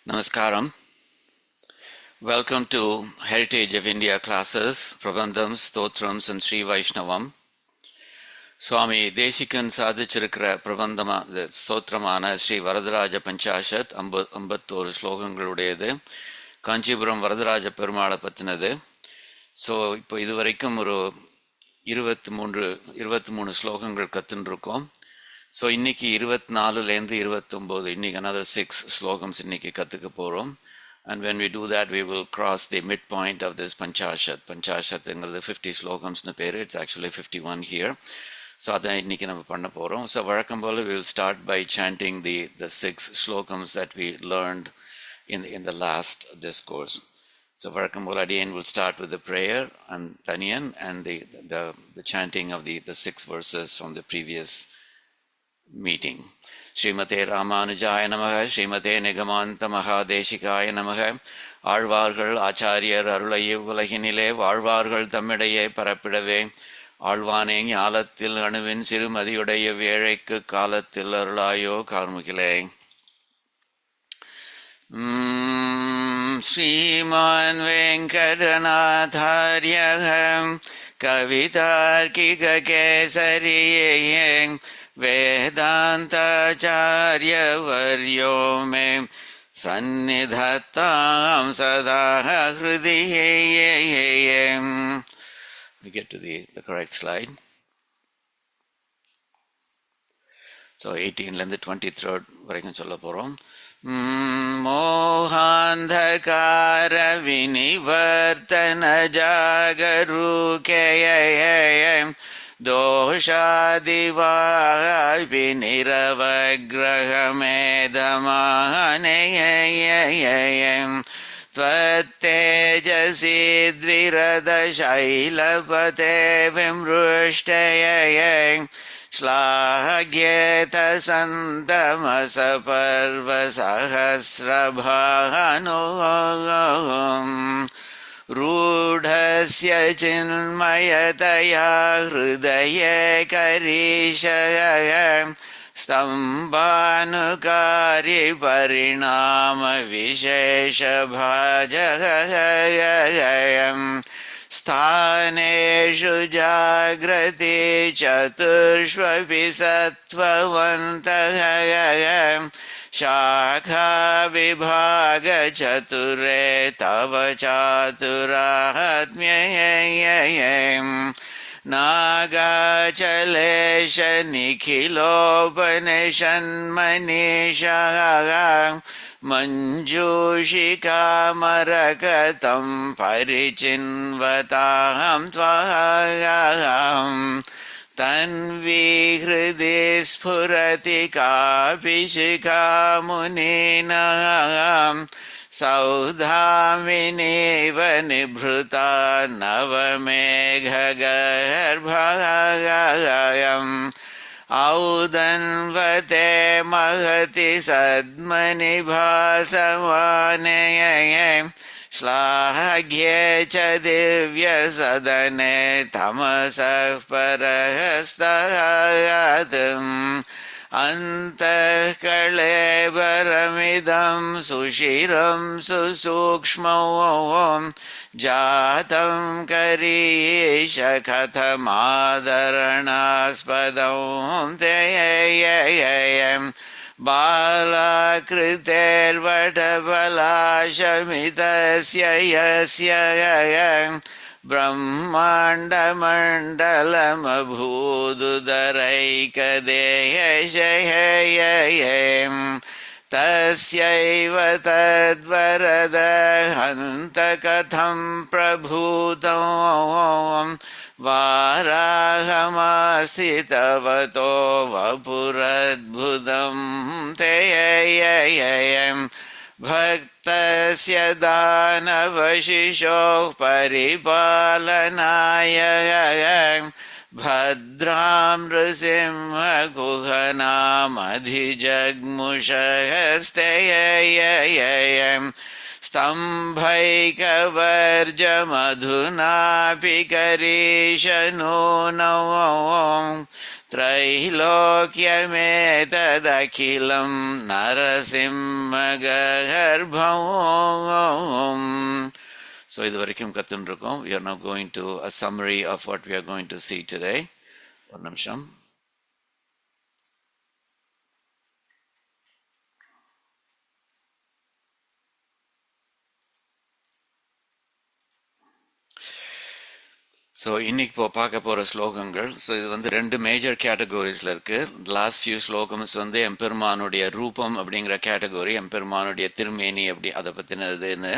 Namaskaram. Welcome to Heritage of India classes, Prabandham, Stotrams and Sri Vaishnavam. Swami Desikan சாதிச்சிருக்கிற ஸ்தோத்திரமான Sri Varadaraja பஞ்சாஷத் 51 ஸ்லோகங்களுடையது. Kanchipuram Varadaraja பெருமாளை பற்றினது. So இப்போ இதுவரைக்கும் ஒரு 23 ஸ்லோகங்கள் கற்றுருக்கோம். ஸோ இன்னைக்கு 24லேருந்து 29, இன்னைக்கு another 6 slogans இன்னைக்கு கற்றுக்க போகிறோம். And when we do that, we will cross the midpoint of this Panchashat. Panchashatங்கிறது 50 ஸ்லோகம்ஸ்னு பேர். It's actually 51 here. So அதான் இன்னைக்கு நம்ம பண்ண போகிறோம். ஸோ வழக்கம் போல் we will start by chanting the 6 slogans that we learned in the last discourse. So வழக்கம் போல் again will start with the prayer and Taniyan and the chanting of the 6 verses from the previous meeting. ஸ்ரீமதே ராமானுஜாய நமக, ஸ்ரீமதே நிகமாந்த மகாதேசிகாய நமக. ஆழ்வார்கள் ஆச்சாரியர் அருளை உலகினிலே வாழ்வார்கள் தம்மிடையே பரப்பிடவே, ஆழ்வானே ஞாலத்தில் அணுவின் சிறுமதியுடைய வேழைக்கு காலத்தில் அருளாயோ கார்முகிலே. ஸ்ரீமான் வெங்கடநாதார்யः கவிதார்க்கிக கேசரியே वेदान्ताचार्यवर्यो मे सन्निधत्तां सदा हृदि. We get to the correct slide. So 18லேருந்து 23rd வரைக்கும் சொல்ல போகிறோம். மோகாந்தகார வினிவர்த்தன ஜாகரூகேய दोषादिवाविनिरवग्रहमेधमानयययं त्वत्तेजसि द्विरदशैलपते विमृष्टययं श्लाघ्येत सन्तमसपर्वसहस्रभानुः रूढस्य चिन्मयतया हृदये करीशय स्तम्भानुकारी परिणामविशेषभाजयं स्थानेषु जाग्रति चतुष्वपि सत्त्ववन्तः शाखा विभाग चतुरे तव चातुरात्म्ययं नागाचलेश निखिलोपनिषन्मनीषः मञ्जूषिकामरकतं परिचिन्वतां त्वाम् तन्वीहृदि स्फुरति कापि शिखा मुनीनां सौधामिनीव निभृता नवमेघगर्भयम् औदन्वते महति सद्मनिभासमानये श्लाघ्ये च दिव्यसदने तमसः परहस्तम् अन्तःकळेबरमिदं सुशिरं सुसूक्ष्मं जातं करीश कथमादरणास्पदं ते बालाकृतेर्वटबलाशमितस्य यस्य ब्रह्माण्डमण्डलमभूदुदरैकदेशयं तस्यैव तद्वरद हन्तकथं प्रभूतं वाराहमास्थितवतो वपुरद्भुतं ते भक्तस्य दानवशिशोः परिपालनाय भद्रां नृसिंहगुहनामधिजग्मुषहस्ते स्तम्भैकवर्जमधुनापि करीशनूनौ त्रैलोक्यमेतदखिलं नरसिंहगर्भं. So இது வரைக்கும் கத்துருக்கோம். We are now going to a summary of what we are going to see today. ஒரு நிமிஷம். ஸோ இன்னைக்கு பார்க்க போகிற ஸ்லோகங்கள், ஸோ இது வந்து ரெண்டு மேஜர் கேட்டகரிஸில் இருக்குது. லாஸ்ட் ஃபியூ ஸ்லோகம்ஸ் வந்து எம்பெருமானுடைய ரூபம் அப்படிங்கிற கேட்டகரி, எம்பெருமானுடைய திருமேனி அப்படி அதை பற்றினதுன்னு.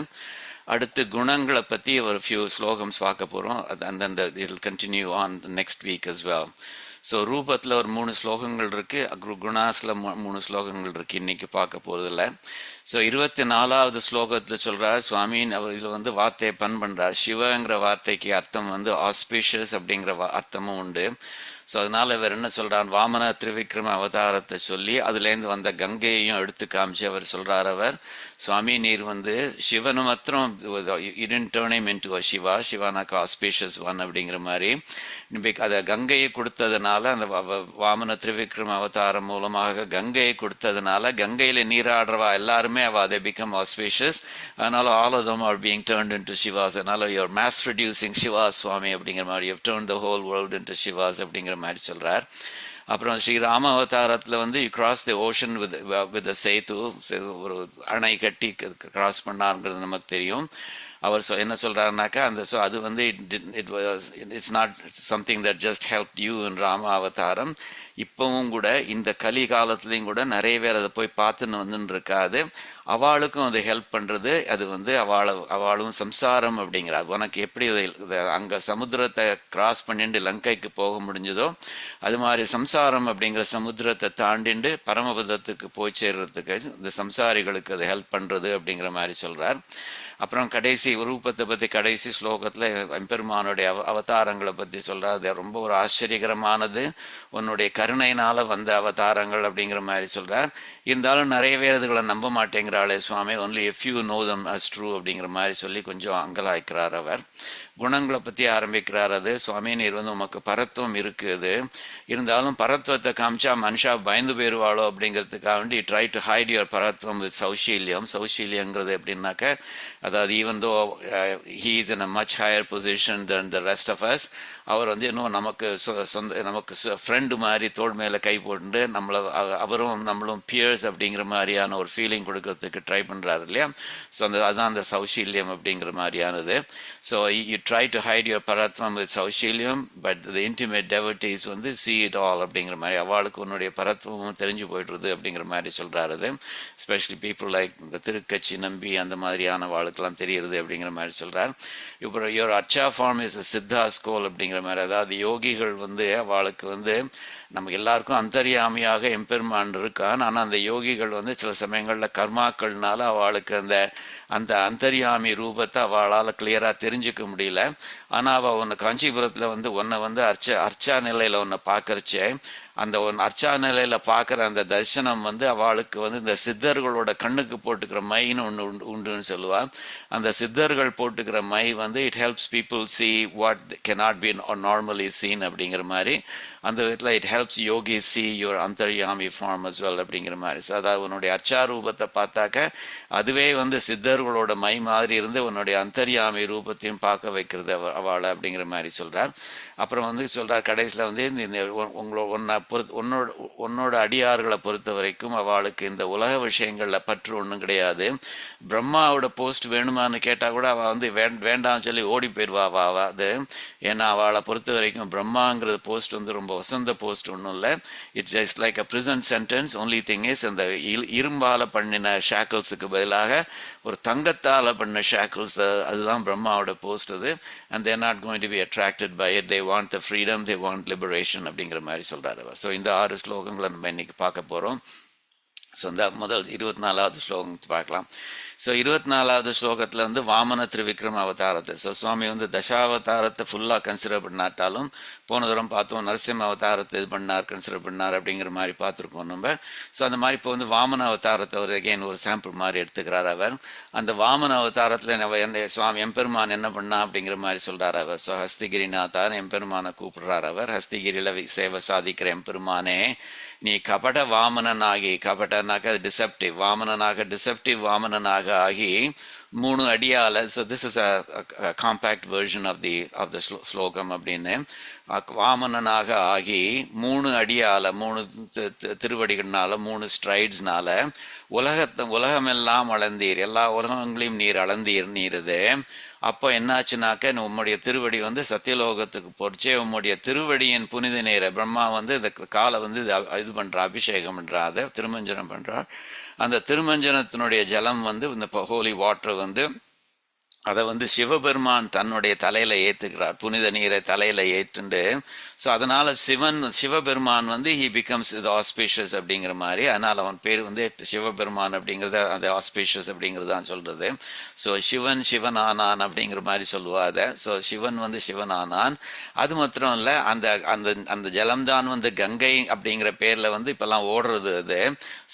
அடுத்து குணங்களை பற்றி ஒரு ஃபியூ ஸ்லோகம்ஸ் பார்க்க போகிறோம். அந்தந்த it will continue on next week as well. So ரூபத்தில் ஒரு 3 ஸ்லோகங்கள் இருக்குது, குணாஸில் 3 ஸ்லோகங்கள் இருக்குது இன்னைக்கு பார்க்க போகிறதில்ல. ஸோ 24வது ஸ்லோகத்தில் சொல்கிறார் சுவாமின், அவர் இதில் வந்து வார்த்தையை பண்ணுறார். சிவங்கிற வார்த்தைக்கு அர்த்தம் வந்து ஆஸ்பிஷியஸ் அப்படிங்கிற அர்த்தமும் உண்டு. ஸோ அதனால் இவர் என்ன சொல்கிறார், வாமன திருவிக்ரம அவதாரத்தை சொல்லி அதுலேருந்து வந்த கங்கையையும் எடுத்து காமிச்சு அவர் சொல்கிறார், அவர் சுவாமி நீர் வந்து சிவனு மாத்திரம் டேர்ன் இன்டு அ சிவா, சிவானாக்கு ஆஸ்பிஷியஸ் ஒன் அப்படிங்கிற மாதிரி அதை கங்கையை கொடுத்ததுனால, அந்த வாமன திருவிக்ரம அவதாரம் மூலமாக கங்கையை கொடுத்ததுனால கங்கையில் நீராடுறவா எல்லாருமே they become auspicious. அதனால all of them are being turned into Shivas. அதனால you're mass producing Shivas Swami அப்படிங்கிற மாதிரி, you've turned the whole world into Shivas அப்படிங்கிற மாதிரி சொல்றார். அப்புறம் ஸ்ரீ ராம அவதாரத்தில் வந்து you cross the ocean with சேத்து, ஒரு அணை கட்டி கிராஸ் பண்ணாருங்கிறது நமக்கு தெரியும். அவர் என்ன சொல்றாருனாக்கா, அந்த அது வந்து it's not something that just help you in Rama அவதாரம். இப்பவும் கூட இந்த கலி காலத்துலேயும் கூட நிறைய பேர் அதை போய் பார்த்துன்னு வந்துன்னு இருக்காது, அவளுக்கும் அது ஹெல்ப் பண்ணுறது. அது வந்து அவளும் சம்சாரம் அப்படிங்கிறார். உனக்கு எப்படி அங்கே சமுத்திரத்தை கிராஸ் பண்ணிட்டு லங்கைக்கு போக முடிஞ்சதோ அது மாதிரி சம்சாரம் அப்படிங்கிற சமுத்திரத்தை தாண்டிண்டு பரமபதத்துக்கு போய் சேர்றதுக்கு இந்த சம்சாரிகளுக்கு அது ஹெல்ப் பண்ணுறது அப்படிங்கிற மாதிரி சொல்கிறார். அப்புறம் கடைசி ரூபத்தை பற்றி கடைசி ஸ்லோகத்தில் எம்பெருமானுடைய அவதாரங்களை பற்றி சொல்கிறார். அது ரொம்ப ஒரு ஆச்சரியகரமானது, உன்னுடைய கருணையினால் வந்த அவதாரங்கள் அப்படிங்கிற மாதிரி சொல்கிறார். இருந்தாலும் நிறைய பேர் இதுகளை நம்ப மாட்டேங்கிறாளே Swami, only a few know them as true அப்படிங்கிற மாதிரி சொல்லி கொஞ்சம் அங்கலாய்க்கிறார் அவர். குணங்களை பற்றி ஆரம்பிக்கிறார். அது சுவாமி நீர் வந்து உமக்கு பரத்துவம் இருக்குது, இருந்தாலும் பரத்துவத்தை காமிச்சா மனுஷா பயந்து போயிடுவாளோ அப்படிங்கிறதுக்காக வேண்டி ட்ரை டு ஹைட் யுவர் பரத்துவம் வித் சௌஷீல்யம். சௌஷீல்யங்கிறது எப்படின்னாக்க, அதாவது even though he is in a much higher position then the rest of us, அவர் வந்து இன்னும் நமக்கு நமக்கு ஃப்ரெண்டு மாதிரி தோள் மேலே கை போட்டு நம்மளை அவரும் நம்மளும் பியர்ஸ் அப்படிங்கிற மாதிரியான ஒரு ஃபீலிங் கொடுக்கறதுக்கு ட்ரை பண்ணுறாரு இல்லையா. ஸோ அதுதான் அந்த சௌஷீல்யம் அப்படிங்கிற மாதிரியானது. So you try to hide your paratvam with saushilium, but the intimate devotees வந்து see it all அப்படிங்கிற மாதிரி, அவளுக்கு உன்னுடைய பரத்வமும் தெரிஞ்சு போய்டுறது அப்படிங்கிற மாதிரி சொல்கிறாரு. எஸ்பெஷலி பீப்புள் லைக் இந்த திருக்கட்சி நம்பி அந்த மாதிரியான அவளுக்கெல்லாம் தெரியுது அப்படிங்கிற மாதிரி சொல்கிறார். இப்போ யோர் அர்ச்சா ஃபார்ம் இஸ் சித்தா ஸ்கோல் அப்படிங்கிற மாதிரி, அதாவது யோகிகள் வந்து அவளுக்கு வந்து நமக்கு எல்லாருக்கும் அந்தரியாமியாக எம்பெருமான் இருக்கான். ஆனால் அந்த யோகிகள் வந்து சில சமயங்களில் கர்மாக்கள்னால அவளுக்கு அந்த அந்தரியாமி ரூபத்தை அவளால் கிளியராக தெரிஞ்சுக்க முடியல. ஆனால் அவள் உன்னை காஞ்சிபுரத்தில் வந்து உன்னை வந்து அர்ச்சா நிலையில் உன்னை பார்க்கறச்சே, அந்த அர்ச்சா நிலையில் பார்க்குற அந்த தரிசனம் வந்து அவளுக்கு வந்து இந்த சித்தர்களோட கண்ணுக்கு போட்டுக்கிற மைன்னு ஒன்று உண்டுன்னு சொல்லுவாள். அந்த சித்தர்கள் போட்டுக்கிற மை வந்து it helps people see what cannot be normally seen அப்படிங்கிற மாதிரி, அந்த விதத்தில் it helps yogi see your antaryami form as well அப்படிங்கிற மாதிரி. ஸோ அதாவது உன்னுடைய அர்ச்சா ரூபத்தை பார்த்தாக்க அதுவே வந்து சித்தர்களோட மை மாதிரி இருந்து உன்னுடைய அந்தர்யாமி ரூபத்தையும் பார்க்க வைக்கிறது அவளை அப்படிங்கிற மாதிரி சொல்கிறார். அப்புறம் வந்து சொல்கிறார் கடைசியில் வந்து உன்னோட அடியார்களை பொறுத்த வரைக்கும் அவளுக்கு இந்த உலக விஷயங்களில் பற்று ஒன்றும் கிடையாது. பிரம்மாவோட போஸ்ட் வேணுமான்னு கேட்டால் கூட அவள் வந்து வேண்டாம்னு சொல்லி ஓடி போயிடுவா அது. ஏன்னா அவளை பொறுத்த வரைக்கும் பிரம்மாங்கிறது போஸ்ட் வந்து ரொம்ப வசந்த போஸ்ட் ஒன்றும் இல்லை. It's just like a ப்ரிசன்ட் sentence. Only thing is அந்த இரும்பால் பண்ணின ஷாக்கிள்ஸுக்கு பதிலாக ஒரு தங்கத்தால் பண்ண ஷாக்கிள்ஸ், அதுதான் பிரம்மாவோட போஸ்ட் அது. And they're not going to be attracted by it, they want the freedom, they want liberation அப்படிங்கிற மாதிரி சொல்கிறாரு. ஸோ இந்த 6 ஸ்லோகங்களை நம்ம இன்னைக்கு பார்க்க போகிறோம். ஸோ இந்த முதல் 24வது ஸ்லோகம் பார்க்கலாம். ஸோ 24வது ஸ்லோகத்தில் வந்து வாமன திரிவிக்ரம அவதாரத்தை, ஸோ சுவாமி வந்து தசாவதாரத்தை ஃபுல்லாக கன்சிடர் பண்ணாட்டாலும் போன தூரம் பார்த்தோம் நரசிம்ம அவதாரத்தை இது பண்ணார், கன்சிடர் பண்ணார் அப்படிங்கிற மாதிரி பார்த்துருக்கோம் நம்ம. ஸோ அந்த மாதிரி இப்போ வந்து வாமன அவதாரத்தை ஒரு அகைன் ஒரு சாம்பிள் மாதிரி எடுத்துக்கிறார் அவர். அந்த வாமன அவதாரத்தில் சுவாமி எம்பெருமான் என்ன பண்ணா அப்படிங்கிற மாதிரி சொல்கிறார் அவர். ஸோ ஹஸ்திகிரிநாதான் எம்பெருமானை கூப்பிடுறார் அவர். ஹஸ்திகிரியில் சேவை சாதிக்கிற எம்பெருமானே, நீ கபட வாமனனாகி, கபடனாக டிசெப்டிவ், வாமனனாக டிசெப்டிவ் வாமனனாக ஆகி 3 அடியால, so this is a compact version of the slokam அப்படின்னு, வாமனனாக ஆகி 3 அடியால 3 திருவடிகள்னால 3 ஸ்ட்ரைட்ஸ்னால உலகமெல்லாம் அளந்தீர், எல்லா உலகங்களையும் நீர் அளந்தீர் நீருது. அப்போ என்னாச்சுனாக்க உம்முடைய திருவடி வந்து சத்தியலோகத்துக்கு போச்சு. உம்முடைய திருவடியின் புனித நீரை பிரம்மா வந்து இந்த காலை வந்து இது பண்றா, அபிஷேகம் பண்றா, அதை திருமஞ்சனம் பண்றார். அந்த திருமஞ்சனத்தினுடைய ஜலம் வந்து இந்த ஹோலி வாட்டர் வந்து அதை வந்து சிவபெருமான் தன்னுடைய தலையில ஏத்துக்கிறார், புனித நீரை தலையில ஏற்றுண்டு. ஸோ அதனால சிவபெருமான் வந்து ஹி பிகம்ஸ் இது ஆஸ்பீஷியஸ் அப்படிங்கிற மாதிரி. அதனால அவன் பேர் வந்து சிவபெருமான் அப்படிங்கிறத அந்த ஆஸ்பீஷியஸ் அப்படிங்கிறது தான் சொல்றது. ஸோ சிவனானான் அப்படிங்கிற மாதிரி சொல்லுவா அதை. ஸோ சிவன் வந்து சிவனானான். அது மாத்திரம் இல்லை, அந்த அந்த அந்த ஜலம்தான் வந்து கங்கை அப்படிங்கிற பேர்ல வந்து இப்பெல்லாம் ஓடுறது அது.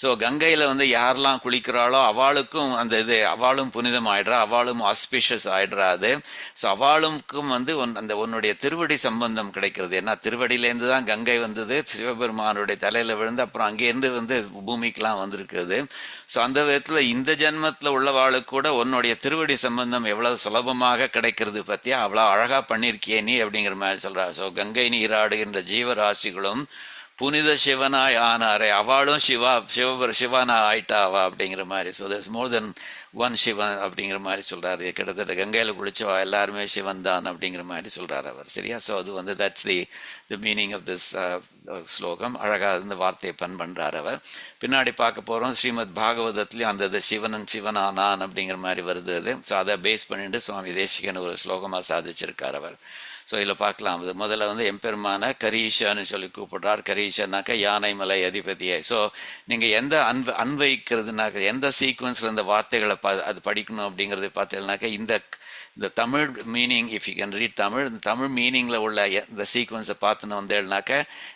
ஸோ கங்கையில வந்து யாரெல்லாம் குளிக்கிறாளோ அவளுக்கும் அந்த இது, அவளும் புனிதம் ஆயிடுறா, அவளும் ஆஸ்பீஷியஸ் ஆயிடுறாது. ஸோ அவளுக்கும் வந்து அந்த உன்னுடைய திருவடி சம்பந்தம் கிடைக்கிறது. ஏன்னா திருவடியிலேருந்து தான் கங்கை வந்தது, சிவபெருமானுடைய தலையில விழுந்து அப்புறம் அங்கேருந்து வந்து பூமிக்கெல்லாம் வந்திருக்குது. ஸோ அந்த விதத்துல இந்த ஜென்மத்துல உள்ளவாளுக்கு கூட உன்னுடைய திருவடி சம்பந்தம் எவ்வளவு சுலபமாக கிடைக்கிறது பத்தியா, அவ்வளோ அழகா பண்ணிருக்கியே நீ அப்படிங்கிற மாதிரி சொல்றா. ஸோ கங்கை நீராடுகின்ற ஜீவராசிகளும் புனித சிவனாய் ஆனாரே, அவளும் சிவனா ஆயிட்டாவா அப்படிங்கிற மாதிரி. So that's more then one Sivan அப்படிங்கிற மாதிரி சொல்றாரு. கிட்டத்தட்ட கங்கையில குளிச்சவா எல்லாருமே சிவன் தான் அப்படிங்கிற மாதிரி சொல்றாரு அவர். சரியா? ஸோ அது வந்து that's the meaning of this slokam. அழகா இந்த வார்த்தையை பண்றார் அவர். பின்னாடி பார்க்க போறோம் ஸ்ரீமத் பாகவதத்துலயும் அந்த சிவனானான் அப்படிங்கிற மாதிரி வருது அது. ஸோ அதை பேஸ் பண்ணிட்டு சுவாமி தேசிகன் ஒரு ஸ்லோகமா சாதிச்சிருக்கார் அவர். ஸோ இதில் பார்க்கலாம். அது முதல்ல வந்து எம்பெருமான கரீஷன்னு சொல்லி கூப்பிடுறார். கரீஷன்னாக்க யானை மலை அதிபதியை. ஸோ நீங்கள் எந்த அன்வைக்கிறதுனாக்க எந்த சீக்வன்ஸில் இந்த வார்த்தைகளை அது படிக்கணும் அப்படிங்கிறது பார்த்தீங்கன்னாக்க இந்த Tamil meaning, if you can read Tamil, இந்த தமிழ் மீனிங்கில் உள்ள இந்த சீக்வன்ஸை பார்த்துன்னு வந்தேன்னாக்க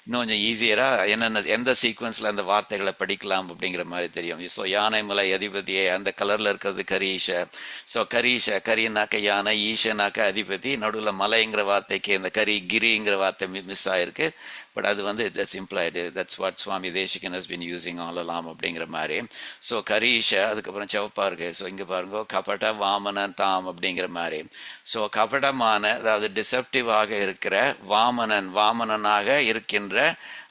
இன்னும் கொஞ்சம் ஈஸியராக எந்த சீக்வன்ஸில் அந்த வார்த்தைகளை படிக்கலாம் அப்படிங்கிற மாதிரி தெரியும். ஸோ யானை மலை அதிபதியே, அந்த கலரில் இருக்கிறது கரீஷ. ஸோ கரினாக்க யானை, ஈஷனாக்க அதிபதி, நடுவில் மலைங்கிற வார்த்தைக்கு இந்த கிரிங்கிற வார்த்தை மிஸ் ஆயிருக்கு. பட் அது வந்து that's implied, that's what Swami Desikan has been using all along அப்படிங்கிற மாதிரி. ஸோ கரீஷ, அதுக்கப்புறம் செவப்பா இருக்கு. ஸோ இங்கே பாருங்க கபட வாமனன் தாம் அப்படிங்கிற மாதிரி. ஸோ கபடமான, அதாவது டிசெப்டிவாக இருக்கிற வாமனனாக இருக்கின்ற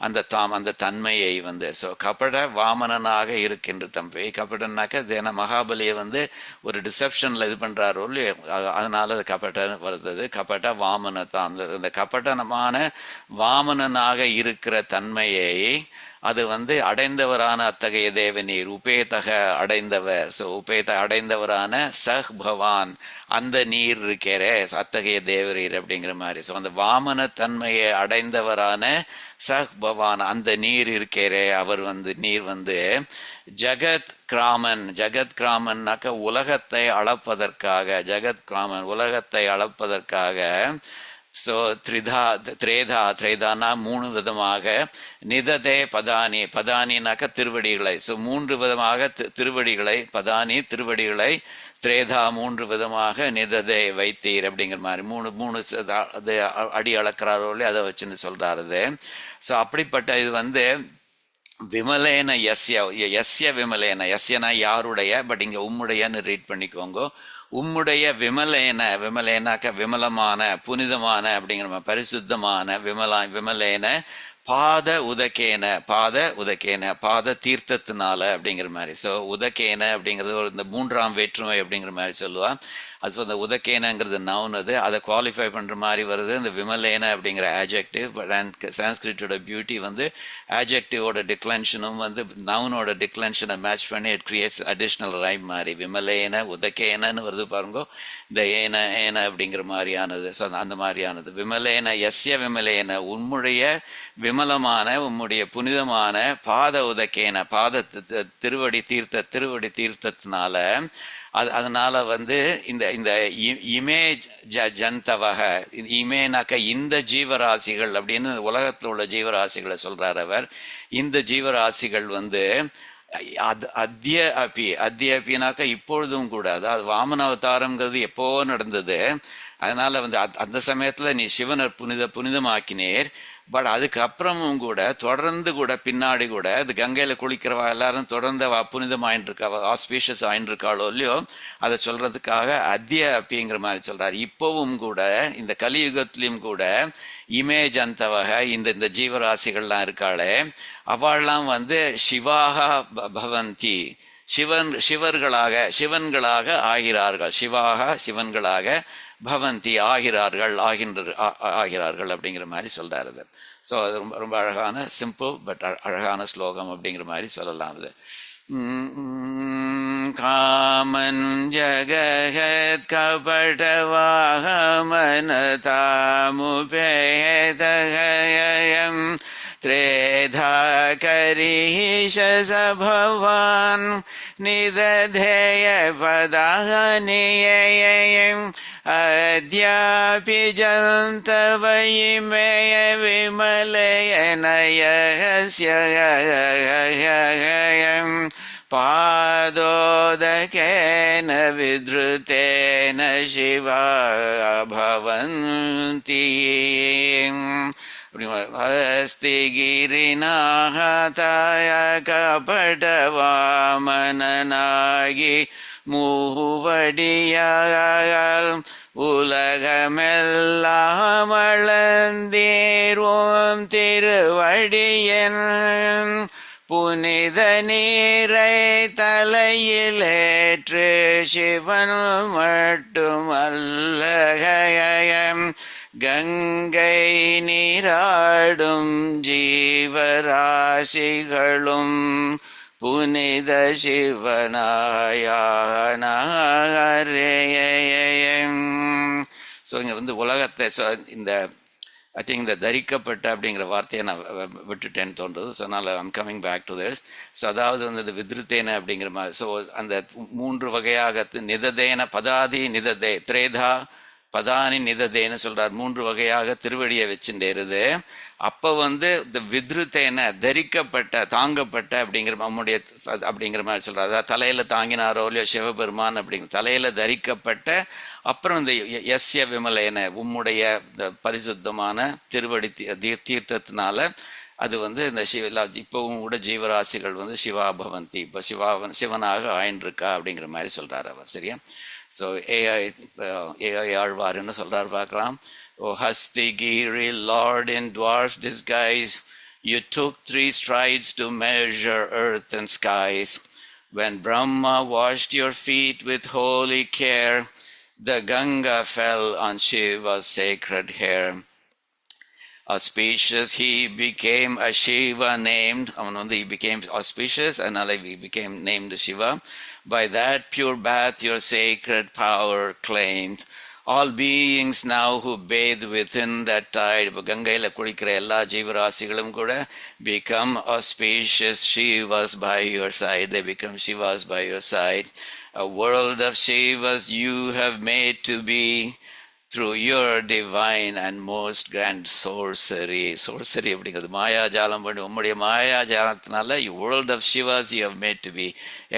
அந்த அந்த தன்மையை வந்து, ஸோ கபட வாமனனாக இருக்கின்ற தன்மை. கபடனாக்க தின மகாபலியை வந்து ஒரு டிசெப்ஷன்ல இது பண்றாரு, அதனால அது கபட வருது. கபட வாமனதாம், அந்த கபடமான வாமனனாக இருக்கிற தன்மையை அது வந்து அடைந்தவரான அத்தகைய தேவநீர், உபேதக அடைந்தவர். ஸோ உபேத அடைந்தவரான சஹ் பவான், அந்த நீர் இருக்கிற அத்தகைய தேவரீர் அப்படிங்கிற மாதிரி. ஸோ அந்த வாமன தன்மையை அடைந்தவரான சஹ் பவான், அந்த நீர் இருக்கிற அவர் வந்து நீர் வந்து ஜகத் கிராமன்னாக்க உலகத்தை அளப்பதற்காக, ஜகத் கிராமன் உலகத்தை அளப்பதற்காக. ஸோ திரேதானா 3 விதமாக, நிததே பதானினாக்க திருவடிகளை. ஸோ 3 விதமாக திருவடிகளை, பதானி திருவடிகளை, திரேதா 3 விதமாக, நிததே வைத்தீர் அப்படிங்கிற மாதிரி 3 அடி அளக்கிறாரோ அதை வச்சுன்னு சொல்றாரு. ஸோ அப்படிப்பட்ட இது வந்து விமலேன யஸ்ய விமலேன, யஸ்யனா யாருடைய, பட் இங்க உம்முடையன்னு ரீட் பண்ணிக்கோங்க. உம்முடைய விமலேனாக்க விமலமான, புனிதமான அப்படிங்கிற பரிசுத்தமான, விமலேன பாத உதக்கேன பாத தீர்த்தத்தினால அப்படிங்கிற மாதிரி. ஸோ உதக்கேன அப்படிங்கிறது ஒரு இந்த 3ஆம் வேற்றுமை அப்படிங்கிற மாதிரி சொல்லுவா. அது அந்த உதக்கேனங்கிறது நவுன், அதை குவாலிஃபை பண்ற மாதிரி வருது இந்த விமலேன அப்படிங்கிற ஆட்ஜெக்டிவ். பட் சான்ஸ்கிரிட்டோட பியூட்டி வந்து ஆட்ஜெக்டிவோட டிக்ளென்ஷனும் வந்து நவுனோட டிக்ளென்ஷனை மேட்ச் பண்ணி இட் கிரியேட்ஸ் அடிஷ்னல் ரைம் மாதிரி. விமலேன உதக்கேனன்னு வருது பாருங்க, இந்த ஏன அப்படிங்கிற மாதிரியானது. ஸோ அந்த மாதிரியானது விமலேன யஸ்ய விமலேன, உம்முடைய விமலமான உம்முடைய புனிதமான பாத உதக்கேன பாத திருவடி தீர்த்தத்தினால அதனால வந்து இந்த இமே ஜந்தவக இமேனாக்க இந்த ஜீவராசிகள் அப்படின்னு உலகத்தில் உள்ள ஜீவராசிகளை சொல்றார் அவர். இந்த ஜீவராசிகள் வந்து அத்தியப்பினாக்க இப்பொழுதும் கூட, அதாவது வாமன அவதாரம்ங்கிறது எப்போ நடந்தது. அதனால வந்து அந்த சமயத்துல நீ சிவனை புனிதமாக்கினேர். பட் அதுக்கப்புறமும் கூட தொடர்ந்து கூட பின்னாடி கூட அது கங்கையில குளிக்கிறவா எல்லாரும் தொடர்ந்து புனிதம் ஆயின்றிருக்கா, ஆஸ்பீஷியஸ் ஆயின்றிருக்காளோ இல்லையோ, அதை சொல்றதுக்காக அப்படிங்கிற மாதிரி சொல்றாரு. இப்பவும் கூட இந்த கலியுகத்திலையும் கூட இமேஜந்தவக இந்த ஜீவராசிகள்லாம் இருக்காளே, அவள்லாம் வந்து சிவாகா பவந்தி, சிவன்களாக ஆகிறார்கள். சிவன்களாக பவந்தி ஆகிறார்கள் அப்படிங்கிற மாதிரி சொல்றாரு. ஸோ அது ரொம்ப ரொம்ப அழகான சிம்பிள் பட் அழகான ஸ்லோகம் அப்படிங்கிற மாதிரி சொல்லலாம். அது காமன் ஜகத் கபடவாகமனதாமுபேதயம் त्रेधा करीश भवान् निदधेय पदानिययम् अद्यापि जन्तवयिमेय विमलयनयस्य पादोदकेन विधृतेन शिवा भवन्ति अस्ति गिरिनाहताय कपटवामननागि மூவடியால் உலகமெல்லாம் அளந்தீர்வோம் திருவடியன் புனித நீரை தலையிலேற்று சிவன் மட்டுமல்லகயம் கங்கை நீராடும் ஜீவராசிகளும் புனித சிவனாயம். ஸோ இங்கே வந்து உலகத்தை இந்த ஐ திங்க் இந்த தரிக்கப்பட்ட அப்படிங்கிற வார்த்தையை நான் விட்டுட்டேன்னு தோன்றுது. ஸோ அதனால் I'm coming back to this. So அதாவது வந்து இந்த வித்ருத்தேன அப்படிங்கிற மாதிரி, ஸோ அந்த 3 வகையாக நிததேன பதாதி நிததே திரேதா பதானி நிததேன்னு சொல்றார். 3 வகையாக திருவடியை வச்சுட்டேருது. அப்போ வந்து இந்த வித்ருத்தேன தரிக்கப்பட்ட தாங்கப்பட்ட அப்படிங்கிற நம்முடைய அப்படிங்கிற மாதிரி சொல்றாரு. அதாவது தலையில தாங்கினாரோ இல்லையோ சிவபெருமான் அப்படிங்கிற தலையில தரிக்கப்பட்ட அப்புறம் இந்த எஸ்ய விமலேன உம்முடைய பரிசுத்தமான திருவடி தீர்த்தத்தினால அது வந்து இந்த இப்பவும் கூட ஜீவராசிகள் வந்து சிவா பவந்தி, இப்போ சிவனாக ஆயின்றிருக்கா அப்படிங்கிற மாதிரி சொல்றாரு அவர். சரியா? ஸோ ஏஐ ஆழ்வார்னு சொல்றாரு பார்க்கலாம். O Hastigiri, Lord in dwarf disguise, you took 3 strides to measure earth and skies. When Brahma washed your feet with holy care, the Ganga fell on Shiva's sacred hair. Auspicious he became a Shiva named, he became auspicious and he became named Shiva. By that pure bath your sacred power claimed. All beings now who bathe within that tide, இப்போ கங்கையில் குளிக்கிற எல்லா ஜீவராசிகளும் கூட become auspicious Shivas by your side. They become Shivas by your side. A world of Shivas you have made to be through your divine and most grand sorcery. Sorcery அப்படிங்கிறது மாயாஜாலம் பண்ணி உம்முடைய மாயாஜாலத்தினால world of Shivas you have made to be.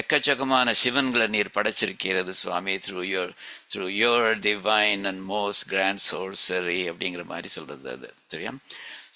எக்கச்சக்கமான சிவன்களை நீர் படைச்சிருக்கிறது சுவாமி, through your divine and most grand sorcery அப்படிங்கிற மாதிரி சொல்றது அது. சரியா?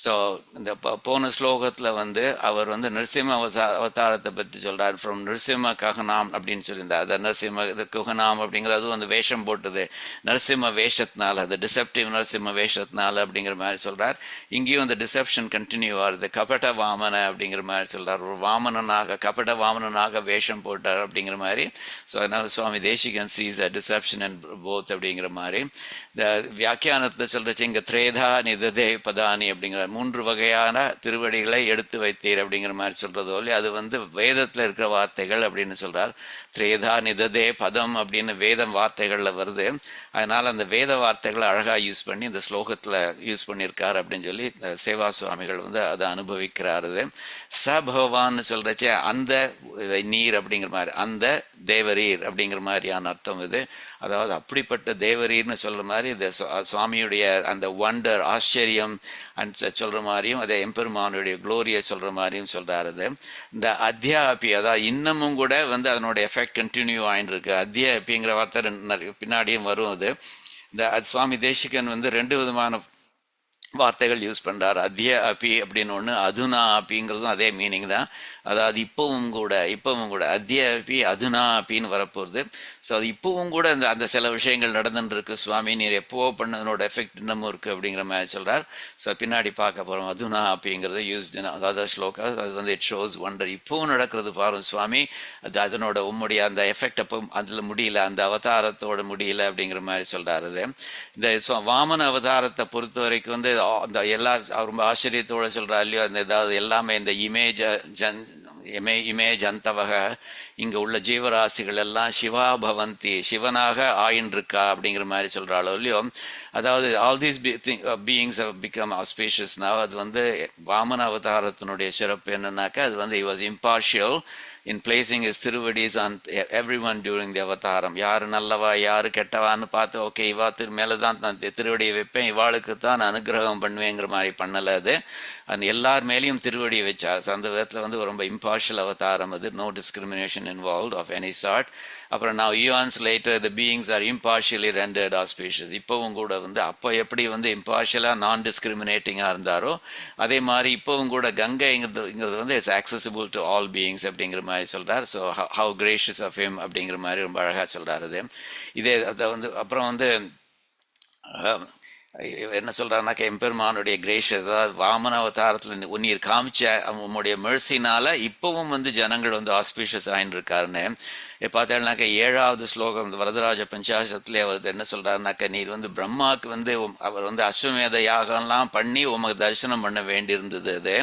ஸோ இந்த போன ஸ்லோகத்தில் வந்து அவர் வந்து நரசிம்ம அவதாரத்தை பற்றி சொல்கிறார். ஃப்ரம் நரசிம்ம ககனாம் அப்படின்னு சொல்லியிருந்தார். அதை நரசிம்ம இது குகனாம் அப்படிங்கிறது அதுவும் அந்த வேஷம் போட்டது நரசிம்ம வேஷத்தினால, அந்த டிசெப்டிவ் நரசிம்ம வேஷத்தினால அப்படிங்கிற மாதிரி சொல்கிறார். இங்கேயும் அந்த டிசெப்ஷன் கண்டினியூ ஆகுது. கபட வாமன அப்படிங்கிற மாதிரி சொல்கிறார். ஒரு வாமனனாக கபட வாமனனாக வேஷம் போட்டார் அப்படிங்கிற மாதிரி. ஸோ அதனால Swami Desikan sees a deception and both அப்படிங்கிற மாதிரி. இந்த வியாக்கியானத்தை சொல்கிறச்சு இங்கே திரேதா நிததே பதானி அப்படிங்கிற மூன்று வகையான திருவடிகளை எடுத்து வைத்தீர் அப்படிங்கிற மாதிரி சொல்றது இல்லையா, அது வந்து வேதத்தில் இருக்கிற வார்த்தைகள் அப்படின்னு சொல்றார். திரேதா நிததே பதம் அப்படின்னு வேதம் வார்த்தைகள்ல வருது. அதனால அந்த வேத வார்த்தைகளை அழகா யூஸ் பண்ணி இந்த ஸ்லோகத்துல யூஸ் பண்ணியிருக்காரு அப்படின்னு சொல்லி சேவா சுவாமிகள் வந்து அதை அனுபவிக்கிறாரு. ச பகவான்னு சொல்றச்சே அந்த நீர் அப்படிங்கிற மாதிரி, அந்த தேவரீர் அப்படிங்கிற மாதிரியான அர்த்தம் இது. அதாவது அப்படிப்பட்ட தேவரீர்னு சொல்ற மாதிரி இந்த சுவாமியுடைய அந்த வண்டர் ஆச்சரியம் சொல்ற மாதிரியும் அதே எம்பெருமானுடைய குளோரியை சொல்ற மாதிரியும் சொல்றாரு. இந்த அத்தியாபி அதாவது இன்னமும் கூட வந்து அதனுடைய எஃபெக்ட் கண்டினியூ ஆயின்னு இருக்கு. அத்தியாபிங்கிற வார்த்தை பின்னாடியும் வரும். அது இந்த சுவாமி தேசிகன் வந்து 2 விதமான வார்த்தைகள் யூஸ் பண்றாரு. அத்திய அப்பி அப்படின்னு ஒன்று, அதுனா அப்பிங்கிறதும் அதே மீனிங் தான். அதாவது இப்பவும் கூட அத்திய அப்பி அதுனா அப்பின்னு வரப்போகுது. ஸோ அது இப்பவும் கூட அந்த சில விஷயங்கள் நடந்துட்டு இருக்கு. சுவாமி நீர் எப்போ பண்ணதனோட எஃபெக்ட் இன்னமும் இருக்கு அப்படிங்கிற மாதிரி சொல்றார். ஸோ பின்னாடி பார்க்க போறோம். அதுனா அப்பிங்கிறது யூஸ்ட் அதாவது ஸ்லோகா, அது வந்து இட் ஷோஸ் வண்டர். இப்பவும் நடக்கிறது பாருங்க சுவாமி, அது அதனோட உம்முடைய அந்த எஃபெக்ட் அப்போ அதில் முடியல, அந்த அவதாரத்தோட முடியல அப்படிங்கிற மாதிரி சொல்றாரு. இந்த வாமன அவதாரத்தை பொறுத்த வரைக்கும் வந்து அந்த எல்லா ரொம்ப ஆச்சரியத்தோட சொல்றா இல்லையோ, அந்த ஏதாவது எல்லாமே இந்த இமேஜ் அந்தவக இங்க உள்ள ஜீவராசிகள் எல்லாம் சிவா பவந்தி சிவனாக ஆயின்றிருக்கா அப்படிங்கிற மாதிரி சொல்றாளோ இல்லையோ. அதாவது all these beings have become auspicious. அது வந்து வாமன அவதாரத்தினுடைய சிறப்பு என்னன்னாக்கா, அது வந்து he was impartial in placing his திருவடிஸ் on everyone during the அவதாரம். யாரு நல்லவா யாரு கெட்டவான்னு பார்த்து ஓகே இவா மேலதான் நான் திருவடியை வைப்பேன், இவாளுக்கு தான் நான் அனுகிரகம் பண்ணுவேங்கிற மாதிரி பண்ணல. அது எல்லார் மேலேயும் திருவடியை வச்சார். அந்த விதத்துல வந்து ரொம்ப இம்பார்ஷியல் அவதாரம் அது. No discrimination involved of any sort. அப்புறம் now eons later the beings are impartially rendered auspicious. இப்பவும் கூட வந்து அப்போ எப்படி வந்து இம்பார்ஷியலா நான் டிஸ்கிரிமினேட்டிங்கா இருந்தாரோ அதே மாதிரி இப்பவும் கூட கங்கைங்கிறது வந்து it's accessible to all beings அப்படிங்கிற மாதிரி சொல்றார். So how gracious of him அப்படிங்கிற மாதிரி ரொம்ப அழகா சொல்றாரு. இதே அதை வந்து அப்புறம் வந்து என்ன சொல்றாருனாக்கா, எம்பெருமானுடைய கிரேஷியஸ் அதாவது வாமன அவதாரத்துல நீர் காமிச்ச உன்னுடைய மெர்சினால இப்பவும் வந்து ஜனங்கள் வந்து ஆஸ்பீஷியஸ் ஆயின்னு இருக்காருன்னு பார்த்தேன்னாக்கா 7வது ஸ்லோகம் வரதராஜ பஞ்சாசத்துல அவர் என்ன சொல்றாருனாக்கா, நீர் வந்து பிரம்மாவுக்கு வந்து அவர் வந்து அஸ்வமேத யாகம்லாம் பண்ணி உமக்கு தரிசனம் பண்ண வேண்டியிருந்தது அது.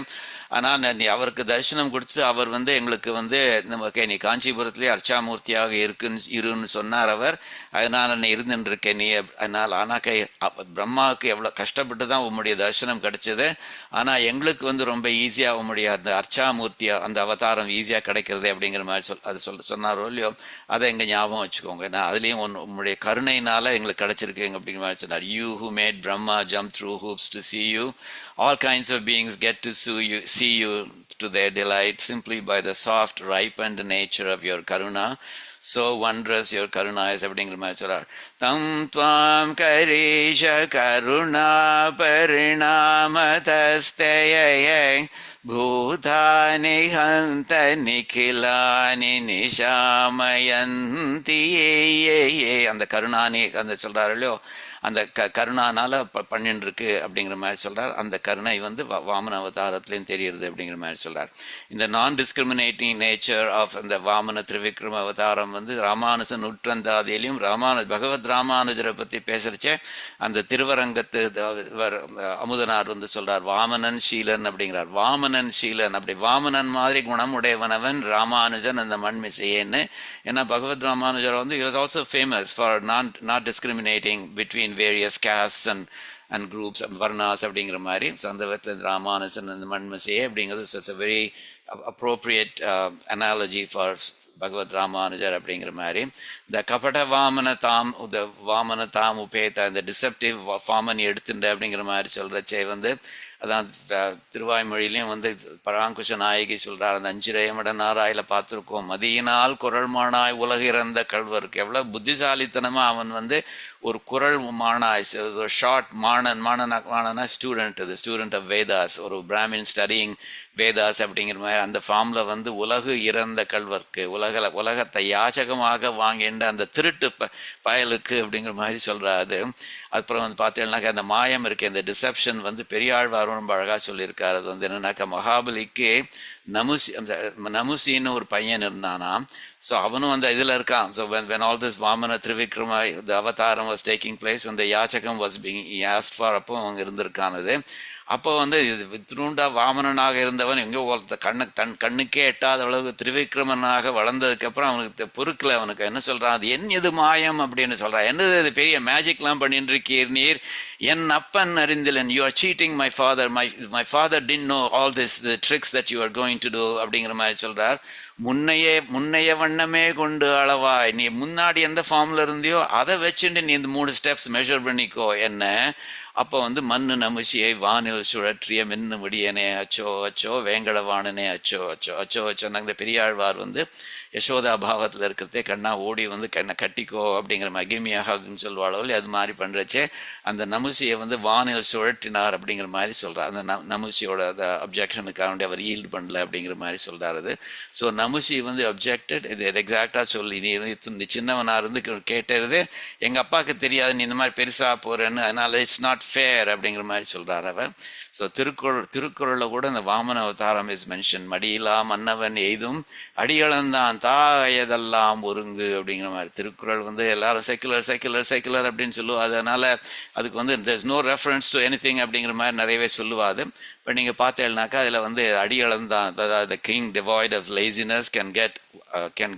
ஆனால் நீ அவருக்கு தரிசனம் கொடுத்து அவர் வந்து எங்களுக்கு வந்து நமக்கு நீ காஞ்சிபுரத்துலேயே அர்ச்சாமூர்த்தியாக இருன்னு சொன்னார் அவர். அதனால நான் இருந்துட்டு இருக்கேன் நீ. அதனால் ஆனாக்கா பிரம்மாவுக்கு எவ்வளோ கஷ்டப்பட்டு தான் உம்முடைய தரிசனம் கிடைச்சது. ஆனால் எங்களுக்கு வந்து ரொம்ப ஈஸியாக உம்முடைய அந்த அர்ச்சாமூர்த்தி அந்த அவதாரம் ஈஸியாக கிடைக்கிறது அப்படிங்கிற மாதிரி அது சொன்னாரோ இல்லையோ, அதை எங்க ஞாபகம் வச்சுக்கோங்க. நான் அதுலேயும் உங்களுடைய கருணையினால எங்களுக்கு கிடைச்சிருக்குங்க அப்படிங்கிற மாதிரி சொன்னார். You who made Brahma jump through hoops to see you, all kinds of beings get to see you to their delight simply by the soft ripened nature of your karuna. So wondrous your karuna is அப்படிங்கிற மாதிரி சொல்றார். தம் துவாம் கரீஷ கருணா பரிணாமதஸ்தய பூதானி ஹந்த நிகிலானி நிஷாமயந்தி. அந்த கருணானி அந்த சொல்றாரு இல்லையோ, அந்த கருணானால பண்ணிட்டு இருக்கு அப்படிங்கிற மாதிரி சொல்றார். அந்த கருணை வந்து வாமன அவதாரத்திலையும் தெரியுது அப்படிங்கிற மாதிரி சொல்றார். இந்த நான் டிஸ்கிரிமினேட்டிங் நேச்சர் ஆஃப் அந்த வாமன திரிவிக்ரம அவதாரம் வந்து ராமானுஜன் நூற்றந்தாதியிலையும் பகவத் ராமானுஜரை பத்தி பேசுறச்சே அந்த திருவரங்கத்து அமுதனார் வந்து சொல்றார் வாமனன் சீலன் அப்படிங்கிறார். வாமனன் சீலன் அப்படி வாமனன் மாதிரி குணமுடையவனவன் ராமானுஜன் அந்த மண்மிசையேன்னு. ஏன்னா பகவத் ராமானுஜர் வந்து he was also famous for not discriminating between various castes and groups and varnas அப்படிங்கிற மாதிரி. ஸோ அந்த விதத்தில் ராமானுஜன் அந்த மண்மிசையே அப்படிங்கிறது it's a very appropriate analogy for பகவத் ராமானுஜர் அப்படிங்கிற மாதிரி. இந்த கபட வாமன தாம் உபேதா இந்த டிசெப்டிவ் ஃபார்மன் எடுத்துட்ட அப்படிங்கிற மாதிரி சொல்றச்சே வந்து அதான் திருவாய்மொழியிலையும் வந்து பராங்குஷ நாயகி சொல்றார். அந்த 5 மடனாராயில பார்த்துருக்கோம். மதியினால் குரல் மானாய் உலக இறந்த கல்வருக்கு எவ்வளவு புத்திசாலித்தனமா அவன் வந்து ஒரு குரல் மானாய் ஒரு ஷார்ட் மாணனா ஸ்டூடெண்ட் ஆஃப் வேதாஸ், ஒரு பிராமின் ஸ்டடியிங் வேதாஸ் அப்படிங்கிற மாதிரி அந்த ஃபார்ம்ல வந்து உலகு இறந்த கல்வர்க்கு உலகத்தை யாச்சகமாக வாங்கின்ற அந்த திருட்டு பயலுக்கு அப்படிங்கிற மாதிரி சொல்றாரு. அப்புறம் வந்து பார்த்தீங்கன்னாக்கா அந்த மாயம் இருக்கு, இந்த டிசெப்ஷன் வந்து பெரியாழ்வாரும் ரொம்ப அழகா சொல்லியிருக்காரு. அது வந்து என்னன்னாக்கா மகாபலிக்கு நமுசின்னு ஒரு பையன் இருந்தானா. ஸோ அவனும் அந்த இதில் இருக்கான். So when all this Vamana Trivikrama the அவதாரம் was taking place, when the யாச்சகம் was being asked for, அப்போ அவங்க இருந்திருக்கானது. அப்போ வந்து திருண்டா வாமனனாக இருந்தவன் எங்கேயோ தன் கண்ணுக்கே எட்டாத அளவுக்கு திரிவிக்ரமனாக வளர்ந்ததுக்கப்புறம் அவனுக்கு பொறுக்கல. அவனுக்கு என்ன சொல்றான், அது இது மாயம் அப்படின்னு சொல்றான். என்னது இது பெரிய மேஜிக்லாம் பண்ணிட்டு இருக்கீர் நீர், என் அப்பன் அறிந்திலன், you are cheating my father, my father did know all this tricks that you are going to do அப்படிங்கிற மாதிரி சொல்றார். முன்னைய வண்ணமே கொண்டு அளவாய், நீ முன்னாடி எந்த ஃபார்ம்ல இருந்தியோ அதை வச்சுட்டு நீ இந்த 3 ஸ்டெப்ஸ் மெஷர் பண்ணிக்கோ என்ன. அப்போ வந்து மண்ணு நமுச்சியை வானில் சுழற்றிய மின்னு முடியனே அச்சோ அச்சோ வேங்கடவானனே அச்சோ அச்சோ அச்சோ அச்சோ. நாங்கள் இந்த பெரியாழ்வார் வந்து யசோதா பாவத்தில் இருக்கிறதே கண்ணா ஓடி வந்து கண்ணை கட்டிக்கோ அப்படிங்கிற மகிமையாகன்னு சொல்வாளோ, அது மாதிரி பண்ணுறச்சே அந்த நமுசியை வந்து வானில் சுழற்றினார் அப்படிங்கிற மாதிரி சொல்கிறார். அந்த நமுசியோட அந்த அப்ஜெக்ஷனுக்காக வேண்டி அவர் ஈல்டு பண்ணல அப்படிங்கிற மாதிரி சொல்கிறார். அது ஸோ நமுசி வந்து அப்ஜெக்டட், இது எக்ஸாக்டாக சொல்லி நீ சின்னவனாக இருந்து கேட்டது எங்கள் அப்பாவுக்கு தெரியாது, நீ இந்த மாதிரி பெருசாக போகிறேன்னு, அதனால இட்ஸ் நாட் ஃபேர் அப்படிங்கிற மாதிரி சொல்கிறார் அவர். ஸோ திருக்குறளில் கூட இந்த வாமன அவதாரம் இஸ் மென்ஷன். மடியிலா மன்னவன் எய்தும் அடியளந்தான் தாயதெல்லாம் ஒருங்கு அப்படிங்கிற மாதிரி. திருக்குறள் வந்து எல்லாரும் செக்குலர் அப்படின்னு சொல்லுவா. அதனால அதுக்கு வந்து there's no reference to anything அப்படிங்கிற மாதிரி நிறையவே சொல்லுவாது. இப்போ நீங்கள் பார்த்தேன்னாக்கா அதில் வந்து அடியளந்தான், அதாவது the king devoid of laziness can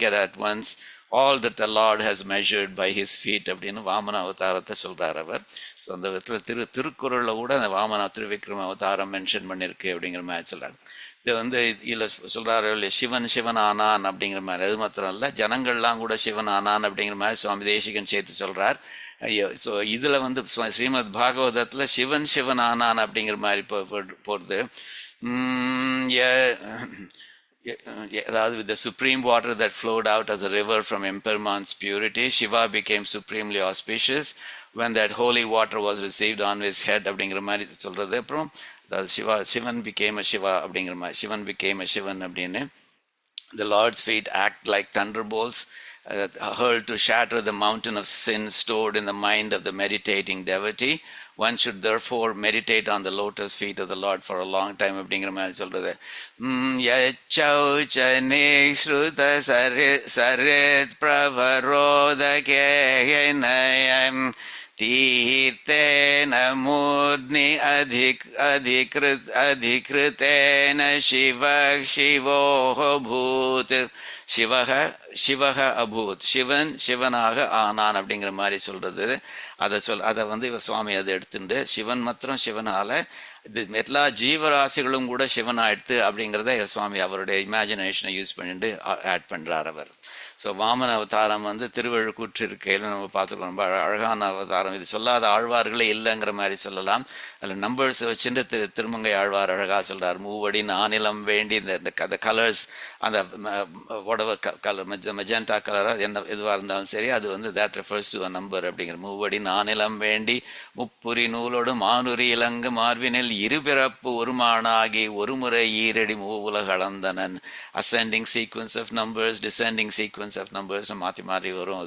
get at once all that the Lord has measured by his feet அப்படின்னு வாமன அவதாரத்தை சொல்றார் அவர். ஸோ அந்த விதத்தில் திருக்குறளில் கூட அந்த வாமன திருவிக்ரம அவதாரம் மென்ஷன் பண்ணியிருக்கு அப்படிங்கிற மாதிரி சொல்றாரு. இது வந்து இதில் சொல்றாரு இல்லையா, சிவன் ஆனான் அப்படிங்கிற மாதிரி. அது மாத்திரம் இல்லை, ஜனங்கள்லாம் கூட சிவன் ஆனான் அப்படிங்கிற மாதிரி சுவாமி தேசிகன் சேர்த்து சொல்றார். ஐயோ, ஸோ இதில் வந்து ஸ்ரீமத் பாகவதத்தில் சிவன் ஆனான் அப்படிங்கிற மாதிரி போகிறது. அதாவது with the supreme water that flowed out as a river from Emperman's purity, Shiva became supremely auspicious when that holy water was received on his head அப்படிங்கிற மாதிரி சொல்றது. அப்புறம் அதாவது சிவன் became a Shiva அப்படிங்கிற மாதிரி, சிவன் became a Shivan அப்படின்னு. The Lord's feet act like thunderbolts hurled to shatter the mountain of sin stored in the mind of the meditating devotee. One should therefore meditate on the lotus feet of the Lord for a long time அப்படிங்கிற மாதிரி சொல்றது. யச்சௌச்சனே Shruta Charith பிரவரோதகேயம் தீர்த்தேன மூர்த்னி அதிகிருத்தேன சிவோஹோ booth. சிவக அபூத், சிவனாக ஆனான் அப்படிங்கிற மாதிரி சொல்றது. அதை வந்து இவ சுவாமி அதை எடுத்துட்டு சிவன் மாத்திரம் சிவனால இது எல்லா ஜீவராசிகளும் கூட சிவனாயிடுத்து அப்படிங்கிறத சுவாமி அவருடைய இமேஜினேஷனை யூஸ் பண்ணிட்டு ஆட் பண்றார் அவர். ஸோ வாமன அவதாரம் வந்து திருவழுக்கூற்று இருக்கையில் நம்ம பார்த்துருக்கோம், ரொம்ப அழகான அவதாரம். இது சொல்லாத ஆழ்வார்களே இல்லைங்கிற மாதிரி சொல்லலாம். அதில் நம்பர்ஸ் வச்சுட்டு திருமங்கை ஆழ்வார் அழகாக சொல்கிறார். மூவடி நானிலம் வேண்டி இந்த கலர்ஸ், அந்த உடவ கலர் மெஜெண்டா கலராக என்ன எதுவாக இருந்தாலும் சரி, அது வந்து that refers to a number அப்படிங்கிற. மூவடி நானிலம் வேண்டி முப்புரி நூலோடு மானுரி இலங்கு மார்பினில் இருபிறப்பு ஒருமானாகி ஒருமுறை ஈரடி மூவுலக அளந்தனன். Ascending sequence of numbers, descending sequence of numbers மாற்றி வரும்.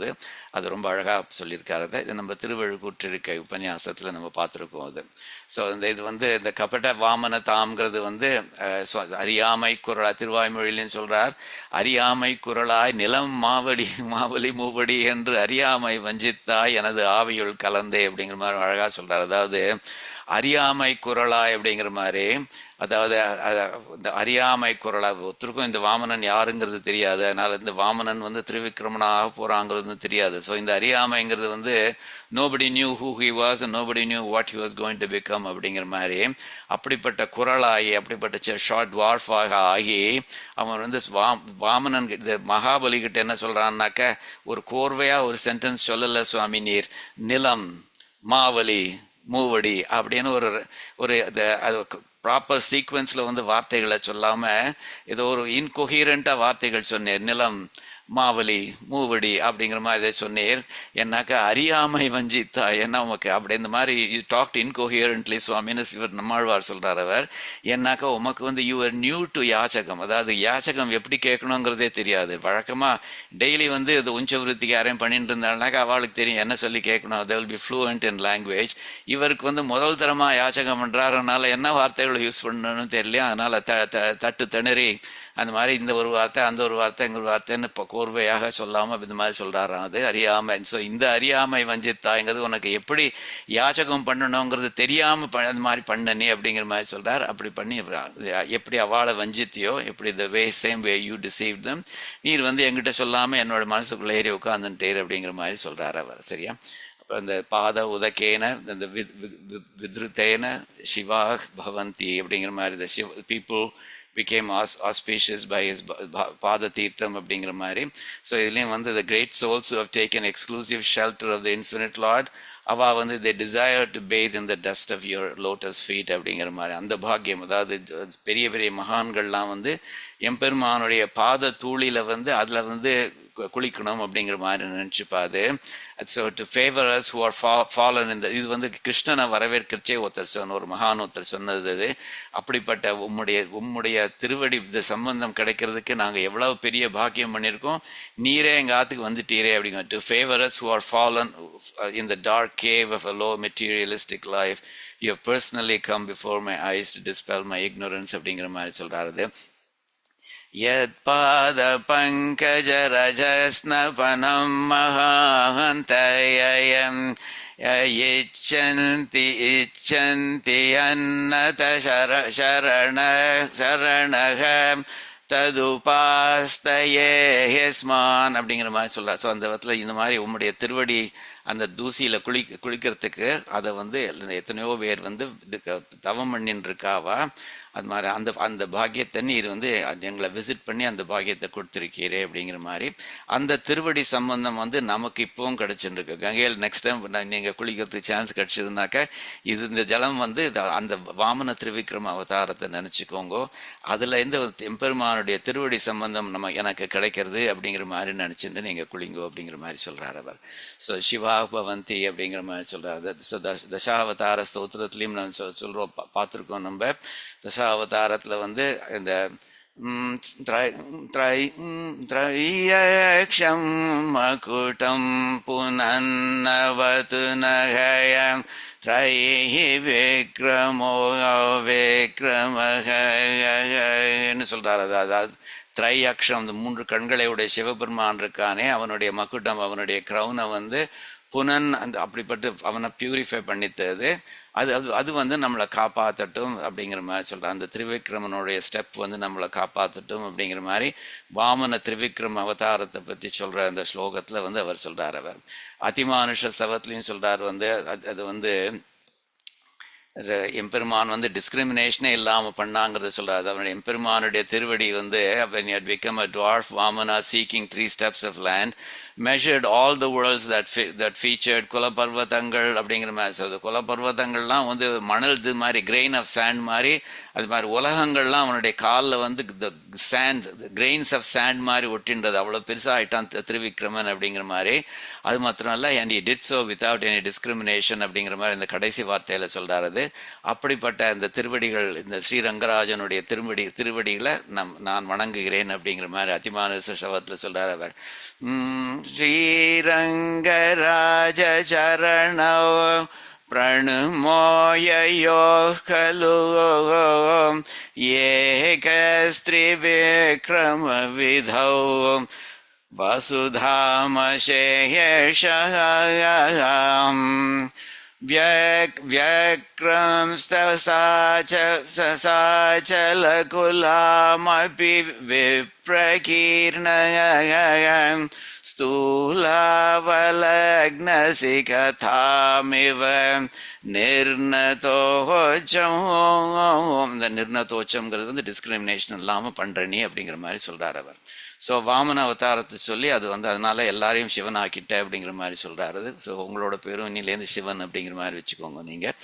அது ரொம்ப அழகாக சொல்லியிருக்காரு. இது நம்ம திருவழுக்கூற்றிருக்கை உபன்யாசத்தில் நம்ம பார்த்துருக்கோம். அது ஸோ இது வந்து இந்த கபட வாமன தாம்ங்கிறது வந்து அறியாமை குரலாய் திருவாய்மொழியிலும் சொல்றார். அறியாமை குரலாய் நிலம் மாவலி மூவடி என்று அறியாமை வஞ்சித்தாய் எனது ஆவியுள் கலந்தே அப்படிங்கிற மாதிரி அழகா சொல்றார். அதாவது அறியாமை குரலாய் அப்படிங்கிற மாதிரி, அதாவது இந்த அறியாமை குரலாக ஒருத்தருக்கும் இந்த வாமனன் யாருங்கிறது தெரியாது. அதனால இந்த வாமனன் வந்து திருவிக்கிரமனாக போறாங்கிறது தெரியாது. ஸோ இந்த அறியாமைங்கிறது வந்து nobody knew who he was and nobody knew what he was going to become அப்படிங்கிற மாதிரி. அப்படிப்பட்ட குரலாகி, அப்படிப்பட்ட ஷார்ட் வார்ஃபாக ஆகி அவன் வந்து வாமனன் இந்த மகாபலி கிட்ட என்ன சொல்றான்னாக்க, ஒரு கோர்வையா ஒரு சென்டென்ஸ் சொல்லல சுவாமி நீர், நிலம் மாவலி மூவடி அப்படின்னு ஒரு ப்ராப்பர் சீக்வன்ஸில் வந்து வார்த்தைகளை சொல்லாமல் ஏதோ ஒரு இன்கொஹீரண்ட்டாக வார்த்தைகள் சொன்னேன். நிலம் மாவலி மூவடி அப்படிங்கிற மாதிரி இதை சொன்னீர். என்னாக்கா அறியாமை வஞ்சித்தா, ஏன்னா உமக்கு அப்படி இந்த மாதிரி யூ டாக்ட் இன்கோஹியரண்ட்லி சுவாமின்னு இவர் நம்மாழ்வார் சொல்கிறார் அவர். ஏன்னாக்கா உமக்கு வந்து யூ ஆர் நியூ டு யாச்சகம், அதாவது யாச்சகம் எப்படி கேட்கணுங்கிறதே தெரியாது. வழக்கமாக டெய்லி வந்து இது உஞ்சவிருத்திக்கு யாரையும் பண்ணிட்டு இருந்தாள்னாக்கா அவளுக்கு தெரியும் என்ன சொல்லி கேட்கணும். தே will B fluent in language. இவருக்கு வந்து முதல் தரமாக யாச்சகம் பண்ணுறாருனால என்ன வார்த்தைகளை யூஸ் பண்ணணும்னு தெரியலையா. அதனால் தட்டு திணறி அந்த மாதிரி இந்த ஒரு வார்த்தை அந்த ஒரு வார்த்தை எங்கள் வார்த்தைன்னு இப்போ கோர்வையாக சொல்லாமல் இந்த மாதிரி சொல்கிறாராம். அது அறியாமை. ஸோ இந்த அறியாமை வஞ்சித்தாங்கிறது உனக்கு எப்படி யாச்சகம் பண்ணணுங்கிறது தெரியாமல் அந்த மாதிரி பண்ணனே அப்படிங்கிற மாதிரி சொல்கிறார். அப்படி பண்ணி எப்படி அவளை வஞ்சித்தியோ, எப்படி the way same way you deceive them, நீர் எங்கிட்ட சொல்லாமல் என்னோட மனசுக்குள்ளே ஏறி உட்காந்துட்டேர் அப்படிங்கிற மாதிரி சொல்கிறார் அவர். சரியா? அந்த பாத உதக்கேன இந்த வித்ருத்தேன சிவா பவந்தி அப்படிங்கிற மாதிரி இந்த people became auspicious by his பாத தீர்த்தம் அப்படிங்கிற மாதிரி. ஸோ இதுலேயும் the great souls who have taken exclusive shelter of the infinite Lord, அவா they desire to bathe in the dust of your lotus feet அப்படிங்கிற மாதிரி அந்த பாக்கியம். அதாவது பெரிய பெரிய மகான்கள்லாம் எம்பெருமானுடைய பாத தூளில அதில் குளிக்கணும் அப்படிங்கிற மாதிரி நினச்சிப்பாது. So to favour us who are fallen இந்த இது கிருஷ்ணனை வரவேற்கிறச்சே ஒருத்தர் ஒரு மகான் ஒருத்தர் சொன்னது. அப்படிப்பட்ட உம்முடைய திருவடி இந்த சம்பந்தம் கிடைக்கிறதுக்கு நாங்கள் எவ்வளவு பெரிய பாக்கியம் பண்ணியிருக்கோம், நீரே எங்கள் ஆத்துக்கு வந்துட்டீரே அப்படிங்கிற. To favour us who are fallen in the dark cave of a low materialistic life, you have personally come before my eyes to dispel my ignorance அப்படிங்கிற மாதிரி சொல்கிறாரு. யத்பாத பங்கஜரஜஸ்னபனம் மகாந்தயம் இச்சந்தி இச்சந்தி அன்னத சரணக ததுபாஸ்தயே ஹெஸ்மான் அப்படிங்கிற மாதிரி சொல்கிறார். ஸோ அந்த இடத்துல இந்த மாதிரி உம்முடைய திருவடி அந்த தூசியில் குளிக்கிறதுக்கு அதை எத்தனையோ பேர் தவம் பண்ணின்னு இருக்காவா. அது மாதிரி அந்த பாக்கியத்தை நீர் எங்களை விசிட் பண்ணி அந்த பாக்கியத்தை கொடுத்துருக்கீரே அப்படிங்கிற மாதிரி அந்த திருவடி சம்பந்தம் நமக்கு இப்பவும் கிடைச்சுருக்கு. கங்கையில் நெக்ஸ்ட் டைம் நீங்கள் குளிக்கிறதுக்கு சான்ஸ் கிடைச்சதுனாக்க இந்த ஜலம் அந்த வாமன திரிவிக்ரம அவதாரத்தை நினச்சிக்கோங்க. அதில் எம்பெருமானுடைய திருவடி சம்பந்தம் எனக்கு கிடைக்கிறது அப்படிங்கிற மாதிரி நினச்சிட்டு நீங்கள் குளிங்கோ அப்படிங்கிற மாதிரி சொல்கிறார் அவர். ஸோ சிவா பவந்தி அப்படிங்கிற மாதிரி சொல்கிறாரு. ஸோ தசாவதார ஸ்தோத்திரத்துலேயும் நான் சொல்கிறோம், பார்த்துருக்கோம் நம்ம. தசாவதாரத்தில் இந்த த்ரையக்ஷம் மகுடம் புனன்னவது நகயம் த்ரைஹி விக்ரமோ விக்ரமன்னு சொல்கிறார். அதாவது திரை அக்ஷம், அந்த 3 கண்களையுடைய சிவபெருமான் இருக்கானே, அவனுடைய மகுடம், அவனுடைய க்ரௌனை புனன் அப்படிப்பட்டு அவனை பியூரிஃபை பண்ணித்தது. அது நம்மளை காப்பாற்றட்டும் அப்படிங்கிற மாதிரி சொல்கிறார். அந்த திரிவிக்ரமனுடைய ஸ்டெப் நம்மளை காப்பாற்றட்டும் அப்படிங்கிற மாதிரி வாமன திரிவிக்ரம அவதாரத்தை பற்றி சொல்கிற அந்த ஸ்லோகத்தில் அவர் சொல்கிறார். அவர் அதிமானுஷ சவத்துலேயும் சொல்கிறார். அது எம்பெருமான் டிஸ்கிரிமினேஷனே இல்லாமல் பண்ணாங்கிறத சொல்கிறார். அவனுடைய எம்பெருமானுடைய திருவடி when he had become a dwarf Vamana seeking 3 steps of land, measured all the worlds that featured குலபர்வதங்கள் அப்படிங்கிற மாதிரி சொல்லுது. குலபர்வதங்கள்லாம் மணல் இது மாதிரி கிரெயின் ஆஃப் சாண்ட் மாதிரி, அது மாதிரி உலகங்கள்லாம் அவனுடைய காலில் சாண்ட் கிரெயின்ஸ் ஆஃப் சாண்ட் மாதிரி ஒட்டின்றது. அவ்வளோ பெருசாக ஆயிட்டான் திருவிக்ரமன் அப்படிங்கிற மாதிரி. அது மாத்திரம் இல்லை, and he did so without any discrimination அப்படிங்கிற மாதிரி இந்த கடைசி வார்த்தையில் சொல்கிறாரு. அப்படிப்பட்ட இந்த திருவடிகள், இந்த ஸ்ரீரங்கராஜனுடைய திருவடிகளை நான் வணங்குகிறேன் அப்படிங்கிற மாதிரி அதிமானுஷ சவத்தில் சொல்கிறார் அவர். ஸ்ரீரங்கராஜ சரணோ प्रणमोययो खलु एकस्त्रिविक्रमविधौ वसुधामशेषम् व्यक्रंस्तसाचलकुलामपि विप्रकीर्णयम् स्थूलावलग्नसिकथामिव நிர்ணதோச்சம். இந்த நிர்ணதோச்சம்ங்கிறது டிஸ்கிரிமினேஷன் இல்லாமல் பண்ணுறனி அப்படிங்கிற மாதிரி சொல்கிறார் அவர். ஸோ வாமன அவதாரத்தை சொல்லி அது அதனால எல்லாரையும் சிவன் ஆக்கிட்ட அப்படிங்கிற மாதிரி சொல்கிறாரு. ஸோ உங்களோட பேரும் இன்னிலேருந்து சிவன் அப்படிங்கிற மாதிரி வச்சுக்கோங்க. நீங்கள்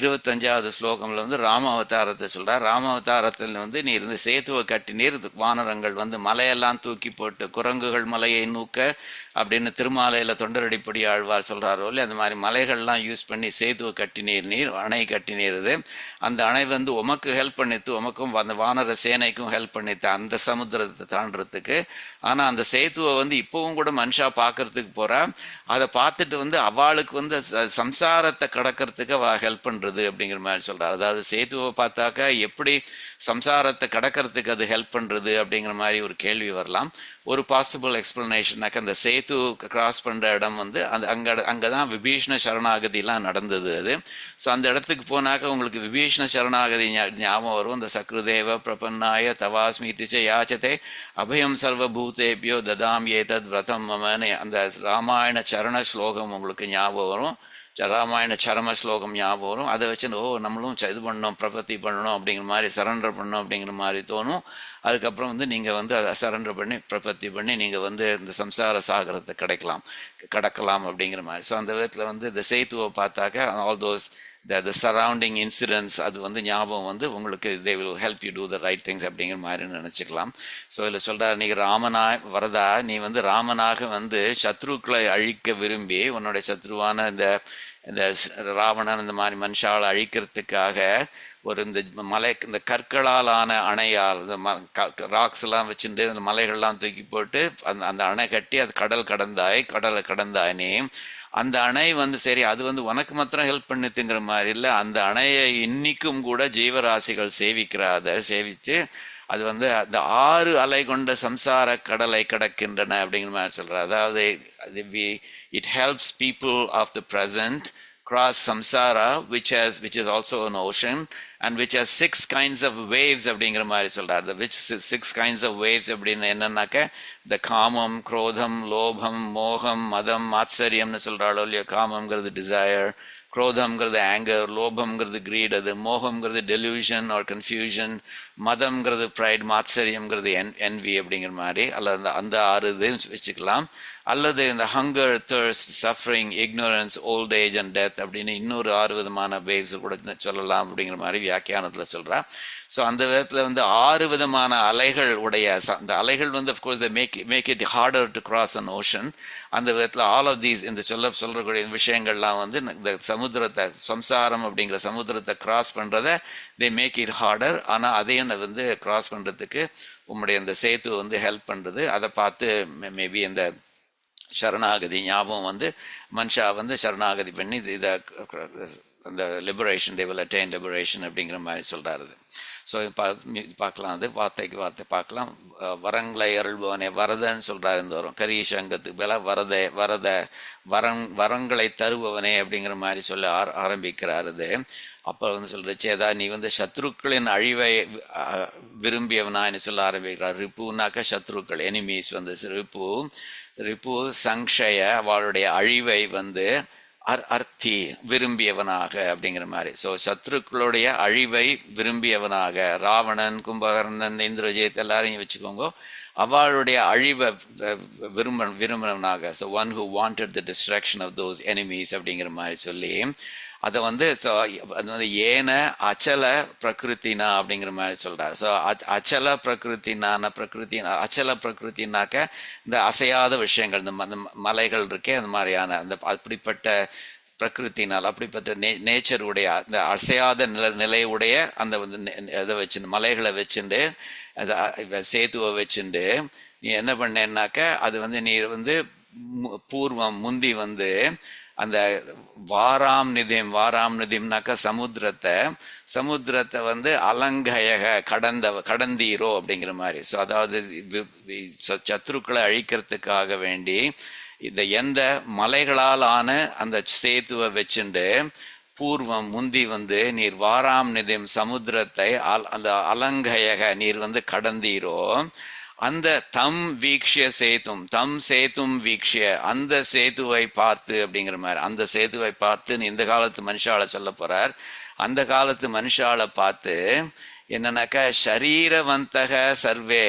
25வது ஸ்லோகம்ல ராம அவதாரத்தை சொல்கிறார். ராம அவதாரத்தில் நீ சேத்துவை கட்டி நீர் வானரங்கள் மலையெல்லாம் தூக்கி போட்டு குரங்குகள் மலையை நூக்க அப்படின்னு திருமாலையில் தொண்டரடிப்படி ஆழ்வார் சொல்கிறாரோ இல்லை, அந்த மாதிரி மலைகள்லாம் யூஸ் பண்ணி சேத்துவை கட்டினீர், அணை கட்டினீருது. அந்த அணை உமக்கு ஹெல்ப் பண்ணித்து, உமக்கும் அந்த வானர சேனைக்கும் ஹெல்ப் பண்ணித்து அந்த சமுத்திரத்தை தாண்டறதுக்கு. ஆனால் அந்த சேத்துவை இப்பவும் கூட மனுஷா பார்க்கறதுக்கு போகிறா. அதை பார்த்துட்டு அவளுக்கு சம்சாரத்தை கடக்கிறதுக்கு அவள் ஹெல்ப் பண்ணுறா. பண்றது அப்படிங்கிற மாதிரி சொல்றாரு. அதாவது சேத்துவை பார்த்தாக்கா எப்படி சம்சாரத்தை கடக்கிறதுக்கு அது ஹெல்ப் பண்றது அப்படிங்கிற மாதிரி ஒரு கேள்வி வரலாம். ஒரு பாசிபிள் எக்ஸ்பிளனேஷனாக்க அந்த சேத்து கிராஸ் பண்ற இடம் வந்து அந்த அங்கதான் விபீஷண சரணாகதிலாம் நடந்தது. அது ஸோ அந்த இடத்துக்கு போனாக்க உங்களுக்கு விபீஷண சரணாகதி ஞாபகம் வரும். இந்த சக்ருதேவ பிரபன்னாய தவாஸ்மீதி ச யாச்சதே அபயம் சர்வபூதேபியோ ததாம் ஏதத் விரதம் மமன்னு அந்த ராமாயண சரண ஸ்லோகம் உங்களுக்கு ஞாபகம் வரும். ராமாயண சரம ஸ்லோகம் ஞாபகம் வரும். அதை வச்சு நம்மளும் இது பண்ணணும், பிரபத்தி பண்ணணும் அப்படிங்கிற மாதிரி, சரண்டர் பண்ணணும் அப்படிங்கிற மாதிரி தோணும். அதுக்கப்புறம் வந்து நீங்கள் வந்து அதை சரண்டர் பண்ணி பிரபத்தி பண்ணி நீங்கள் வந்து இந்த சம்சார சாகரத்தை கடக்கலாம் அப்படிங்கிற மாதிரி. ஸோ அந்த விதத்தில் வந்து இந்த சேத்துவை பார்த்தாக்க all those the surrounding incidents அது வந்து ஞாபகம் வந்து உங்களுக்கு they will help you do the right things அப்படிங்கிற மாதிரி நினச்சிக்கலாம். ஸோ இதில் சொல்கிறார், நீ வரதா நீ வந்து ராமனாக வந்து சத்ருக்களை அழிக்க விரும்பி உன்னுடைய சத்ருவான இந்த ராவணன் இந்த மாதிரி மனுஷாவை அழிக்கிறதுக்காக இந்த கற்களாலான அணையால் இந்த ராக்ஸ் எல்லாம் வச்சுட்டு இந்த மலைகள்லாம் தூக்கி போட்டு அந்த அணை கட்டி அது கடலை கடந்தாய் நீ. அந்த அணை வந்து சரி அது வந்து உனக்கு மாத்திரம் ஹெல்ப் பண்ணுதுங்கிற மாதிரி இல்லை, அந்த அணையை இன்னைக்கும் கூட ஜீவராசிகள் சேவித்து அது வந்து அந்த 6 அலை கொண்ட சம்சார கடலை கடக்கின்றன அப்படிங்கிற மாதிரி சொல்றாரு. அதாவது it helps people of the present cross samsara which is also an ocean and which has 6 kinds of waves அப்படிங்கிற மாதிரி சொல்றாரு. The which 6 kinds of waves அப்படின்னு என்னன்னாக்க இந்த காமம், குரோதம், லோபம், மோகம், மதம், ஆச்சரியம்னு சொல்றாளோ இல்லையோ. காமம்ங்கிறது டிசையர், குரோதம்ங்கிறது ஆங்கர், லோபம்ங்கிறது கிரீட், அது மோகம்ங்கிறது டெலியூஷன் ஆர் கன்ஃபியூஷன், மதம்ங்கிறது ப்ரைட், மாத்சரியம்ங்கிறது என்வி அப்படிங்கிற மாதிரி. அல்லது அந்த 6 இது வச்சுக்கலாம். அல்லது இந்த hunger, thirst, suffering, ignorance, old age and death அப்படின்னு இன்னொரு 6 விதமான வேவ்ஸ் கூட சொல்லலாம் அப்படிங்கிற மாதிரி வியாக்கியானத்தில் சொல்றா. ஸோ அந்த விதத்தில் வந்து 6 விதமான அலைகள் உடைய அந்த அலைகள் வந்து of course make it harder to cross an ocean. அந்த விதத்தில் ஆல் ஆஃப் தீஸ் இந்த சொல்றக்கூடிய விஷயங்கள்லாம் வந்து இந்த சமுத்திரத்தை சம்சாரம் அப்படிங்கிற சமுத்திரத்தை கிராஸ் பண்றதை தே மேக் இட் ஹார்டர். ஆனால் அதையும் வந்து கிராஸ் பண்றதுக்கு உங்களுடைய இந்த சேத்து வந்து ஹெல்ப் பண்றது. அதை பார்த்து மேபி இந்த சரணாகதி ஞாபகம் வந்து மனுஷா வந்து சரணாகதி பண்ணி இதை அந்த liberation they will attain liberation அப்படிங்கிற மாதிரி சொல்றாரு. ஸோ பார்க்கலாம், அது வார்த்தை பார்க்கலாம். வரங்களை அருள்பவனே வரதன்னு சொல்றாரு. இந்த வரும் கரீஷங்கத்துக்கு மேல வரங்களை தருபவனே அப்படிங்கிற மாதிரி சொல்ல ஆரம்பிக்கிறாரு. அப்போ வந்து சொல்றது சேதா நீ வந்து சத்ருக்களின் அழிவை விரும்பியவனான்னு சொல்ல ஆரம்பிக்கிறார். ரிப்புனாக்க சத்ருக்கள், எனிமீஸ் வந்து ரிப்பு சங்ஷய அவளுடைய அழிவை வந்து அர்த்தி விரும்பியவனாக அப்படிங்கிற மாதிரி. ஸோ சத்ருக்களுடைய அழிவை விரும்பியவனாக ராவணன், கும்பகர்ணன், இந்திரஜித் எல்லாரையும் வச்சுக்கோங்க, அவளுடைய அழிவை விரும்பினவனாக. So one who wanted the destruction of those enemies அப்படிங்கிற மாதிரி சொல்லி அதை வந்து அது வந்து ஏன அச்சல பிரகிருத்தினா அப்படிங்கிற மாதிரி சொல்றாரு. ஸோ அச்சல பிரகிருத்தினாக்க இந்த அசையாத விஷயங்கள், இந்த மலைகள் இருக்கே அந்த மாதிரியான அந்த அப்படிப்பட்ட பிரகிருத்தினால் அப்படிப்பட்ட நேச்சருடைய அந்த அசையாத நிலையுடைய அந்த வந்து இதை வச்சுட்டு மலைகளை வச்சுட்டு அதை சேத்துவை வச்சுட்டு நீ என்ன பண்ணேன்னாக்க அது வந்து நீ வந்து முந்தி வந்து அந்த வாராம் நிதிம்னாக்க சமுத்திரத்தை வந்து அலங்கயக கடந்தீரோ அப்படிங்கிற மாதிரி. ஸோ அதாவது சத்ருக்களை அழிக்கிறதுக்காக வேண்டி இந்த எந்த மலைகளால் ஆன அந்த சேத்துவை வச்சுண்டு முந்தி வந்து நீர் வாராம் நிதிம் சமுத்திரத்தை அந்த அலங்கயக நீர் வந்து கடந்தீரோ. அந்த சேத்தும் வீக்ஷிய அந்த சேத்துவை பார்த்து அப்படிங்கிற மாதிரி, அந்த சேத்துவை பார்த்து இந்த காலத்து மனுஷால சொல்ல போறார். அந்த காலத்து மனுஷால பார்த்து என்னன்னாக்கா ஷரீரவந்தக சர்வே,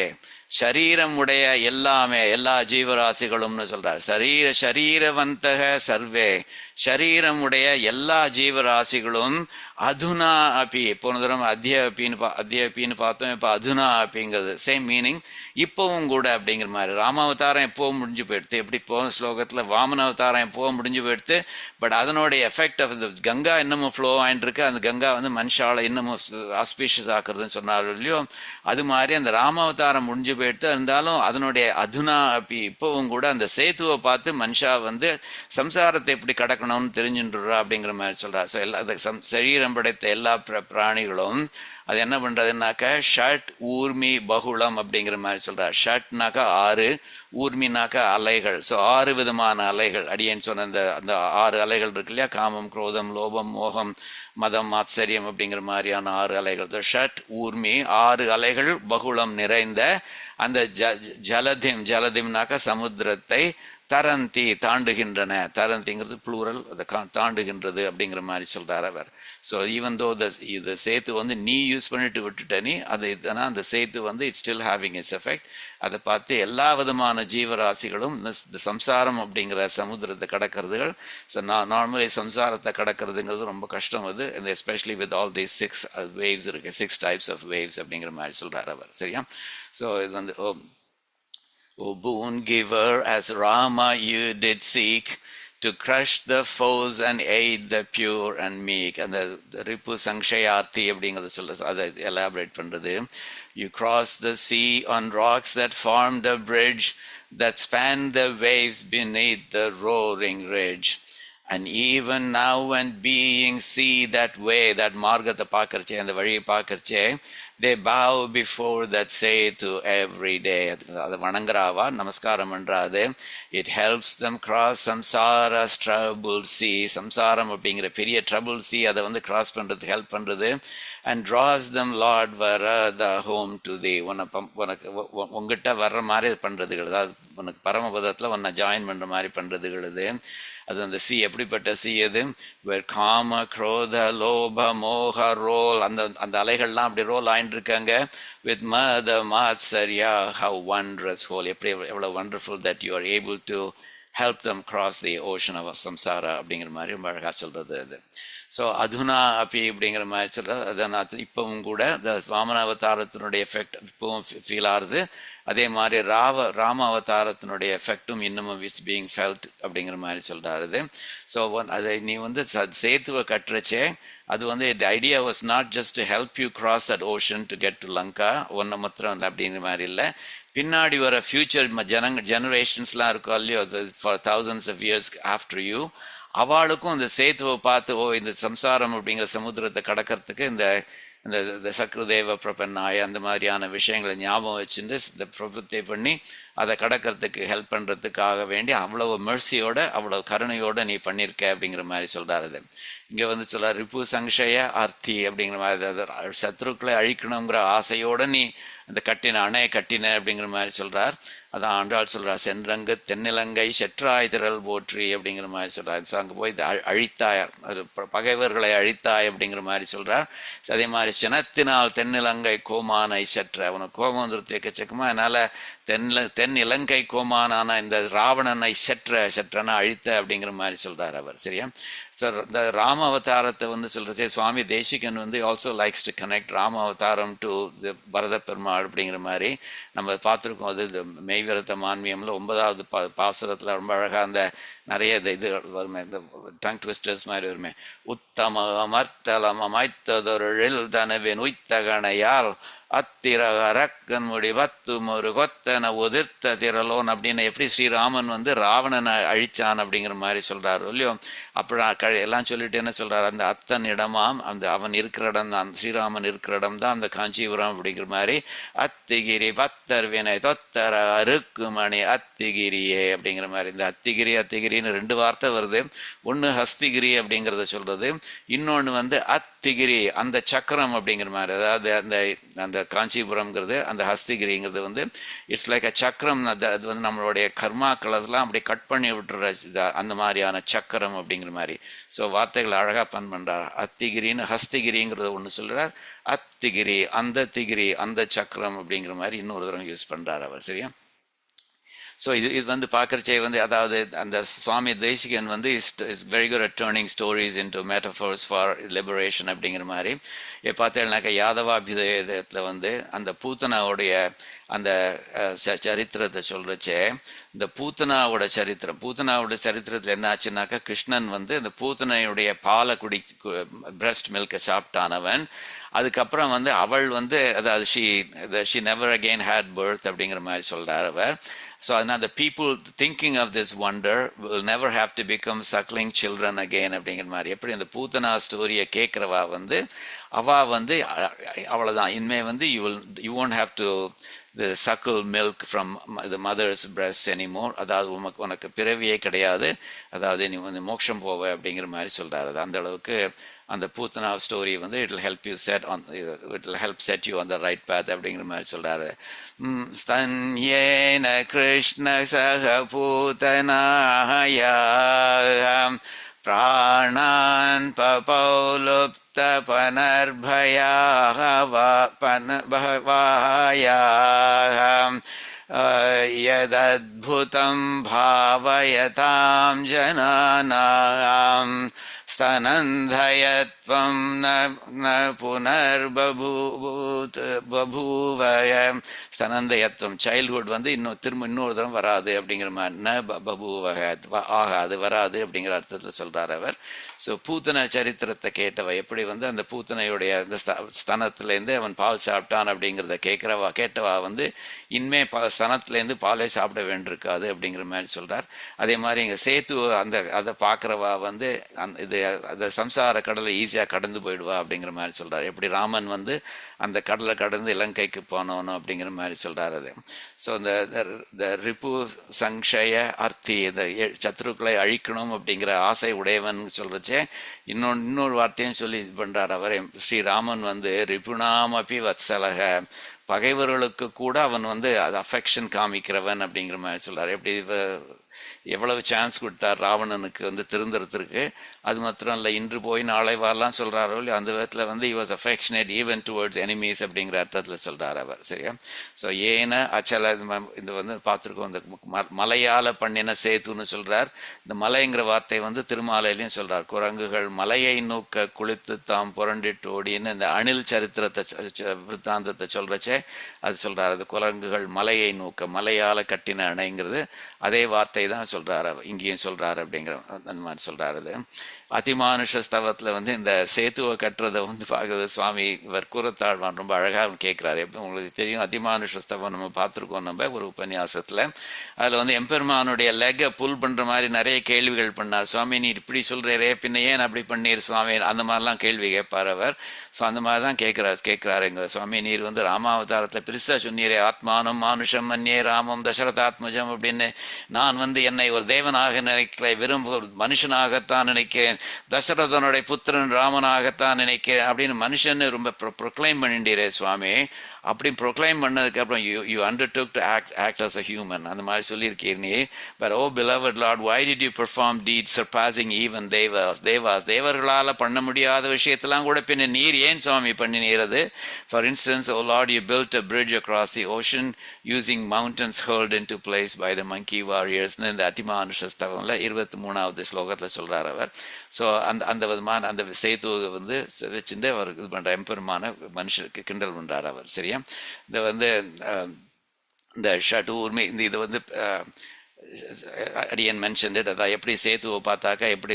ஷரீரம் உடைய எல்லா ஜீவராசிகளும்னு சொல்றார். ஷரீரவந்தக சர்வே, ஷரீரம் உடைய எல்லா ஜீவராசிகளும் அதுனா அப்பி, போன தடவை அத்தியப்பின்னு பார்த்தோம், இப்போ அதுனா அப்பிங்கிறது சேம் மீனிங் இப்பவும் கூட அப்படிங்கிற மாதிரி. ராமாவதாரம் எப்போவும் முடிஞ்சு போயிடுது, எப்படி போன ஸ்லோகத்தில் வாமன அவதாரம் எப்போவும் முடிஞ்சு போயிடுது. பட் அதனுடைய எஃபெக்ட் ஆஃப் இந்த கங்கா இன்னமும் ஃப்ளோ ஆகிட்டு இருக்கு. அந்த கங்கா வந்து மனுஷால இன்னமும் ஆஸ்பீஷியஸ் ஆக்குறதுன்னு சொன்னாலும் இல்லையோ, அது மாதிரி அந்த ராமாவதாரம் முடிஞ்சு போயிடுத்து. இருந்தாலும் அதனுடைய அதுனா இப்பவும் கூட அந்த சேத்துவை பார்த்து மனுஷா வந்து சம்சாரத்தை எப்படி கடக்கணும்னு தெரிஞ்சுன்றா அப்படிங்கிற மாதிரி சொல்றா. ஸோ எல்லா சரீரம் படைத்த எல்லா பிராணிகளும் அது என்ன பண்றதுனாக்கா ஷட் ஊர்மி பகுளம் அப்படிங்கிற மாதிரி சொல்றார். ஷட்னாக்கா 6, ஊர்மினாக்கா அலைகள். ஸோ 6 விதமான அலைகள். அடியேன்னு சொன்ன அந்த 6 அலைகள் இருக்கு இல்லையா, காமம், குரோதம், லோபம், மோகம், மதம், ஆச்சரியம் அப்படிங்கிற மாதிரியான 6 அலைகள். ஸோ ஷட் ஊர்மி 6 அலைகள் பகுளம் நிறைந்த அந்த ஜலதிம்னாக்கா சமுத்திரத்தை தரந்தி தாண்டுகின்றன. தரந்திங்கிறது ப்ளூரல், அதை தாண்டுகின்றது அப்படிங்கிற மாதிரி சொல்றார் அவர். ஸோ ஈவன் தோ இந்த சேத்து வந்து நீ யூஸ் பண்ணிட்டு விட்டுட்ட நீ அது இதனால் அந்த சேத்து வந்து it's still having it's effect. அதை பார்த்து எல்லா விதமான ஜீவராசிகளும் இந்த சம்சாரம் அப்படிங்கிற சமுத்திரத்தை கடக்கிறதுகள். ஸோ நார்மலி சம்சாரத்தை கடக்கிறதுங்கிறது ரொம்ப கஷ்டம். அது especially with all these 6 waves இருக்கு, 6 types of waves அப்படிங்கிற மாதிரி சொல்றார் அவர். சரியா? ஸோ இது வந்து O boon giver, as Rama you did seek to crush the foes and aid the pure and meek. And the Ripu Sankshayarthi அப்படிங்கிறத சொல்ற அதை எலாபரேட் பண்றது. You crossed the sea on rocks that formed a bridge that spanned the waves beneath the roaring ridge. And even now when beings see that way, that margata பார்க்கறச்சே, அந்த வழியை பார்க்கறச்சே, they bow before that Setu every day. அதை வணங்குறாவா, நமஸ்காரம் பண்றாது. It helps them cross samsara's troubled sea. சம்சாரம் அப்படிங்கிற பெரிய troubled sea அதை வந்து cross பண்றதுக்கு ஹெல்ப் பண்றது. And draws them Lord Varada home to thee. உனக்கு உங்ககிட்ட வர்ற மாதிரி பண்றதுகள், அதாவது உனக்கு பரமபதத்துல உன்னை ஜாயின் பண்ற மாதிரி பண்றதுகளுது. அது அந்த சி எப்படிப்பட்ட சி அது, வேர் காம குரோத லோப மோக ரோல், அந்த அலைகள்லாம் அப்படி ரோல் ஆயிட்டு இருக்காங்க. வித் மத மாத்சரியா ஹவ் வண்டரஸ் ஹோல், எப்படி எவ்வளவு wonderful that you R able to help them cross the ocean of samsara அப்படிங்கிற மாதிரி ரொம்ப அழகாக சொல்றது அது. ஸோ அதுனா அப்படி அப்படிங்கிற மாதிரி சொல்றது. அதனால் இப்பவும் கூட இந்த வாமன அவதாரத்தினுடைய எஃபெக்ட் இப்பவும் ஃபீல் ஆகுது. அதே மாதிரி ராம அவதாரத்தினுடைய எஃபெக்டும் இன்னமும் இட்ஸ் பீயிங் ஃபெல்ட் அப்படிங்கிற மாதிரி சொல்றாரு. ஸோ அதை நீ வந்து சேத்துவை கட்டுறச்சே அது வந்து the idea was not just to help you cross that ocean to get to Lanka, ஒன்றை மாத்திரம் அப்படிங்கிற மாதிரி இல்லை. பின்னாடி வர ஃபியூச்சர் ஜெனரேஷன்ஸ்லாம் இருக்கும் இல்லையோ, for thousands of years after you, அவளுக்கும் இந்த சேத்துவை பார்த்து இந்த சம்சாரம் அப்படிங்கிற சமுத்திரத்தை கடக்கிறதுக்கு இந்த சக்ருதேவ பிரபன்னாய அந்த மாதிரியான விஷயங்களை ஞாபகம் வச்சுட்டு இந்த பிரபத்தை பண்ணி அதை கடக்கிறதுக்கு ஹெல்ப் பண்ணுறதுக்காக வேண்டி அவ்வளவு மெர்சியோட அவ்வளவு கருணையோட நீ பண்ணியிருக்க அப்படிங்கிற மாதிரி சொல்றாரு. இங்கே வந்து சொல்றாரு ரிப்பு சங்ஷய அர்த்தி அப்படிங்கிற மாதிரி, சத்ருக்களை அழிக்கணுங்கிற ஆசையோட நீ அந்த அணையை கட்டின அப்படிங்கிற மாதிரி சொல்றார். அதான் ஆண்டாள் சொல்றார், சென்றங்கு தென்னிலங்கை செற்றாய் திரள் போற்றி அப்படிங்கிற மாதிரி சொல்றார். ஸோ அங்கே போய் அழித்தாய், அது பகைவர்களை அழித்தாய் அப்படிங்கிற மாதிரி சொல்றார். அதே மாதிரி சினத்தினால் தென்னிலங்கை கோமானை செற்ற, உனக்கு கோபம் வந்துருத்து எக்கச்சக்கமா, அதனால தென் இலங்கை கோமானான இந்த ராவணனை செற்றன அழித்த அப்படிங்கிற மாதிரி சொல்றார் அவர். சரியா? ஸோ இந்த ராம அவதாரத்தை வந்து சொல்றதே சுவாமி தேசிகன் வந்து also likes to connect Rama அவதாரம் டு தி பரத பெருமாள் அப்படிங்கிற மாதிரி நம்ம பார்த்துருக்கோம். அது இந்த மெய்விரத்த மான்மியம்ல 9வது பாசுரத்தில் ரொம்ப அழகாக அந்த நிறைய இது வருமே, இந்த டங் ட்விஸ்டர்ஸ் மாதிரி வருமே. உத்தம அமர்த்தலம் அமைத்ததொருள் தனவின் உய்த்தகணையால் அத்திரகன் முடி வத்தும் ஒரு கொத்தன உதிர்த்த திரலோன் அப்படின்னு எப்படி ஸ்ரீராமன் வந்து ராவணனை அழிச்சான் அப்படிங்கிற மாதிரி சொல்றாரு இல்லையோ. அப்படி எல்லாம் சொல்லிட்டு என்ன சொல்றாரு, அந்த அத்தன் இடமாம் அந்த அவன் இருக்கிற இடம் தான், ஸ்ரீராமன் இருக்கிற இடம் தான் அந்த காஞ்சிபுரம் அப்படிங்கிற மாதிரி. அத்திகிரி பத்தர் வினை தொத்தர அருக்குமணி அத்திகிரியே அப்படிங்கிற மாதிரி. இந்த அத்திகிரின்னு 2 வார்த்தை வருது. ஒன்று ஹஸ்திகிரி அப்படிங்கிறத சொல்றது, இன்னொன்று வந்து அத்திகிரி அந்த சக்கரம் அப்படிங்கிற மாதிரி. அதாவது அந்த காஞ்சிபுரம்ங்கிறது அந்த ஹஸ்திகிரிங்கிறது வந்து இட்ஸ் லைக் அ சக்கரம். அது வந்து நம்மளுடைய கர்மாக்களெல்லாம் அப்படி கட் பண்ணி விட்டுற அந்த மாதிரியான சக்கரம் அப்படிங்கிற மாதிரி. ஸோ வார்த்தைகள் அழகாக பண்றார். அத்திகிரின்னு ஹஸ்திகிரிங்கிறத ஒன்று சொல்றார், அத்திகிரி அந்த திகிரி அந்த சக்கரம் அப்படிங்கிற மாதிரி இன்னொரு தடவை யூஸ் பண்றார் அவர். சரியா? ஸோ இது வந்து பார்க்கறச்சே வந்து அதாவது அந்த சுவாமி தேசிகன் வந்து is very good at turning stories into metaphors for liberation அப்படிங்கிற மாதிரி. பார்த்தேன்னாக்கா யாதவாபியுதயத்தில் வந்து அந்த பூத்தனாவுடைய அந்த சரித்திரத்தை சொல்றச்சே இந்த பூத்தனாவோட சரித்திரத்தில் என்ன ஆச்சுன்னாக்கா, கிருஷ்ணன் வந்து இந்த பூத்தனையுடைய பாலை பிரஸ்ட் மில்கை சாப்பிட்டானவன். அதுக்கப்புறம் வந்து அவள் வந்து அதாவது she never again had birth அப்படிங்கிற மாதிரி சொல்றார் அவர். ஸோ அதனால் the people thinking of this wonder will never have to become suckling children again அப்படிங்கிற மாதிரி. எப்படி அந்த பூத்தனா ஸ்டோரியை கேட்குறவா வந்து அவள் வந்து அவ்வளோதான், இனிமே வந்து you won't have to the suckle milk from the mother's breast anymore. அதாவது உனக்கு பிறவியே கிடையாது, அதாவது நீ வந்து மோட்சம் போவ அப்படிங்கிற மாதிரி சொல்றாரு. அது அந்த அளவுக்கு அந்த பூத்தனா ஸ்டோரி வந்து it will help set you on the right path அப்படிங்கிற மாதிரி சொல்றாரு. ஸ்தன்யேன கிருஷ்ண சக பூதனாயா பிராணான் பபௌலுப்த பனர்பயாஹ யதத்புதம் பாவயதாம் ஜனானாம் ஸ்தனந்தயத்வம் ந புனர்பபூவய. ஸ்தனந்தயத்வம் சைல்ட்ஹுட் வந்து இன்னொரு தரம் வராது அப்படிங்கிற மாதிரி, ந பபூவக ஆகாது, வராது அப்படிங்கிற அர்த்தத்தில் சொல்றார் அவர். ஸோ பூத்தனை சரித்திரத்தை கேட்டவ எப்படி வந்து அந்த பூத்தனையுடைய அந்த ஸ்தனத்திலேருந்து அவன் பால் சாப்பிட்டான் அப்படிங்கிறத கேட்டவா வந்து இனிமே ஸ்தனத்திலேருந்து பாலே சாப்பிட வேண்டியிருக்காது அப்படிங்கிற மாதிரி சொல்றார். அதே மாதிரி இங்கே சேத்து அதை பார்க்குறவா வந்து அந்த சம்சார கடலை ஈஸியாக கடந்து போயிடுவா அப்படிங்கிற மாதிரி சொல்றார். எப்படி ராமன் வந்து அந்த கடலை கடந்து இலங்கைக்கு போனவனும் அப்படிங்கிற மாதிரி சொல்றாரு அது. ஸோ இந்த ரிப்பு சங்ஷய அர்த்தி, இந்த சத்ருக்களை அழிக்கணும் அப்படிங்கிற ஆசை உடையவன் சொல்றச்சே இன்னொரு வார்த்தையும் சொல்லி இது பண்றார் அவர். ஸ்ரீராமன் வந்து ரிபுணாமபி வத்சலக, பகைவர்களுக்கு கூட அவன் வந்து அது அஃபெக்ஷன் காமிக்கிறவன் அப்படிங்கிற மாதிரி சொல்றாரு. எப்படி எவ்வளவு சான்ஸ் கொடுத்தார் ராவணனுக்கு வந்து திருந்துறதுக்கு. அது மாத்திரம் இல்லை, இன்று போய் நாளை வரலாம் சொல்றாரோ இல்லையா, அந்த விதத்தில் வந்து he was affectionate even towards enemies அப்படிங்கிற அர்த்தத்தில் சொல்றார் அவர். சரியா? ஸோ ஏன அச்சல இந்த வந்து பார்த்துருக்கோம், இந்த மலையால பண்ணின சேத்துன்னு சொல்றார். இந்த மலைங்கிற வார்த்தை வந்து திருமாலையிலையும் சொல்றார். குரங்குகள் மலையை நோக்க குளித்து தாம் புரண்டிட்டு ஓடின்னு இந்த அணில் சரித்திரத்தை விற்த்தாந்தத்தை சொல்றச்சே அது சொல்றாரு. அது குரங்குகள் மலையை நோக்க, மலையால கட்டின அணைங்கிறது அதே வார்த்தை தான் சொல்றாரு, இங்கேயும் சொல்றாரு அப்படிங்கிற அந்த மாதிரி சொல்றாரு. அது அதிமானுஷ ஸ்தவத்தில் வந்து இந்த சேத்துவை கட்டுறதை வந்து பார்க்குறது சுவாமி இவர் கூறத்தாழ்வான் ரொம்ப அழகாக கேட்குறாரு. எப்படி உங்களுக்கு தெரியும், அதிமானுஷ ஸ்தவம் நம்ம பார்த்துருக்கோம் நம்ம ஒரு உபன்யாசத்தில். அதில் வந்து எம்பெருமானுடைய லெக்கை புல் பண்ணுற மாதிரி நிறைய கேள்விகள் பண்ணார். சுவாமி நீ இப்படி சொல்கிறே, பின்ன ஏன் அப்படி பண்ணீர் சுவாமி, அந்த மாதிரிலாம் கேள்வி கேட்பார் அவர். ஸோ அந்த மாதிரி தான் கேட்குறாரு எங்கள் சுவாமி. நீர் வந்து ராமாவதாரத்தில் பெருசாக சொன்னீரே, ஆத்மானம் மானுஷம் மன்யே ராமம் தசரதாத்மஜம் அப்படின்னு. நான் வந்து என்னை ஒரு தேவனாக நினைக்கல, வெறும் ஒரு மனுஷனாகத்தான் நினைக்கிறேன், தசரதனுடைய புத்திரன் ராமனாகத்தான் நினைக்கிறேன் அப்படின்னு மனுஷன்னு ரொம்ப ப்ரொக்ளைம் பண்ணிட்டீரே சுவாமி. அப்படி ப்ரொக்ளைம் பண்ணதுக்கு அப்புறம் you undertook to act as a human அந்த மாதிரி சொல்லியிருக்கீர் நீ. But O beloved Lord, why did you perform deeds surpassing even தேவர்களால் பண்ண முடியாத விஷயத்தெல்லாம் கூட பின்ன நீர் ஏன் சுவாமி பண்ணினீரது? For instance, oh Lord, you built a bridge across the ocean using mountains hurled into place by the monkey warriors. இந்த அதிமானுஷஸ்தவம்ல 23வது ஸ்லோகத்தில் சொல்றார் அவர். ஸோ அந்த விதமான அந்த சேத்துவை வந்து வச்சுட்டு அவர் இது பண்ற எம்பெருமான மனுஷருக்கு கிண்டல் பண்றார் அவர். சரியா? இந்த வந்து இந்த ஷட்டூர்மி இந்த இது வந்து அடியன் மென்ஷன்ட், அதான் எப்படி சேத்துவை பார்த்தாக்கா எப்படி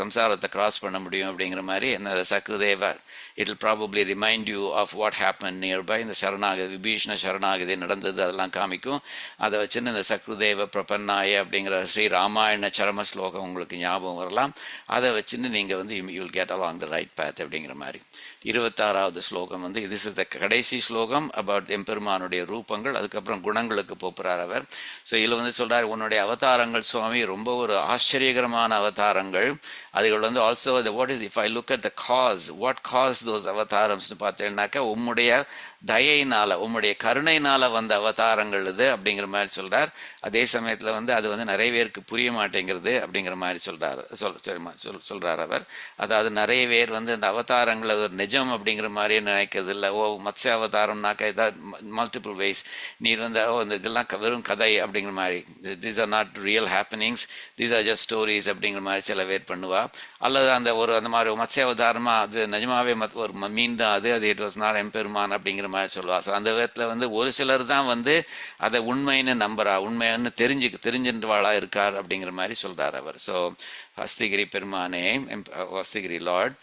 சம்சாரத்தை கிராஸ் பண்ண முடியும் அப்படிங்கிற மாதிரி. என்ன சக்ருதேவ it will probably remind you of what happened nearby. இந்த சரணாகதி விபீஷ்ண சரணாகதி நடந்தது அதெல்லாம் காமிக்கும். அதை வச்சுன்னு இந்த சக்ருதேவ பிரபன்னாய அப்படிங்கிற ஸ்ரீ ராமாயண சரம ஸ்லோகம் உங்களுக்கு ஞாபகம் வரலாம். அதை வச்சுன்னு நீங்கள் வந்து you will get along the right path அப்படிங்கிற மாதிரி. 26வது ஸ்லோகம் வந்து இது இஸ் த கடைசி ஸ்லோகம் அபவுட் எம்பெருமானுடைய ரூபங்கள். அதுக்கப்புறம் குணங்களுக்கு போகிறார் அவர். ஸோ இதில் வந்து சொல்கிறார், உன்னுடைய அவதாரங்கள் சுவாமி ரொம்ப ஒரு ஆச்சரியகரமான அவதாரங்கள். அதுகள் வந்து also what is if I look at the cause, what cause those அவதாரம்ஸ்னு பார்த்தீங்கன்னாக்கா உம்முடைய தயையினால உம்முடைய கருணையினால வந்த அவதாரங்கள் இது அப்படிங்கிற மாதிரி சொல்றார். அதே சமயத்தில் வந்து அது வந்து நிறைய பேருக்கு புரிய மாட்டேங்கிறது அப்படிங்கிற மாதிரி சொல்றார் அவர். அதாவது நிறைய பேர் வந்து அந்த அவதாரங்களை ஒரு நிஜம் அப்படிங்கிற மாதிரியே நினைக்கிறது இல்லை. மத்ஸ்ய அவதாரம்னாக்கா ஏதாவது மல்டிபிள் வேஸ் நீர் வந்து இந்த இதெல்லாம் வெறும் கதை அப்படிங்கிற மாதிரி, these are not real happenings, these are just stories அப்படிங்கிற மாதிரி சில பேர் பண்ணுவா. அல்லது அந்த மாதிரி மத்ஸ்ய அவதாரமா அது நிஜமாவே ஒரு மீன் தான் அது இட் வாஸ் நாட் எம்பெருமான் அப்படிங்கிற மாதிரி சொல்லுவாள். ஸோ அந்த விதத்தில் வந்து ஒரு சிலர் தான் வந்து அதை உண்மைன்னு நம்புறா, உண்மைன்னு தெரிஞ்சின்றவாளா இருக்கார் அப்படிங்கிற மாதிரி சொல்றார் அவர். ஸோ ஹஸ்திகிரி பெருமானே, ஹஸ்திகிரி லார்ட்,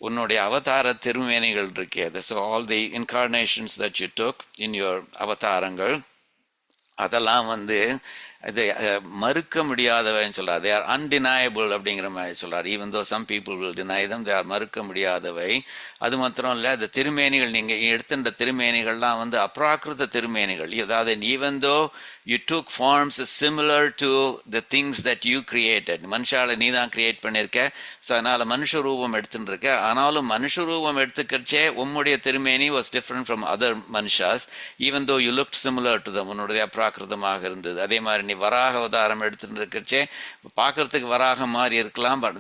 உன்னுடைய அவதார திருமேனிகள் இருக்கே, so all the incarnations that you took in your அவதாரங்கள், அதெல்லாம் வந்து இது மறுக்க முடியாதவைன்னு சொல்றார். தே ஆர் அன்டினயபிள் அப்படிங்கிற மாதிரி சொல்றார். Even though some people will deny them, they are மறுக்க முடியாதவை. அது மாத்திரம் இல்லை, அந்த திருமேனிகள் நீங்கள் எடுத்துட்ட திருமேனிகள்லாம் வந்து அப்ராக்கிருத திருமேனிகள். அதாவது even though you took forms similar to the things that you created, மனுஷால நீ தான் கிரியேட் பண்ணியிருக்க, ஸோ அதனால மனுஷ ரூபம் எடுத்துட்டு இருக்க. ஆனாலும் மனுஷ ரூபம் எடுத்துக்கிறச்சே உம்முடைய திருமேனி வாஸ் டிஃப்ரெண்ட் ஃப்ரம் அதர் மனுஷாஸ், even though you looked similar to them, உன்னுடைய அப்ராக்கிருதமாக இருந்தது. அதே மாதிரி நீ வராக அவதாரம் எடுத்துட்டு இருக்கச்சே பார்க்கறதுக்கு வராக மாதிரி இருக்கலாம், பட்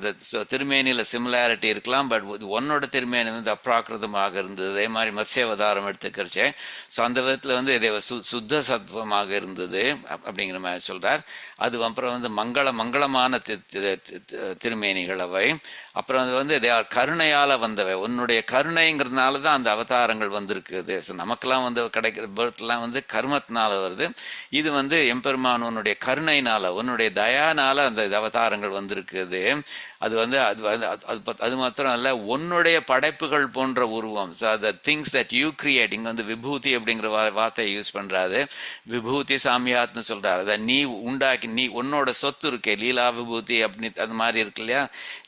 திருமேனியில் சிமிலாரிட்டி இருக்கலாம், பட் ஒன்னோட திருமேனி வந்து அப்ராக்கிருதமாக இருந்தது. அதே மாதிரி மத்ஸ்ய அவதாரம் எடுத்துக்கிறச்சே ஸோ அந்த விதத்தில் வந்து இதே சுத்த சத்துவமாக இருந்தது அப்படிங்கிற மாதிரி சொல்றார். அது அப்புறம் வந்து மங்களமான திருமேனிகள் அவை. அப்புறம் அது வந்து கருணையால வந்தவை, உன்னுடைய கருணைங்கிறதுனால தான் அந்த அவதாரங்கள் வந்திருக்குது. ஸோ நமக்கெல்லாம் வந்து கிடைக்கிற பர்த்லாம் வந்து கர்மத்தினால வருது, இது வந்து எம்பெருமான் உன்னுடைய கருணையினால உன்னுடைய தயானால அந்த அவதாரங்கள் வந்திருக்குது. அது வந்து அது மாத்திரம் அல்ல, உன்னுடைய படைப்புகள் போன்ற உருவம், திங்ஸ் தட் யூ கிரியேட். இங்க வந்து விபூதி அப்படிங்கிற வார்த்தையை யூஸ் பண்றாரு, விபூதி சாமியாத்னு சொல்றாரு. அதை நீ உண்டாக்கி, நீ உன்னோட சொத்து இருக்கே லீலா விபூதி அப்படின்னு அது மாதிரி இருக்கு இல்லையா,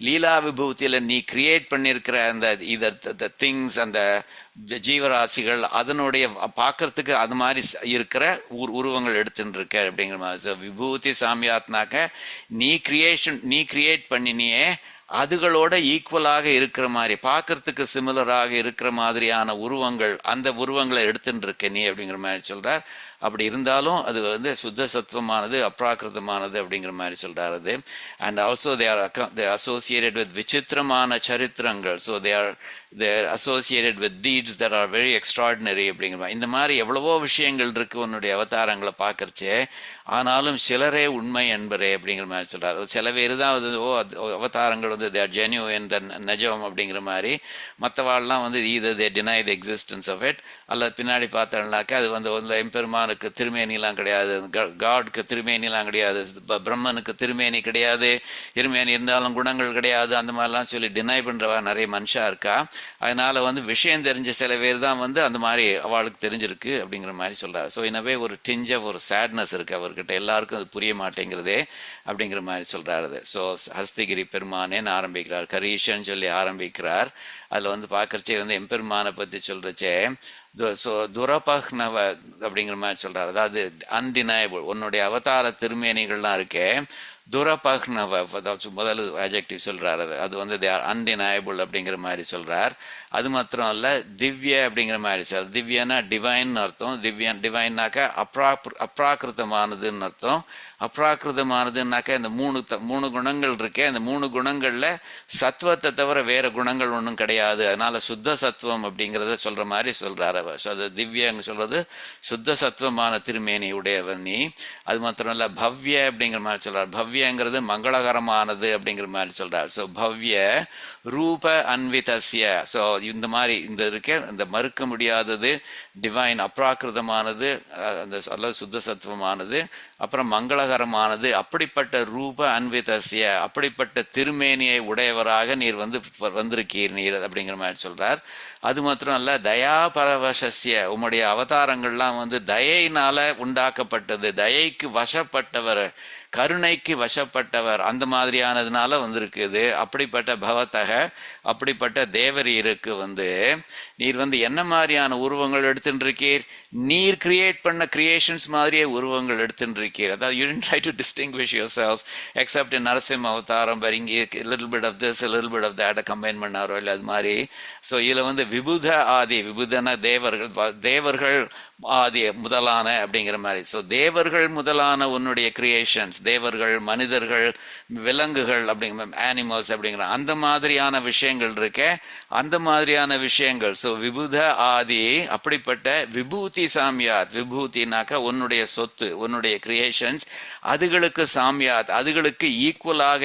லீலா விபூதியில நீ கிரியேட் பண்ணிருக்கிற அந்த இத திங்ஸ், அந்த ஜீவராசிகள், அதனுடைய பார்க்கறதுக்கு அது மாதிரி இருக்கிற உருவங்கள் எடுத்துட்டு இருக்க அப்படிங்கிற மாதிரி. விபூதி சாமியாத்னாக்க நீ கிரியேட் பண்ணினியே அதுகளோட ஈக்குவலாக இருக்கிற மாதிரி, பார்க்கறதுக்கு சிமிலராக இருக்கிற மாதிரியான உருவங்கள், அந்த உருவங்களை எடுத்துட்டு இருக்க நீ அப்படிங்கிற மாதிரி சொல்றார். அப்படி இருந்தாலும் அது வந்து சுத்த சத்துவமானது அப்ராக்கிருதமானது அப்படிங்கிற மாதிரி சொல்றாரு அது. And also they are associated with விசித்திரமான சரித்திரங்கள். So they are associated with deeds that are very extraordinary அப்படிங்கிற மாதிரி. இந்த மாதிரி எவ்வளவோ விஷயங்கள் இருக்கு உன்னுடைய அவதாரங்களை பார்க்கறச்சே, ஆனாலும் சிலரே உண்மை என்பரே அப்படிங்கிற மாதிரி சொல்றாரு. சில பேர் தான் வந்து அவதாரங்கள் வந்து தேர் ஜென்யூன் நஜம் அப்படிங்கிற மாதிரி, மற்றவாள்லாம் வந்து either they deny the existence of it, அல்லது பின்னாடி பார்த்தோம்னாக்கா அது வந்து எம்பெருமானுக்கு திருமேனிலாம் கிடையாது, காட்க்கு திருமேனிலாம் கிடையாது, பிரம்மனுக்கு திருமேனி கிடையாது, திருமேனி இருந்தாலும் குணங்கள் கிடையாது, அந்த மாதிரிலாம் சொல்லி டினை பண்றவா நிறைய மனுஷா இருக்கா. அதனால வந்து விஷயம் தெரிஞ்ச சில பேர் தான் வந்து அந்த மாதிரி அவளுக்கு தெரிஞ்சிருக்கு அப்படிங்கிற மாதிரி சொல்றாரு. ஸோ எனவே ஒரு டிஞ்ச் ஆஃப் ஒரு சேட்னஸ் இருக்கு அவர்கிட்ட, எல்லாருக்கும் அது புரிய மாட்டேங்கிறதே அப்படிங்கிற மாதிரி சொல்றாரு. ஸோ ஹஸ்திகிரி பெருமானேன்னு ஆரம்பிக்கிறார், கரீஷன்னு சொல்லி ஆரம்பிக்கிறார். அதுல வந்து பார்க்கறச்சே வந்து எம்பெருமானை பத்தி சொல்றச்சே ஸோ துரபஹ்னவ அப்படிங்கிற மாதிரி சொல்றாரு. அதாவது அன்டினயபிள், உன்னுடைய அவதார திருமேனிகள்லாம் இருக்கே, துரபஹ்னவ முதல் அட்ஜெக்டிவ் சொல்றாரு, அது வந்து தே ஆர் அன்டினயபிள் அப்படிங்கிற மாதிரி சொல்றார். அது மாத்திரம் இல்ல, திவ்ய அப்படிங்கிற மாதிரி சொல், திவ்யனா டிவைன் அர்த்தம், டிவைன்னாக்கா அப்ராக்கிருதமானதுன்னு அர்த்தம். அப்ராக்கிருதமானதுன்னாக்கா இந்த மூணு குணங்கள் இருக்கே, அந்த மூணு குணங்கள்ல சத்துவத்தை தவிர வேற குணங்கள் ஒன்றும் கிடையாது, அதனால சுத்த சத்துவம் அப்படிங்கிறத சொல்ற மாதிரி சொல்றாரு. அது திவ்யங்க சொல்றது சுத்த சத்துவமான திருமேனி உடையவன் நீ. அது மாத்திரம் இல்ல, பவ்ய அப்படிங்கிற மாதிரி சொல்றாரு, பவ்யங்கிறது மங்களகரமானது அப்படிங்கிற மாதிரி சொல்றாரு. ஸோ பவ்ய ரூப அன்விதஸ்ய, ஸோ இந்த மாதிரி இந்த இருக்க இந்த மறுக்க முடியாதது டிவைன் அப்ராக்கிருதமானது, அந்த அல்லது சுத்த சத்துவமானது, அப்புறம் மங்களகரமானது, அப்படிப்பட்ட ரூப அன்விதஸ்ய, அப்படிப்பட்ட திருமேனியை உடையவராக நீர் வந்திருக்கீர் நீர் அப்படிங்கிற மாதிரி சொல்றார். அது மாத்திரம் அல்ல, தயா பரவசஸ்ய, உம்முடைய அவதாரங்கள்லாம் வந்து தயையினால உண்டாக்கப்பட்டது, தயைக்கு வசப்பட்டவர், கருணைக்கு வசப்பட்டவர், அந்த மாதிரியானதுனால வந்திருக்குது. அப்படிப்பட்ட பவத்தக, அப்படிப்பட்ட தேவரீருக்கு வந்து நீர் வந்து என்ன மாதிரியான உருவங்கள் எடுத்துட்டு இருக்கீர், நீர் கிரியேட் பண்ண கிரியேஷன்ஸ் மாதிரியே உருவங்கள் எடுத்துட்டு இருக்கீர். அதாவது you didn't try to distinguish yourself except in Narasimha அவதாரம், but இங்கே little bit of this, a little bit of that combine பண்ணாரோ இல்லை அது மாதிரி. ஸோ இதில் வந்து விபுத ஆதி, விபுதன தேவர்கள் ஆதி முதலான அப்படிங்கிற மாதிரி. ஸோ தேவர்கள் முதலான உன்னுடைய கிரியேஷன்ஸ், தேவர்கள், மனிதர்கள், விலங்குகள் அப்படிங்கிற ஆனிமல்ஸ் அப்படிங்கிற அந்த மாதிரியான விஷயங்கள் இருக்க, அந்த மாதிரியான விஷயங்கள். ஸோ விபுத ஆதி, அப்படிப்பட்ட விபூதி சாமியாத், விபூதினாக்கா உன்னுடைய சொத்து, உன்னுடைய கிரியேஷன்ஸ், அதுகளுக்கு சாமியாத், அதுகளுக்கு ஈக்குவலாக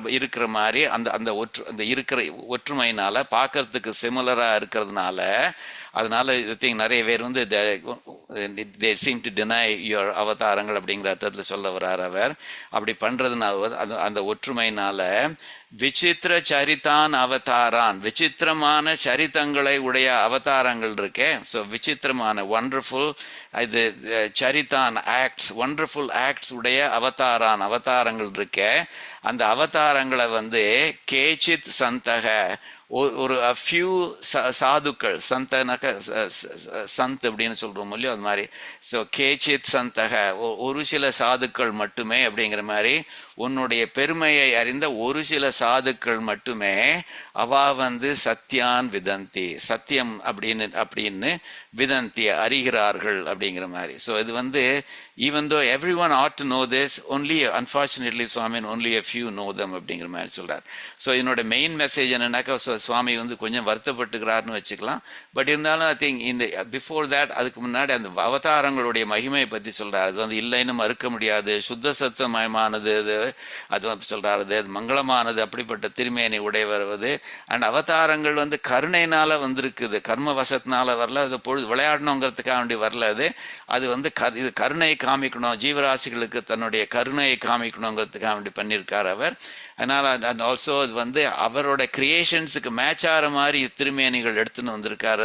இருக்கிற மாதிரி அந்த இருக்கிற ஒற்றுமையினால, பார்க்கறதுக்கு சிமிலரா இருக்கிறதுனால, அதனால ஐ திங்க் நிறைய பேர் வந்து they seem to deny your அவதாரங்கள் அப்படிங்கிற அர்த்தத்தில் சொல்ல வர்றார் அவர். அப்படி பண்றதுனால அந்த ஒற்றுமையினால விசித்திர சரிதான் அவதாரான், விசித்திரமான சரித்தங்களை உடைய அவதாரங்கள் இருக்கே. ஸோ விசித்திரமான ஒண்டர்ஃபுல் இது சரிதான் ஆக்ட்ஸ், ஒண்டர்ஃபுல் ஆக்ட்ஸ் உடைய அவதாரான் அவதாரங்கள் இருக்கே. அந்த அவதாரங்களை வந்து கேச்சித் சந்தக ஒரு ஃபியூ சாதுக்கள், சந்தனாக்க சந்த் அப்படின்னு சொல்றோம் இல்லையோ அது மாதிரி. ஸோ கேச்சித் சந்தக ஒரு சில சாதுக்கள் மட்டுமே அப்படிங்கிற மாதிரி உன்னுடைய பெருமையை அறிந்த ஒரு சில சாதுக்கள் மட்டுமே அவா வந்து சத்தியான் விதந்தி, சத்தியம் அப்படின்னு விதந்தி அறிகிறார்கள் அப்படிங்கிற மாதிரி. ஸோ இது வந்து even though everyone ought to know this, only unfortunately Swami only a few know them அப்படிங்கிற மாதிரி சொல்றார். ஸோ என்னோட மெயின் மெசேஜ் என்னன்னாக்கா சுவாமி வந்து கொஞ்சம் வருத்தப்பட்டுக்கிறாருன்னு வச்சுக்கலாம். பட் இருந்தாலும் ஐ திங்க் இந்த பிஃபோர் தேட், அதுக்கு முன்னாடி அந்த அவதாரங்களுடைய மகிமையை பற்றி சொல்றாரு. அது வந்து இல்லைன்னு மறுக்க முடியாது, சுத்த சத்தமயமானது அது சொல்றாரு, அது மங்களமானது, அப்படிப்பட்ட திருமேனி உடைய வருவது. அண்ட் அவதாரங்கள் வந்து கருணையினால வந்திருக்குது, கர்ம வசத்தினால வரல, அது பொழுது விளையாடணுங்கிறதுக்காக வேண்டி வரல. அது வந்து இது கருணை காமிக்கணும், ஜீவராசிகளுக்கு தன்னுடைய கருணையை காமிக்கணுங்கிறதுக்காக வேண்டி பண்ணியிருக்கார் அவர். அதனால அண்ட் ஆல்சோ அது வந்து அவரோட கிரியேஷன்ஸுக்கு மேட்ச் ஆகிற மாதிரி திருமேனிகள் எடுத்துன்னு வந்திருக்காரு.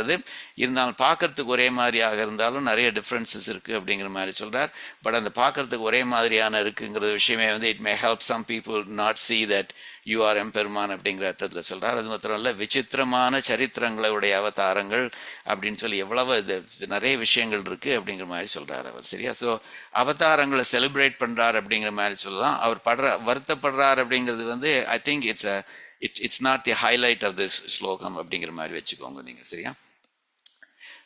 இருந்தாலும் பார்க்கறதுக்கு ஒரே மாதிரியாக இருந்தாலும் நிறைய டிஃப்ரென்சஸ் இருக்கு அப்படிங்கிற மாதிரி சொல்றார். பட் அந்த பார்க்கறதுக்கு ஒரே மாதிரியான இருக்குங்கிற விஷயமே வந்து it may help some people not see that you are எம்பெருமான் அப்படிங்கிற அர்த்தத்தில் சொல்றார். அது மாத்திரம் இல்ல, விசித்திரமான சரித்திரங்களுடைய அவதாரங்கள் அப்படின்னு சொல்லி எவ்வளவு நிறைய விஷயங்கள் இருக்கு அப்படிங்கிற மாதிரி சொல்றாரு அவர். சரியா? ஸோ அவதாரங்களை செலிப்ரேட் பண்றாரு அப்படிங்கிற மாதிரி சொல்லலாம். அவர் வருத்தப்படுறார் அப்படிங்கிறது வந்து I think it's not the highlight of this slokam அப்படிங்கிற மாதிரி வச்சுக்கோங்க நீங்க. சரியா?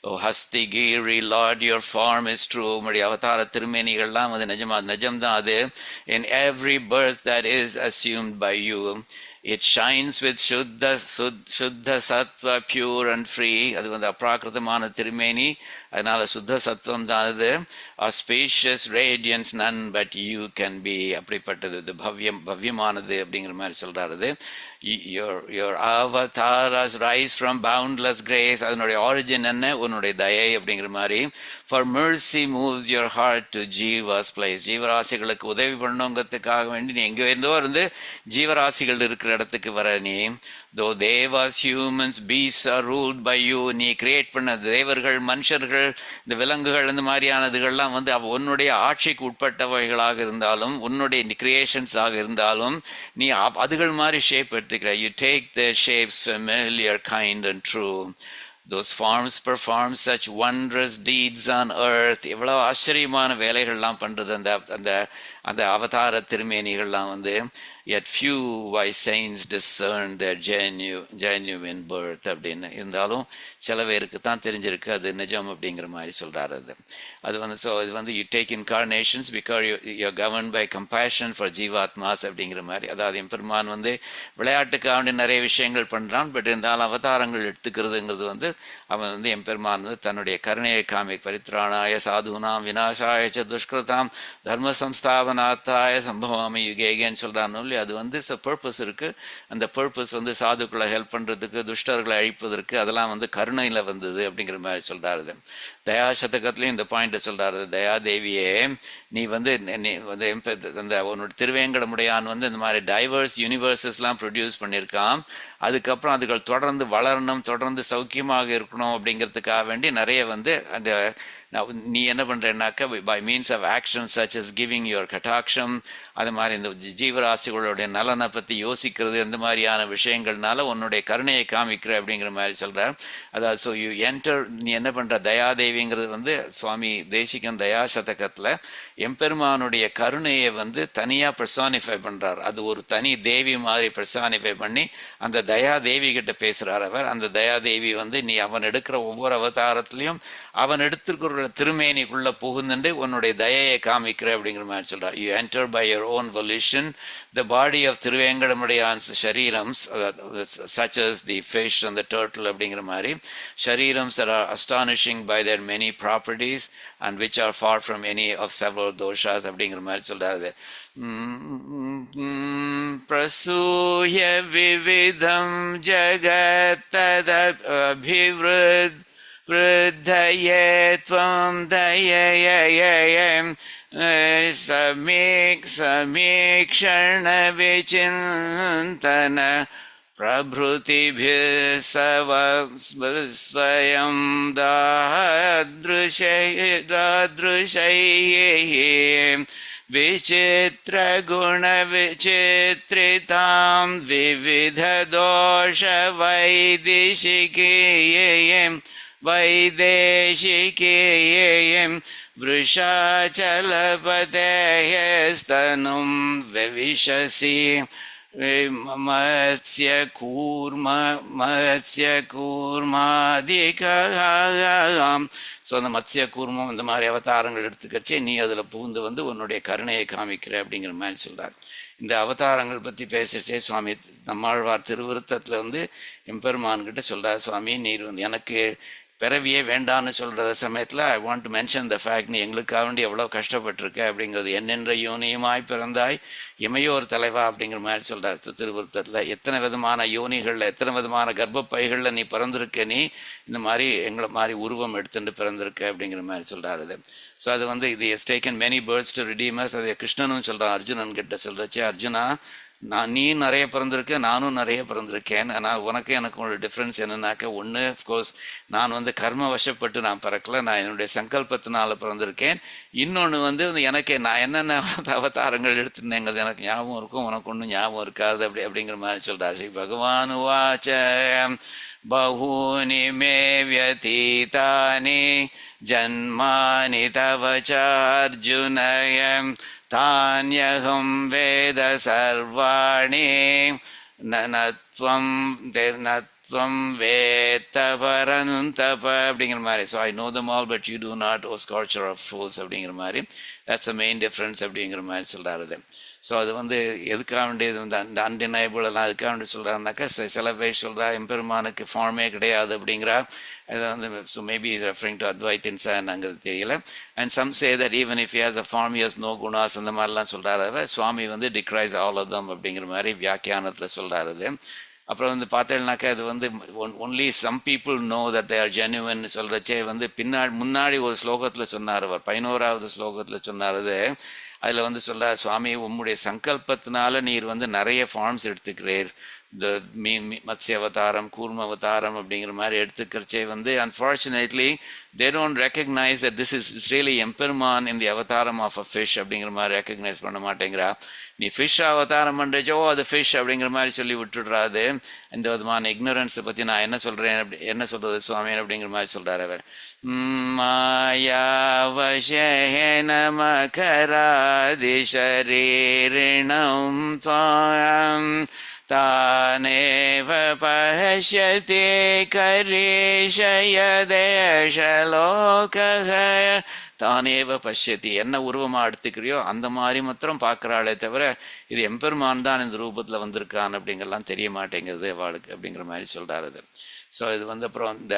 O Hastigiri lord your form is true. உங்களுடைய அவதார திருமேனிகள்லாம் வந்து நிஜம்தான் அது. In every birth that is assumed by you it shines with shuddha sattva pure and free. அது வந்து அப்ராக்கிருதமான திருமேனி, அதனால சுத்த சத்துவம் தான் அது. Spacious radiance none but you can be, அப்படிப்பட்டது இது பவ்யமானது அப்படிங்கிற மாதிரி சொல்றாரு. your avatars rise from boundless grace. அதனுடைய ஆரிஜின் என்ன? உன்னுடைய தயை அப்படிங்கிற மாதிரி. for mercy moves your heart to Jeeva's place. ஜீவராசிகளுக்கு உதவி பண்ணுங்கிறதுக்காக வேண்டி நீ எங்க இருந்தோ இருந்து ஜீவராசிகள் இருக்கிற இடத்துக்கு வர நீ. though devas, humans, beasts are ruled by you. நீ கிரியேட் பண்ண தேவர்கள், மனுஷர்கள், இந்த விலங்குகள், இந்த மாதிரியானதுகள்லாம் வந்து உன்னுடைய ஆட்சிக்கு உட்பட்டவைகளாக இருந்தாலும், உன்னுடைய கிரியேஷன்ஸ் ஆக இருந்தாலும் நீ அதுகள் மாதிரி ஷேப் எடுத்துக்கிற. you take their shapes familiar, kind and true. those forms perform such wondrous deeds on earth. எவ்வளவு ஆச்சரியமான வேலைகள்லாம் பண்றது அந்த அவதார திருமேனிகள்லாம் வந்து. yet few wise saints discern their genuine birth அப்படின்னு. இருந்தாலும் சில பேருக்கு தான் தெரிஞ்சிருக்கு அது நிஜம் அப்படிங்கிற மாதிரி சொல்றாரு. அது வந்து ஸோ இது வந்து you take incarnations because you're governed by compassion for ஜீவாத்மாஸ் அப்படிங்கிற மாதிரி. அதாவது எம்பெருமான் வந்து விளையாட்டுக்காக நிறைய விஷயங்கள் பண்றான். பட் இருந்தாலும் அவதாரங்கள் எடுத்துக்கிறதுங்கிறது வந்து அவன் வந்து எம்பெருமான் வந்து தன்னுடைய கருணையை பரித்ராணாய சாதுனாம் விநாசாய துஷ்கிருதாம் தர்ம சம்ஸ்தாபனாத்தாய சம்பவாமி யுகேகேன்னு சொல்றான்னு. அது வந்து பர்பஸ் இருக்கு. அந்த பர்பஸ் வந்து சாதுக்களை ஹெல்ப் பண்றதுக்கு, துஷ்டர்களை அழிப்பதற்கு, அதெல்லாம் வந்து கருணையில வந்தது அப்படிங்கிற மாதிரி சொல்றாரு. தயா சதகத்திலையும் இந்த பாயிண்ட் சொல்றாரு. தயாதேவியே நீ வந்து அந்த உன்னோட திருவேங்கடமுடையான் வந்து இந்த மாதிரி டைவர்ஸ் யூனிவர்சஸ்லாம் ப்ரொடியூஸ் பண்ணியிருக்கான். அதுக்கப்புறம் அதுகள் தொடர்ந்து வளரணும், தொடர்ந்து சௌக்கியமாக இருக்கணும் அப்படிங்கிறதுக்காக வேண்டி நிறைய வந்து அந்த நீ என்ன பண்றேன்னாக்க by means of action such as giving your கட்டாட்சம், அது மாதிரி இந்த ஜீவராசிகளுடைய நலனை பற்றி யோசிக்கிறது, இந்த மாதிரியான விஷயங்கள்னால உன்னுடைய கருணையை காமிக்கிற அப்படிங்கிற மாதிரி சொல்கிறார். அதாவது ஸோ யூ என்டர், நீ என்ன பண்ணுற தயாதேவிங்கிறது வந்து சுவாமி தேசிகன் தயா சதகத்தில் எம்பெருமானுடைய கருணையை வந்து தனியாக பெர்சானிஃபை பண்ணுறார். அது ஒரு தனி தேவி மாதிரி பெர்சானிஃபை பண்ணி அந்த தயாதேவி கிட்ட பேசுகிறார் அவர். அந்த தயாதேவி வந்து நீ அவன் எடுக்கிற ஒவ்வொரு அவதாரத்துலையும் அவன் எடுத்துருக்கிற திருமேனிக்குள்ள புகுந்துட்டு உன்னுடைய தயையை காமிக்கிற அப்படிங்கிற மாதிரி சொல்றார். You enter by your own volition the body of Thiruvenkatamudayan's ஷரீரம்ஸ் such as the fish and the turtle அப்படிங்கிற மாதிரி ஷரீரம்ஸ் that are astonishing by their many properties and which are far from any of several doshas அப்படிங்கிற மாதிரி சொல்றாரு. பிரசூய விவிதம் ஜகத் தத் அபிவ்ருத் वृद्धये त्वं दययययं समीक्षण विचिन्तन प्रभृतिभिः स्वयं दादृशैः विचित्रगुणविचित्रितां वैदेशिकीयं वृषाचलपतेः स्तनुं विविशसि மத்ஸ்யகூர்மாதிகாம். So அந்த மத்ஸ்ய கூர்மம் இந்த மாதிரி அவதாரங்கள் எடுத்துக்கச்சே நீ அதில் பூந்து வந்து உன்னுடைய கருணையை காமிக்கிற அப்படிங்கிற மாதிரி சொல்கிறார். இந்த அவதாரங்கள் பற்றி பேசிட்டே சுவாமி நம்மாழ்வார் திருவிருத்தத்தில் வந்து எம்பெருமான்கிட்ட சொல்கிறார், சுவாமி நீர் வந்து எனக்கு பிறவியே வேண்டான்னு சொல்கிற சமயத்தில் ஐ want to mention the fact, நீ எங்களுக்காக வேண்டி எவ்வளோ கஷ்டப்பட்டிருக்க அப்படிங்கிறது, என்னென்ற யோனியுமாய் பிறந்தாய் இமையோர் தலைவா அப்படிங்கிற மாதிரி சொல்கிறார் திருவிருத்தத்தில். எத்தனை விதமான யோனிகளில் எத்தனை விதமான கர்ப்பப்பைகளில் நீ பிறந்திருக்க, நீ இந்த மாதிரி எங்களை மாதிரி உருவம் எடுத்துட்டு பிறந்திருக்க அப்படிங்கிற மாதிரி சொல்கிறார் அது. ஸோ அது வந்து இது has taken many births to redeem us. அதை கிருஷ்ணனும் சொல்கிறான் அர்ஜுனன் கிட்ட சொல்கிறச்சு, அர்ஜுனா நீ நிறைய பிறந்திருக்க, நானும் நிறைய பிறந்திருக்கேன். ஆனால் உனக்கு எனக்கு ஒரு டிஃப்ரென்ஸ் என்னன்னாக்க, ஒன்று அஃப்கோர்ஸ் நான் வந்து கர்ம வசப்பட்டு நான் பிறக்கல, நான் என்னுடைய சங்கல்பத்தினால பிறந்திருக்கேன். இன்னொன்று வந்து எனக்கு நான் என்னென்ன அவதாரங்கள் எடுத்திருந்தேங்கிறது எனக்கு ஞாபகம் இருக்கும், உனக்கு ஒன்றும் ஞாபகம் இருக்காது அப்படிங்கிற மாதிரி சொல்கிறார். ஸ்ரீ பகவான் உவாச்ச பஹூனி மே வ்யதீதானி ஜன்மானி தவ சார்ஜுனயம் தான்யகம் வேத சர்வாணி நத்வம் வேத்த பரந்தப அப்படிங்கிற மாதிரி. So I know them all but you do not O scorcher of foes அப்படிங்கிற மாதிரி. தட்ஸ் அ மெயின் டிஃப்ரென்ஸ் அப்படிங்கிற மாதிரி சொல்கிறாரு. ஸோ அது வந்து எதுக்காக வேண்டியது வந்து அந்த அன்டினைபிள் எல்லாம் எதுக்காக வேண்டி சொல்கிறாருனாக்கா, சில பேர் சொல்கிறா எம்பெருமானுக்கு ஃபார்மே கிடையாது அப்படிங்கிறா. அது வந்து so maybe is referring to அத்வைத்தின்சாங்கிறது தெரியல. And some say that even if has a form has no gunas அந்த மாதிரிலாம் சொல்கிறாரு. சுவாமி வந்து டிக்ரைஸ் ஆல் ஆஃப் தம் அப்படிங்கிற மாதிரி வியாக்கியானத்தில் சொல்கிறாரு. அப்புறம் வந்து பார்த்தேன்னாக்கா அது வந்து only some people know that they are genuine சொல்கிறச்சே வந்து முன்னாடி ஒரு ஸ்லோகத்தில் சொன்னார், அவர் 11வது ஸ்லோகத்தில் சொன்னார். அதில் வந்து சொல்கிறார், சுவாமி உம்முடைய சங்கல்பத்தினால நீர் வந்து நிறைய ஃபார்ம்ஸ் எடுத்துக்கிறீர், இந்த மத்ஸ்ய அவதாரம் கூர்ம அவதாரம் அப்படிங்கிற மாதிரி எடுத்துக்கிறச்சே வந்து unfortunately they don't recognize that this is really எம்பெருமான் in the அவதாரம் ஆஃப் அ ஃபிஷ் அப்படிங்கிற மாதிரி ரெக்கக்னைஸ் பண்ண மாட்டேங்கிறா. நீ ஃபிஷ் அவதாரம் பண்ணுறச்சோ அது ஃபிஷ் அப்படிங்கிற மாதிரி சொல்லி விட்டுடுறாது. இந்த விதமான இக்னோரன்ஸை பற்றி நான் என்ன சொல்கிறேன் என்ன சொல்கிறது சுவாமி அப்படிங்கிற மாதிரி சொல்கிறார் அவர். மாயாவசேன மகராதி ஷரீரிணம் த்வாம் தானேவ பஷ்யதே கரீஷய தேசலோகஹ. தானேவ பஷ்யதி, என்ன உருவமாக எடுத்துக்கிறியோ அந்த மாதிரி மாத்திரம் பார்க்குறாளே தவிர இது எம்பெருமான் தான் இந்த ரூபத்தில் வந்திருக்கான் அப்படிங்கிறலாம் தெரிய மாட்டேங்கிறது அவளுக்கு அப்படிங்கிற மாதிரி சொல்கிறாரு அது. ஸோ இது வந்து அப்புறம் இந்த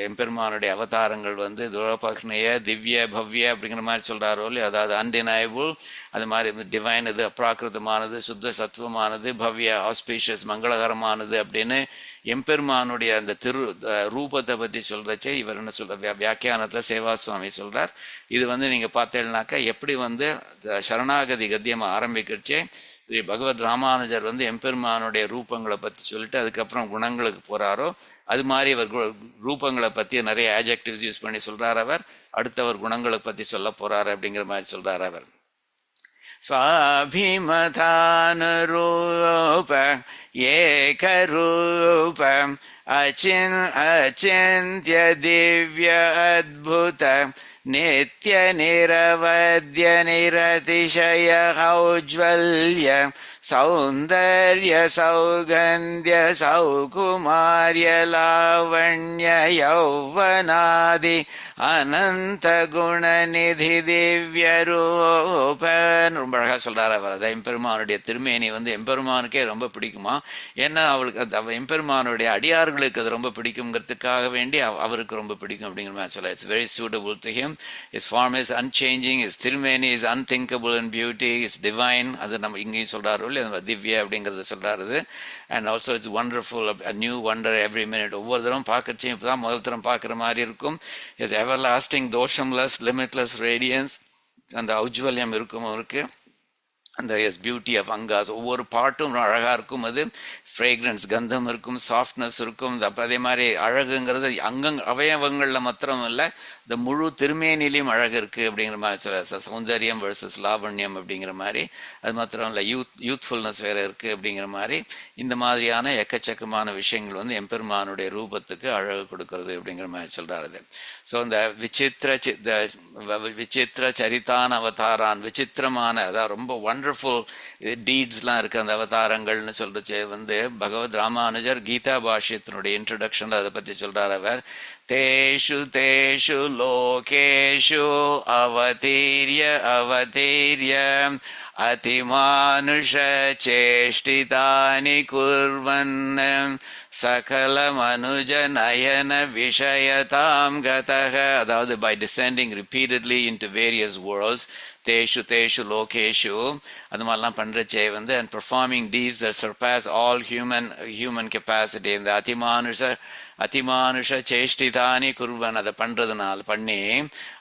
எம்பெருமானுடைய அவதாரங்கள் வந்து துரோபக்னேய திவ்ய பவ்ய அப்படிங்கிற மாதிரி சொல்கிறாரோ இல்லையா, அதாவது அன்டினைபிள், அது மாதிரி டிவைன், இது அப்ராக்கிருதமானது, சுத்த சத்துவமானது, பவ்ய ஆஸ்பீஷியஸ் மங்களகரமானது அப்படின்னு எம்பெருமானுடைய அந்த ரூபத்தை பற்றி சொல்கிறச்சே இவர் என்ன சொல்கிற வியாக்கியானத்தில் சேவா சுவாமி சொல்கிறார். இது வந்து நீங்கள் பார்த்தேன்னாக்கா எப்படி வந்து சரணாகதி கத்தியமாக ஆரம்பிக்கிறச்சே ஸ்ரீ பகவத் ராமானுஜர் வந்து எம்பெருமானுடைய ரூபங்களை பற்றி சொல்லிட்டு அதுக்கப்புறம் குணங்களுக்கு போகிறாரோ அது மாதிரி அவர் ரூபங்களை பற்றி நிறைய ஆட்ஜெக்டிவ்ஸ் யூஸ் பண்ணி சொல்கிறார் அவர். அடுத்தவர் குணங்களை பற்றி சொல்ல போகிறார் அப்படிங்கிற மாதிரி சொல்கிறார் அவர். ஸ்வாபிமதானுரூப ஏகரூப அச்சிந்த்ய திவ்ய அத்புத நித்ய நிரவத்ய நிரதிசய ஔஜ்வல்ய சௌந்தர்ய சௌகந்திய சௌகுமார்ய லாவண்ய யௌவனாதி அனந்த குணநிதி திவ்ய ரூபன். ரொம்ப அழகாக சொல்கிறார் அவர். அதை எம்பெருமானுடைய திருமேனி வந்து எம்பெருமானுக்கே ரொம்ப பிடிக்குமா, ஏன்னா அவளுக்கு எம்பெருமானுடைய அடியார்களுக்கு அது ரொம்ப பிடிக்குங்கிறதுக்காக வேண்டி அவருக்கு ரொம்ப பிடிக்கும் அப்படிங்கிற மாதிரி சொல்ல. It's very suitable to him. His form is unchanging, his திருமேனி is unthinkable in beauty, it's divine. அது நம்ம இங்கேயும் சொல்கிறாரோ இல்லையா, திவ்ய அப்படிங்கிறத சொல்கிறாரு. And also it's wonderful, new wonder every minute. ஒவ்வொரு தரம் பார்க்கறச்சையும் இப்போ தான் முதல் தரம் பார்க்குற மாதிரி இருக்கும். இட்ஸ் எவர் லாஸ்டிங், தோஷம்லெஸ், லிமிட்லெஸ் ரேடியன்ஸ், அந்த ஔஜ்வல்யம் இருக்கும் அவருக்கு. அந்த பியூட்டி ஆஃப் அங்காஸ், ஒவ்வொரு பாட்டும் அழகாக இருக்கும். அது ஃப்ரேக்ரன்ஸ், கந்தம் இருக்கும், சாஃப்ட்னஸ் இருக்கும். அதே மாதிரி அழகுங்கிறது அவயவங்களில் மாத்திரம் இல்லை, இந்த முழு திருமேனிலையும் அழகு இருக்குது அப்படிங்கிற மாதிரி. சௌந்தரியம் வர்சஸ் லாவண்யம் அப்படிங்கிற மாதிரி. அது மாத்திரம் இல்லை, யூத்ஃபுல்னஸ் வேறு இருக்குது அப்படிங்கிற மாதிரி. இந்த மாதிரியான எக்கச்சக்கமான விஷயங்கள் எம்பெருமானுடைய ரூபத்துக்கு அழகு கொடுக்கறது அப்படிங்கிற மாதிரி சொல்கிறாரு. ஸோ இந்த விசித்திர சரிதான் அவதாரான், விசித்திரமான, அதாவது ரொம்ப ஒண்டர்ஃபுல் டீட்ஸ்லாம் இருக்குது அந்த அவதாரங்கள்னு சொல்லிச்சு பகவத் ராமானுஜர் கீதா பாஷ்யத்தினுடைய இன்ட்ரடக்ஷனில் அதை பற்றி சொல்கிறார் அவர். தேஷு தேஷு லோகேஷு அவதீர்ய அவதீர்ய அதிமானுஷ சேஷ்டிதானி குர்வன் சகல மனுஜ நயன விஷயதாம் கதக. அதாவது by descending repeatedly into various worlds, தேஷு தேஷு லோகேஷு, அது மாதிரிலாம் பண்ணுறச்சே and performing deeds that surpass all human capacity. இந்த அதிமானுஷ சேஷ்டிதானி குர்வன், அதை பண்ணுறதுனால பண்ணி,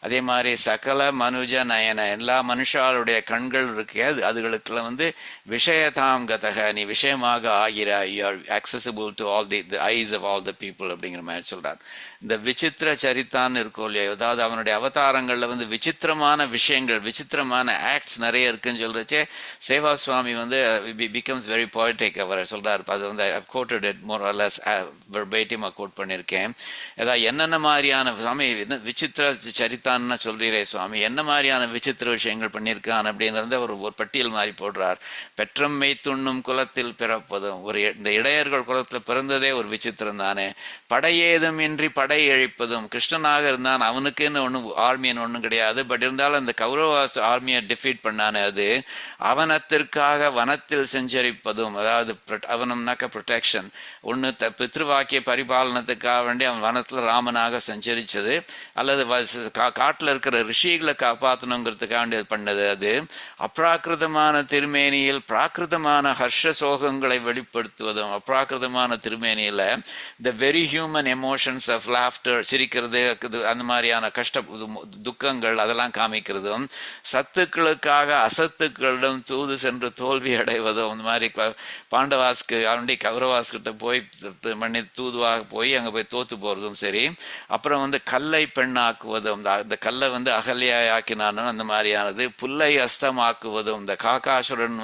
அதே மாதிரி சகல மனுஜ நயன, எல்லா மனுஷாளுடைய கண்கள் இருக்கு, அதுகளுக்குள்ள விஷயதாம் கதக, நீ விஷயமாக ஆகிற, you are accessible to all the eyes of all the people அப்படிங்கிற மாதிரி சொல்கிறார். இந்த விசித்திர சரித்தான்னு இருக்கும் இல்லையா, அதாவது அவனுடைய அவதாரங்களில் விசித்திரமான விஷயங்கள், விசித்திரமான ஆக்ட்ஸ் நிறைய இருக்குன்னு சொல்கிறச்சே சேவா சுவாமி becomes very poetic. அவர் சொல்கிறார், அது I've quoted it more or less verbatim quote பண்ணியிருக்கேன். ஏதாவது என்னென்ன மாதிரியான சுவாமி விசித்திர சரித்தான்னு சொல்கிறீரே சுவாமி, என்ன மாதிரியான விசித்திர விஷயங்கள் பண்ணியிருக்கான் அப்படிங்கிறத ஒரு பட்டியல் மாதிரி போடுறார். பெற்றம்மை துண்ணும் குலத்தில் பிறப்பதும், இந்த இடையர்கள் குலத்தில் பிறந்ததே ஒரு விசித்திரம் தானே. படையேதும் இன்றி படை அழிப்பதும், கிருஷ்ணனாக இருந்தான், அவனுக்குன்னு ஒன்றும் ஆர்மின்னு ஒன்றும் கிடையாது, பட் இருந்தாலும் அந்த கௌரவாஸ் ஆர்மியை டிஃபீட் பண்ணானே, அது அவனத்திற்காக வனத்தில் செஞ்சரிப்பதும், அதாவது அவனம்னாக்க ப்ரொடெக்ஷன், ஒன்று பித்ருவாக்கிய பரிபாலனத்துக்காக வேண்டி அவன் வனத்தில் ராமனாக சஞ்சரித்தது, அல்லது காட்டில் இருக்கிற ரிஷிகளை காப்பாற்றணுங்கிறதுக்காக வேண்டி பண்ணது. அது அப்ராக்கிருதமான திருமேனியில் பிராகிருதமான ஹர்ஷ சோகங்களை வெளிப்படுத்துவதும், அப்ராக்கிருதமான திருமேனியில் the very human emotions of laughter, சிரிக்கிறது, அந்த மாதிரியான கஷ்ட துக்கங்கள் அதெல்லாம் காமிக்கிறதும், சத்துக்களுக்காக அசத்துக்களிடம் தூது சென்று தோல்வி அடைவதும், அந்த மாதிரி பாண்டவாஸ்க்கு அவண்டி கௌரவாஸ்கிட்ட போய் பண்ணி தூதுவாக போய் அங்கே போய் தோத்து போகிறதும் சரி. அப்புறம் கல்லை பெண்ணாக்குவதும், அந்த கல்லை அகல்யாக்கினானும் அந்த மாதிரியானது. புல்லை அஸ்தமாக்குவதும், இந்த காக்காசுரன்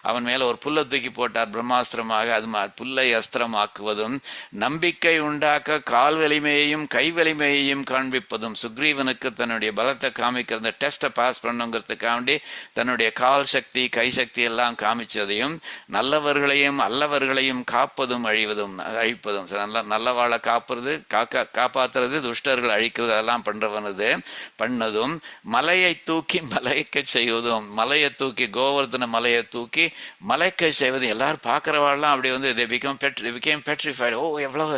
அவன் மேலே ஒரு புல்லை தூக்கி போட்டார் பிரம்மாஸ்திரமாக, அது மாதிரி புல்லை அஸ்திரமாக்குவதும். நம்பிக்கை உண்டாக்க கால் வலிமையையும் கை வலிமையையும் காண்பிப்பதும், சுக்ரீவனுக்கு தன்னுடைய பலத்தை காமிக்கிற அந்த டெஸ்ட்டை பாஸ் பண்ணுங்கிறதுக்காண்டி தன்னுடைய கால் சக்தி கை சக்தி எல்லாம் காமிச்சதையும், நல்லவர்களையும் அல்லவர்களையும் காப்பதும் அழிப்பதும், நல்லவாழை காப்பாற்றுறது, துஷ்டர்கள் அழிக்கிறது, அதெல்லாம் பண்ணதும். மலையை தூக்கி மலைக்க செய்வதும், மலையை தூக்கி கோவர்தன மலையை தூக்கி மலைக்க செய்வது. எல்லாரும் பார்க்குறவாள்லாம் அப்படி they became petrified. ஓ எவ்வளவு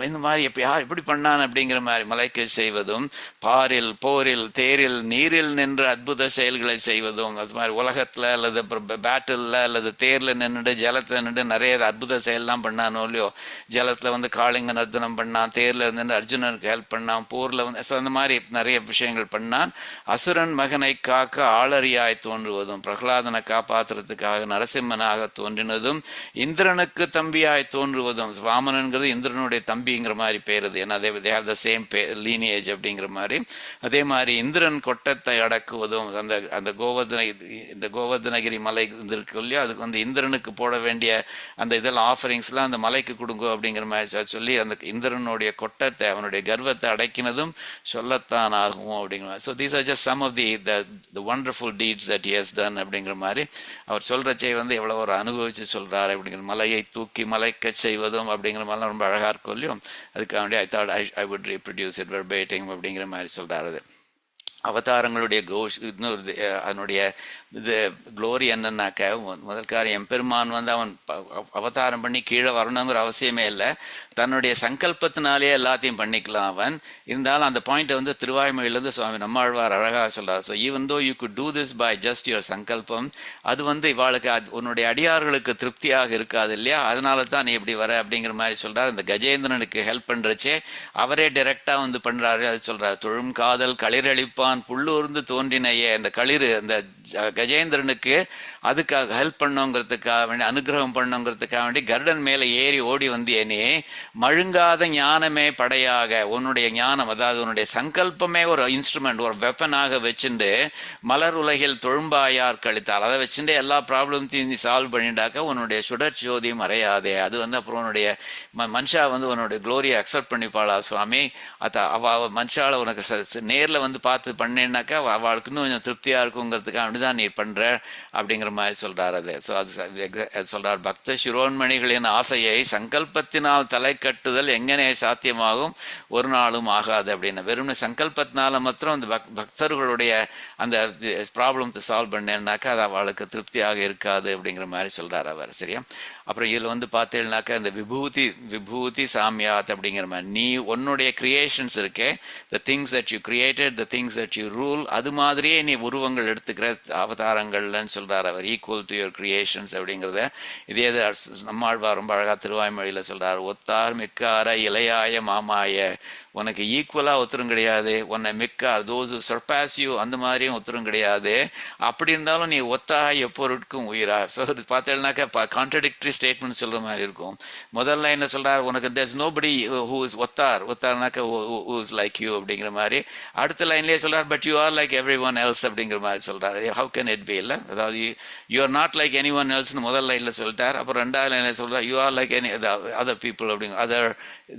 இந்த மாதிரி எப்படி பண்ணான் அப்படிங்கிற மாதிரி மலைக்க செய்வதும். பாரில் போரில் தேரில் நீரில் நின்று அற்புத செயல்களை செய்வதும், அது மாதிரி உலகத்தில் அல்லது பேட்டில் அல்லது தேரில் நின்றுட்டு ஜலத்தில் நின்று நிறைய அற்புத செயல்லாம் பண்ணானோ இல்லையோ. ஜலத்தில் காளிங்க நர்த்தனம் பண்ணான், தேரில் இருந்து அர்ஜுனனுக்கு ஹெல்ப் பண்ணான், போரில் அந்த மாதிரி நிறைய விஷயங்கள் பண்ணான். அசுரன் மகனை காக்க ஆளறியாய் தோன்றுவதும், பிரகலாதனை காப்பாற்றுறதுக்காக நரசிம்மனாக தோன்றினதும், இந்திரனுக்கு தம்பியாய் தோன்றுவதும். வாமனன்கிறது இந்திரனுடைய தம்பிங்கிற மாதிரி பேர் அது, ஏன்னா they have the same lineage அப்படிங்கிற மாதிரி. அதே மாதிரி இந்திரன் கொட்டத்தை அடக்குவதும், அந்த கோவர்தனகிரி மலை இருக்கு இல்லையோ, அதுக்கு இந்திரனுக்கு போட வேண்டிய அந்த இதெல்லாம் ஆஃபரிங்ஸ்லாம் அந்த மலைக்கு கொடுங்க அப்படிங்கிற மாதிரி சொல்லி அந்த இந்திரனுடைய கொட்டத்தை, அவனுடைய கர்வத்தை அடக்கினதும் சொல்லத்தான் ஆகும் அப்படிங்கிற மாதிரி. So these are just some of the wonderful deeds that he has done அப்படிங்கிற மாதிரி அவர் சொல்றச்சே எவ்வளோ ஒரு அனுபவிச்சு சொல்றாரு அப்படிங்கிற. மலையை தூக்கி மலைக்க செய்வதும் அப்படிங்கிற மாதிரிலாம் ரொம்ப அழகா இருக்கும் இல்லையோ. அதுக்காக வேண்டி I thought I would reproduce it verbatim அப்படிங்கிற மாதிரி சொல்றாரு. அவதாரங்களுடைய இன்னொரு அதனுடைய இது க்ளோரி என்னன்னாக்க, முதல் காரியம் எம்பெருமான் வந்து அவன் அவதாரம் பண்ணி கீழே வரணுங்கிற அவசியமே இல்லை, தன்னுடைய சங்கல்பத்தினாலே எல்லாத்தையும் பண்ணிக்கலாம் அவன். இருந்தாலும் அந்த பாயிண்ட்டை வந்து திருவாய்மொழியிலேருந்து சுவாமி நம்மாழ்வார் அழகாக சொல்றார். So even though you could do this by just your sankalpam, அது வந்து இவாளுக்கு உன்னுடைய அடியார்களுக்கு திருப்தியாக இருக்காது இல்லையா, அதனால தான் நீ இப்படி வர அப்படிங்கிற மாதிரி சொல்றார். இந்த கஜேந்திரனுக்கு ஹெல்ப் பண்றச்சே அவரே டைரக்டா வந்து பண்றாரு. அது சொல்றாரு, தொழும் காதல் களிரழிப்பான் புல்லூர்ந்து தோன்றினையே. அந்த களிறு அந்த கஜேந்திரனுக்கு அதுக்காக ஹெல்ப் பண்ணுங்கிறதுக்காக வேண்டி, அனுகிரகம் பண்ணுங்கிறதுக்காக வேண்டி கருடன் மேலே ஏறி ஓடி வந்தியனே, மழுங்காத ஞானமே படையாக, உன்னுடைய ஞானம் அதாவது உன்னுடைய சங்கல்பமே ஒரு இன்ஸ்ட்ருமெண்ட், ஒரு வெப்பனாக வச்சுட்டு மலர் உலகில் தொழும்பாயார் கழித்தால், அதை வச்சுட்டு எல்லா ப்ராப்ளத்தையும் நீ சால்வ் பண்ணிட்டாக்க உன்னுடைய சுடற்சோதியும் அறையாதே. அது வந்து அப்புறம் உன்னுடைய மனுஷா வந்து உன்னுடைய க்ளோரியை அக்செப்ட் பண்ணிப்பாளா சுவாமி, அவ மனுஷால உனக்கு நேரில் வந்து பார்த்து பண்ணேன்னாக்கா அவளுக்கு இன்னும் கொஞ்சம் திருப்தியாக இருக்குங்கிறதுக்காக அப்படிதான் நீ பண்ற அப்படிங்கிற மாதிரி சொல்றார். அது ஸோ அது சொல்றார், பக்த சிரோன்மணிகளின் ஆசையை சங்கல்பத்தினால் தலை கட்டுதல் எங்கனே சாத்தியமாகும், ஒரு நாளும் ஆகாது அப்படின்னு. வெறும் சங்கல்பத்தினால மாத்திரம் அந்த பக்தர்களுடைய அந்த ப்ராப்ளத்தை சால்வ் பண்ணேன்னாக்கா அது அவளுக்கு திருப்தியாக இருக்காது அப்படிங்கிற மாதிரி சொல்றார் அவர். சரியா? அப்புறம் இதில் வந்து பார்த்தேன்னாக்கா இந்த விபூதி சாமியாத் அப்படிங்கிற மாதிரி, நீ உன்னுடைய கிரியேஷன்ஸ் இருக்கே, த things that you created, the things that you rule, அது மாதிரியே நீ உருவங்கள் எடுத்துக்கிற அவதாரங்கள்லன்னு சொல்றார் அவர். ஈக்குவல் டு யுவர் கிரியேஷன்ஸ் அப்படிங்கிறத இதே நம்மாழ்வார் ரொம்ப அழகா திருவாய்மொழியில சொல்றார், ஒத்தார் மிக்கார இளையாய மாமாய, உனக்கு ஈக்குவலாக ஒத்துரும் கிடையாது, உன்னை மிக்கார் தோஸ் சர்பாஸ் யூ அந்த மாதிரியும் ஒத்துரும் கிடையாது. அப்படி இருந்தாலும் நீ ஒத்தாக எப்பொருட்கும் உயிரா. ஸோ பார்த்தேன்னாக்கா கான்ட்ரடிக்டரி ஸ்டேட்மெண்ட் சொல்ற மாதிரி இருக்கும். முதல்ல என்ன சொல்றார், உனக்கு தேர்ஸ் நோபடி ஹூ இஸ் ஒத்தார்னாக்கா ஹூ இஸ் லைக் யூ அப்படிங்கிற மாதிரி. அடுத்த லைன்லேயே சொல்றார், but you are like everyone else அப்படிங்கிற மாதிரி சொல்றாரு. How can it be? இல்லை, அதாவது you are not like anyone எல்ஸ்னு முதல் லைனில் சொல்லிட்டார். அப்புறம் ரெண்டாவது லைனில் சொல்றார், you are like any other people அப்படிங்கிற அதர்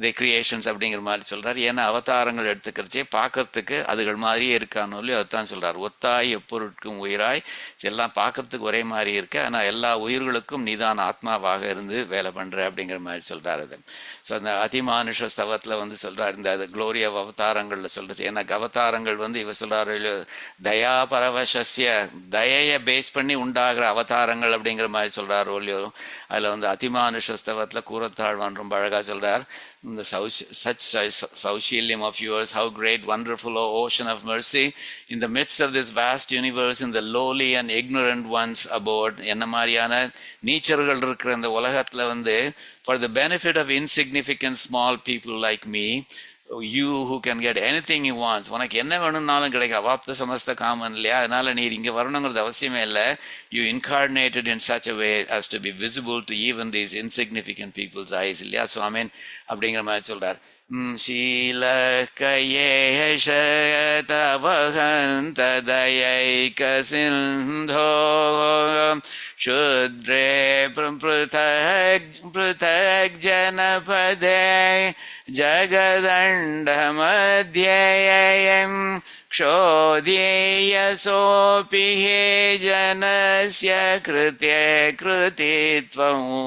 தி கிரியேஷன்ஸ் அப்படிங்கிற மாதிரி சொல்றாரு. ஏன்னா அவதாரங்கள் எடுத்துக்கிறச்சே பார்க்கறதுக்கு அதுகள் மாதிரியே இருக்கானோ இல்லையோ அதுதான் சொல்றார். ஒத்தாய் எப்பொருட்கும் உயிராய், எல்லாம் பார்க்கறதுக்கு ஒரே மாதிரி இருக்கு, ஆனால் எல்லா உயிர்களுக்கும் நீதான் ஆத்மாவாக இருந்து வேலை பண்ற அப்படிங்கிற மாதிரி சொல்றாரு. அது ஸோ அந்த அதிமானுஷ ஸ்தவத்தில் வந்து சொல்றாரு, இந்த க்ளோரி ஆஃப் அவதாரங்கள்ல சொல்றது. ஏன்னா அவதாரங்கள் வந்து இவர் சொல்றாரு, தயா பரவசஸ்ய, தயையை பேஸ் பண்ணி உண்டாகிற அவதாரங்கள் அப்படிங்கிற மாதிரி சொல்றாரு இல்லையோ. அதுல வந்து அதிமானுஷ ஸ்தவத்தில் கூறத்தாழ்வான் ரொம்ப அழகா சொல்றார், the such Saushiliyam of yours, how great, wonderful, O ocean of mercy, in the midst of this vast universe, in the lowly and ignorant ones aboard. என்ன மாதிரியான நீச்சர்கள் இருக்கிற இந்த உலகத்துல வந்து, for the benefit of insignificant small people like me, you who can get anything you want, உனக்கு என்ன வேணும்னாலும் கிடைக்கும், அவாப்த சமஸ்த காமன் இல்லையா, அதனால நீ இங்க வரணுங்கிறது அவசியமே இல்லை. You incarnated in such a way as to be visible to even these insignificant people's eyes இல்லையா. ஸோ ஆமீன் அப்படிங்கிற மாதிரி சொல்றார். ஷீலகயேஷ தவஹந்த தயைக சிந்தோ शुद्रे पृथक् जनपदे जगदण्डमध्ययं क्षोध्येयसोऽपि हे जनस्य कृत्ये कृतित्वम्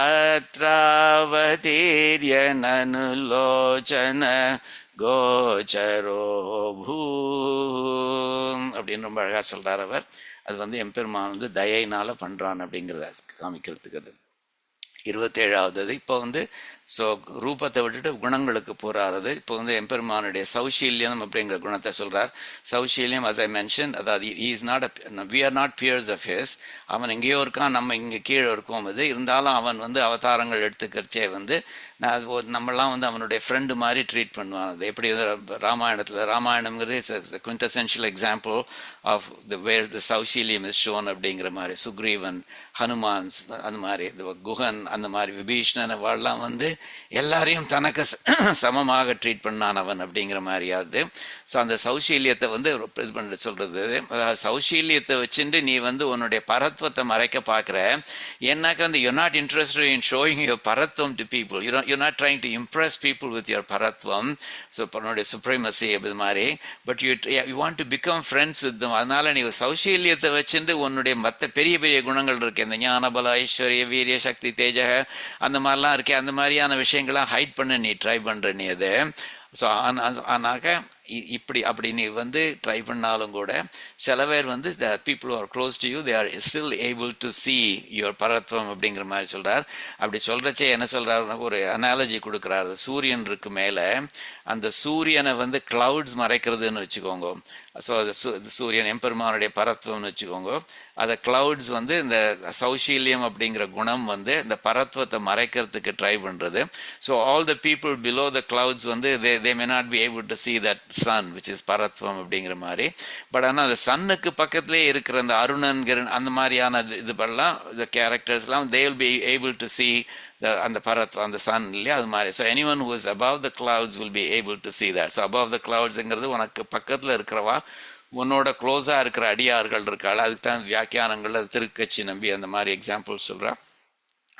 अत्रावतीर्य ननुलोचन கோச்சரோ பூ அப்படின்னு ரொம்ப அழகா சொல்றார் அவர். அது வந்து எம்பெருமான் வந்து தயையினால பண்றான் அப்படிங்கிறத காமிக்கிறதுக்கு. 27வது இப்போ வந்து ஸோ ரூபத்தை விட்டுட்டு குணங்களுக்கு போறாரு. இப்போ வந்து எம்பெருமானுடைய சௌஷீல்யம் அப்படிங்கிற குணத்தை சொல்றார். சௌஷீல்யம் as I mentioned, அதாவது he is not we are not peers of his. அவன் எங்கேயோ இருக்கான், நம்ம இங்கே கீழே இருக்கோம். அது இருந்தாலும் அவன் வந்து அவதாரங்கள் எடுத்துக்கிறச்சே வந்து நம்மளாம் வந்து அவனுடைய ஃப்ரெண்டு மாதிரி ட்ரீட் பண்ணுவான். அது எப்படி ராமாயணம்ங்கிறது quintessential example of where the சௌஷீல்யம் இஸ் ஷோன் அப்படிங்கிற மாதிரி. சுக்ரீவன், ஹனுமான், அந்த மாதிரி குஹன், அந்த மாதிரி விபீஷ்ணன் வாழலாம் வந்து எல்லாரையும் தனக்கு சமமாக ட்ரீட் பண்ணான் அவன் அப்படிங்கிற மாதிரியாவது. ஸோ அந்த சௌஷீல்யத்தை வந்து இது பண்ண சொல்றது. அதாவது சௌஷீல்யத்தை வச்சுட்டு நீ வந்து உன்னுடைய பரத்வத்தை மறைக்க பார்க்குற. ஏன்னாக்கா வந்து you're not interested in showing your பரத்வம் to people. You're not trying to impress people with your பரத்வம், ஸோ உன்னுடைய சுப்ரீமசி அப்படி மாதிரி. But you want to become friends with them. அதனால நீ சௌஷீல்யத்தை வச்சுட்டு உன்னுடைய மற்ற பெரிய பெரிய குணங்கள் இருக்கு, இந்த ஞான பல ஐஸ்வர்ய வீரிய சக்தி தேஜக அந்த மாதிரிலாம் இருக்கே, அந்த மாதிரியான விஷயங்கள்லாம் ஹைட் பண்ண நீ ட்ரை பண்ற நீ அது. ஸோ ஆனாக்க இப்படி அப்படி நீ வந்து ட்ரை பண்ணாலும் கூட சில பேர் வந்து the people are close to you they are still able to see your பரத்வம் அப்படிங்கிற மாதிரி சொல்கிறார். அப்படி சொல்கிறச்சே என்ன சொல்கிறாருன்னா ஒரு அனாலஜி கொடுக்குறாரு. சூரியன் இருக்கு மேலே, அந்த சூரியனை வந்து கிளவுட்ஸ் மறைக்கிறதுன்னு வச்சுக்கோங்க. ஸோ அது சூரியன் எம்பெருமானுடைய பரத்வம்னு வச்சுக்கோங்க. அதை கிளவுட்ஸ் வந்து இந்த சௌஷீல்யம் அப்படிங்கிற குணம் வந்து இந்த பரத்வத்தை மறைக்கிறதுக்கு ட்ரை பண்ணுறது. So all the people below the clouds வந்து they may not be able to see that sun which is பரத்வம் அப்படிங்கிற மாதிரி. பட் ஆனால் அந்த சன்னுக்கு பக்கத்துலேயே இருக்கிற அந்த அருணன்கிற அந்த மாதிரியான இது பண்ணலாம் இந்த கேரக்டர்ஸ்லாம் they will be able to see அந்த பரத்வம் அந்த சன் இல்லையா, அது மாதிரி. So anyone who is above the clouds will be able to see that. So above the கிளவுட்ஸுங்கிறது உனக்கு பக்கத்தில் இருக்கிறவா உன்னோட க்ளோஸாக இருக்கிற அடியார்கள் இருக்காள். அதுக்கு தான் வியாக்கியானங்கள் திருக்கட்சி நம்பி அந்த மாதிரி எக்ஸாம்பிள் சொல்கிறா.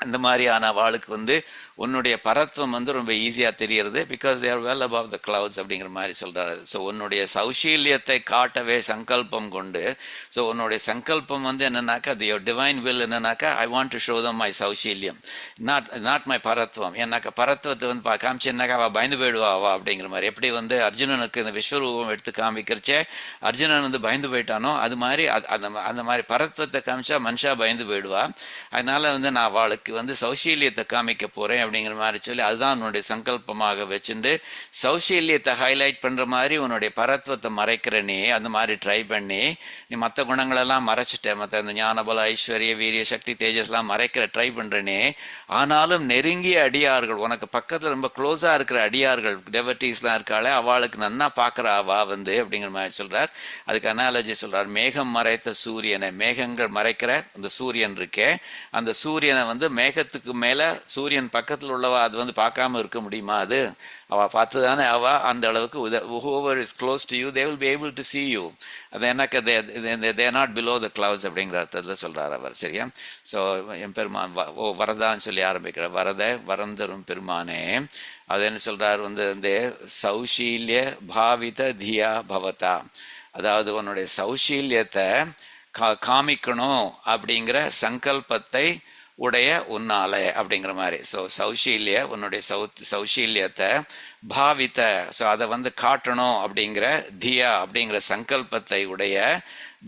அந்த மாதிரியான வாளுக்கு வந்து உன்னுடைய பரத்வம் வந்து ரொம்ப ஈஸியாக தெரியறது. Because they are well above the clouds அப்படிங்கிற மாதிரி சொல்கிறாரு. ஸோ உன்னுடைய சௌஷீல்யத்தை காட்டவே சங்கல்பம் கொண்டு, ஸோ உன்னுடைய சங்கல்பம் வந்து என்னன்னாக்கா யுவர் டிவைன் வில் என்னன்னாக்கா I want to show them my சௌஷீல்யம், நாட் மை பரத்வம். ஏன்னாக்கா பரத்வத்தை வந்து காமிச்சேன்னாக்கா அவள் பயந்து போயிடுவா அப்படிங்கிற மாதிரி. எப்படி வந்து அர்ஜுனனுக்கு இந்த விஸ்வரூபம் எடுத்து காமிக்கிறச்சே அர்ஜுனன் வந்து பயந்து போயிட்டானோ அது மாதிரி அந்த மாதிரி பரத்வத்தை காமிச்சா மனுஷா பயந்து போயிடுவா. அதனால வந்து நான் அவளுக்கு வந்து சௌஷீல்யத்தை காமிக்க போறேன் அப்படிங்கிற மாதிரி சொல்லி அதுதான் உன்னுடைய சங்கல்பமாக வச்சுட்டு சௌஷீல்யத்தை ஹைலைட் பண்ற மாதிரி உன்னுடைய பரத்வத்தை மறைக்கிறனே அந்த மாதிரி ட்ரை பண்ணி நீ மற்ற குணங்களெல்லாம் மறைச்சிட்ட, மற்ற இந்த ஞானபல ஐஸ்வர்ய வீரிய சக்தி தேஜஸ்லாம் மறைக்கிற ட்ரை பண்றனே. ஆனாலும் நெருங்கிய அடியார்கள் உனக்கு பக்கத்துல ரொம்ப க்ளோஸா இருக்கிற அடியார்கள் டெவட்டீஸ்லாம் இருக்காளே அவளுக்கு நன்னா பாக்குறாவா வந்து அப்படிங்கிற மாதிரி சொல்றார். அதுக்கு அனாலஜி சொல்றார். மேகம் மறைத்த சூரியனை, மேகங்கள் மறைக்கிற அந்த சூரியன் இருக்கே, அந்த சூரியனை வந்து மேகத்துக்கு மேல சூரியன் பக்கத்தில் உள்ளவா அது வந்து பார்க்காம இருக்க முடியுமா? அது அவ பார்த்துதானே அவ அந்த அளவுக்கு whoever is close to you they will be able to see you. அது என்னக்க they are not below the clouds அப்படிங்கிற அர்த்தத்தில் சொல்றார் அவர். சரியா? ஸோ எம்பெருமான் வரதான்னு சொல்லி ஆரம்பிக்கிறார். வரம் தரும் பெருமானே அது என்ன சொல்றார் வந்து இந்த சௌஷீல்ய பாவித தியா பவதா, அதாவது உன்னுடைய சௌஷீல்யத்தை காமிக்கணும் அப்படிங்கிற சங்கல்பத்தை உடைய உன்னால அப்படிங்கிற மாதிரி. ஸோ சௌஷீல்ய உன்னுடைய சௌஷீல்யத்தை பாவித்த, ஸோ அதை வந்து காட்டணும் அப்படிங்கிற தியா அப்படிங்கிற சங்கல்பத்தை உடைய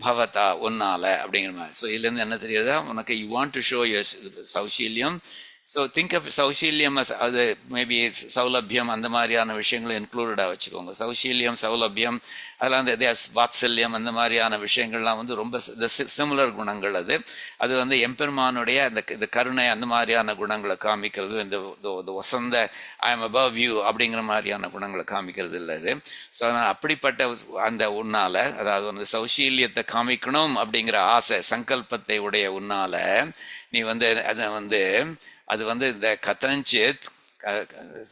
பவதா உன்னால அப்படிங்கிற மாதிரி. ஸோ இதுலேருந்து என்ன தெரியுதா உனக்கு you want to show your சௌஷீல்யம். ஸோ திங்க் ஆஃப் சௌஷீல்யம் அது மேபி சௌலபியம் அந்த மாதிரியான விஷயங்களும் இன்க்ளூடடாக வச்சுக்கோங்க. சௌஷீல்யம் சௌலபியம் அதெல்லாம் அந்த வாத்சல்யம் அந்த மாதிரியான விஷயங்கள்லாம் வந்து ரொம்ப சிமிலர் குணங்கள். அது வந்து எம்பெருமானுடைய இந்த கருணை அந்த மாதிரியான குணங்களை காமிக்கிறது. இந்த வசந்த ஐ எம் அபவ் யூ அப்படிங்கிற மாதிரியான குணங்களை காமிக்கிறது இல்லை இது. ஸோ அதனால் அப்படிப்பட்ட அந்த உன்னால, அதாவது வந்து சௌஷீல்யத்தை காமிக்கணும் அப்படிங்கிற ஆசை சங்கல்பத்தை உடைய உன்னால நீ வந்து அதை வந்து அது வந்து இந்த கதஞ்சித்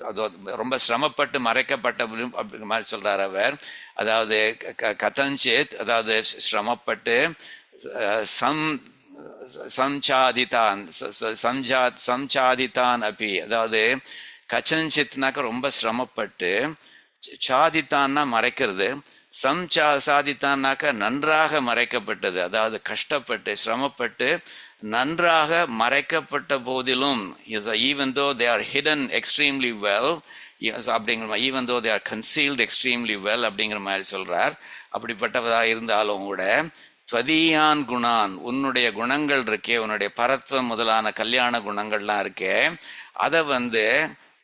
அது ரொம்ப சிரமப்பட்டு மறைக்கப்பட்ட அப்படிங்கிற மாதிரி சொல்றார் அவர். அதாவது கதஞ்சித் அதாவது சிரமப்பட்டு சம்சாதித்தான் அப்படி, அதாவது கச்சஞ்சித்னாக்க ரொம்ப சிரமப்பட்டு, சாதித்தான்னா மறைக்கிறது, சாதித்தான்னாக்க நன்றாக மறைக்கப்பட்டது, அதாவது கஷ்டப்பட்டு சிரமப்பட்டு நன்றாக மறைக்கப்பட்ட போதிலும் even though they are hidden extremely well அப்படிங்கிற even though they are concealed extremely well அப்படிங்கிற மாதிரி சொல்றார். அப்படிப்பட்டதாக இருந்தாலும் கூட ஸ்வதீயான் குணான் உன்னுடைய குணங்கள் இருக்கே, உன்னுடைய பரத்வம் முதலான கல்யாண குணங்கள்லாம் இருக்கே, அதை வந்து